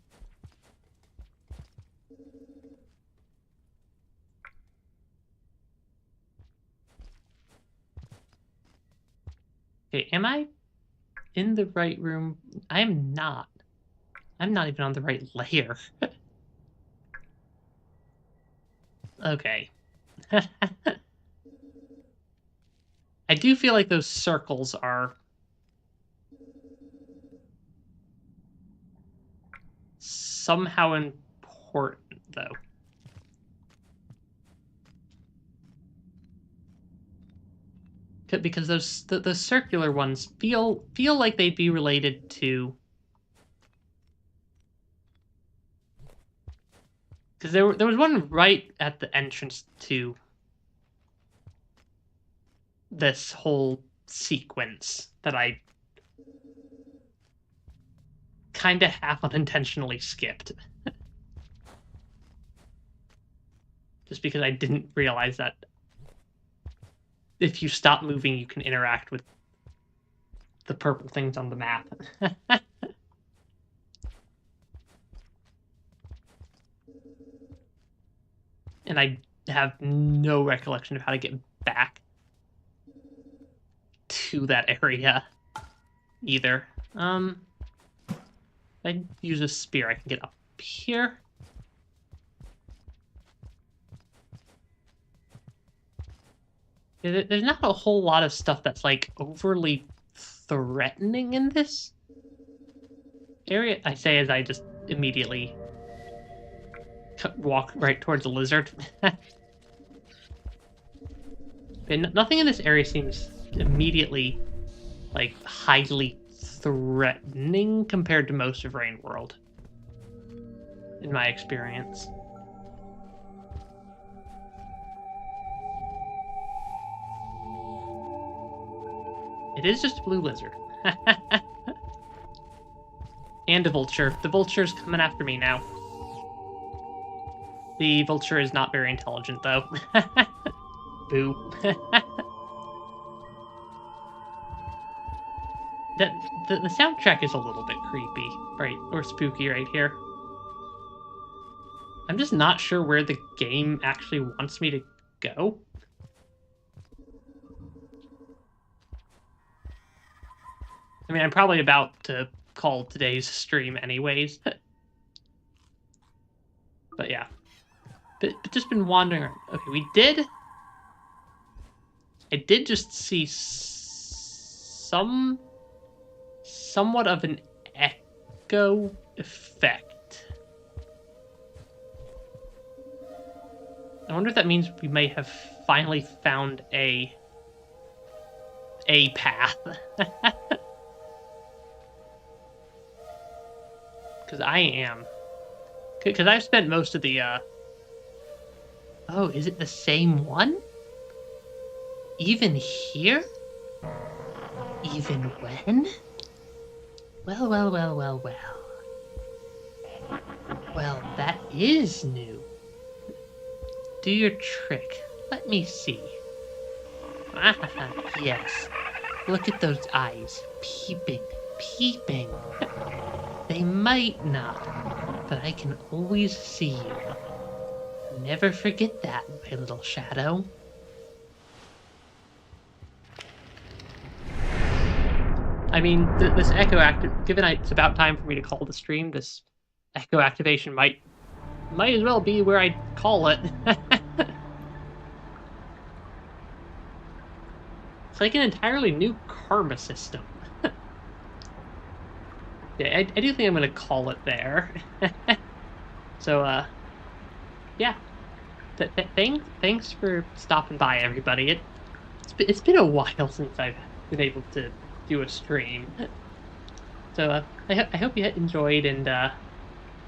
Okay, am I in the right room? I am not. I'm not even on the right layer. Okay. I do feel like those circles are somehow important, though. Because those circular ones feel like they'd be related to. Because there was one right at the entrance to this whole sequence that I kind of half unintentionally skipped. Just because I didn't realize that if you stop moving, you can interact with the purple things on the map. And I have no recollection of how to get back to that area either. If I use a spear, I can get up here. There's not a whole lot of stuff that's, like, overly threatening in this area. I say as I just immediately walk right towards a lizard. Nothing in this area seems immediately, like, highly threatening compared to most of Rain World, in my experience. It is just a blue lizard. And a vulture. The vulture's coming after me now. The vulture is not very intelligent, though. Boo. The soundtrack is a little bit creepy, right? Or spooky right here. I'm just not sure where the game actually wants me to go. I mean, I'm probably about to call today's stream anyways. But yeah. But just been wandering around. Okay, I did just see somewhat of an echo effect. I wonder if that means we may have finally found a path. Because I am. Because I've spent most of the, Oh, is it the same one? Even here? Even when? Well. Well, that is new. Do your trick. Let me see. Yes. Look at those eyes. Peeping. Peeping. They might not, but I can always see you. Never forget that, my little shadow. I mean, this echo given it's about time for me to call the stream, this echo activation might as well be where I call it. It's like an entirely new karma system. Yeah, I do think I'm gonna call it there. So, yeah. Thanks for stopping by, everybody. It's been a while since I've been able to do a stream. So, I hope you enjoyed, and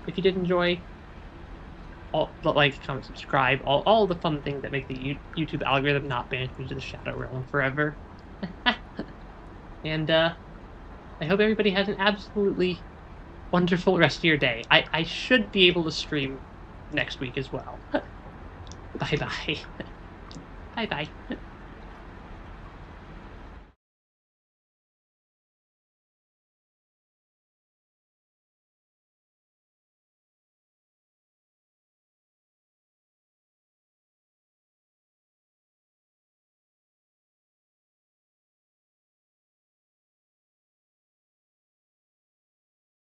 if you did enjoy, like, comment, subscribe, all the fun things that make the YouTube algorithm not banish me to the Shadow Realm forever. And I hope everybody has an absolutely wonderful rest of your day. I should be able to stream next week as well. Bye-bye. Bye-bye.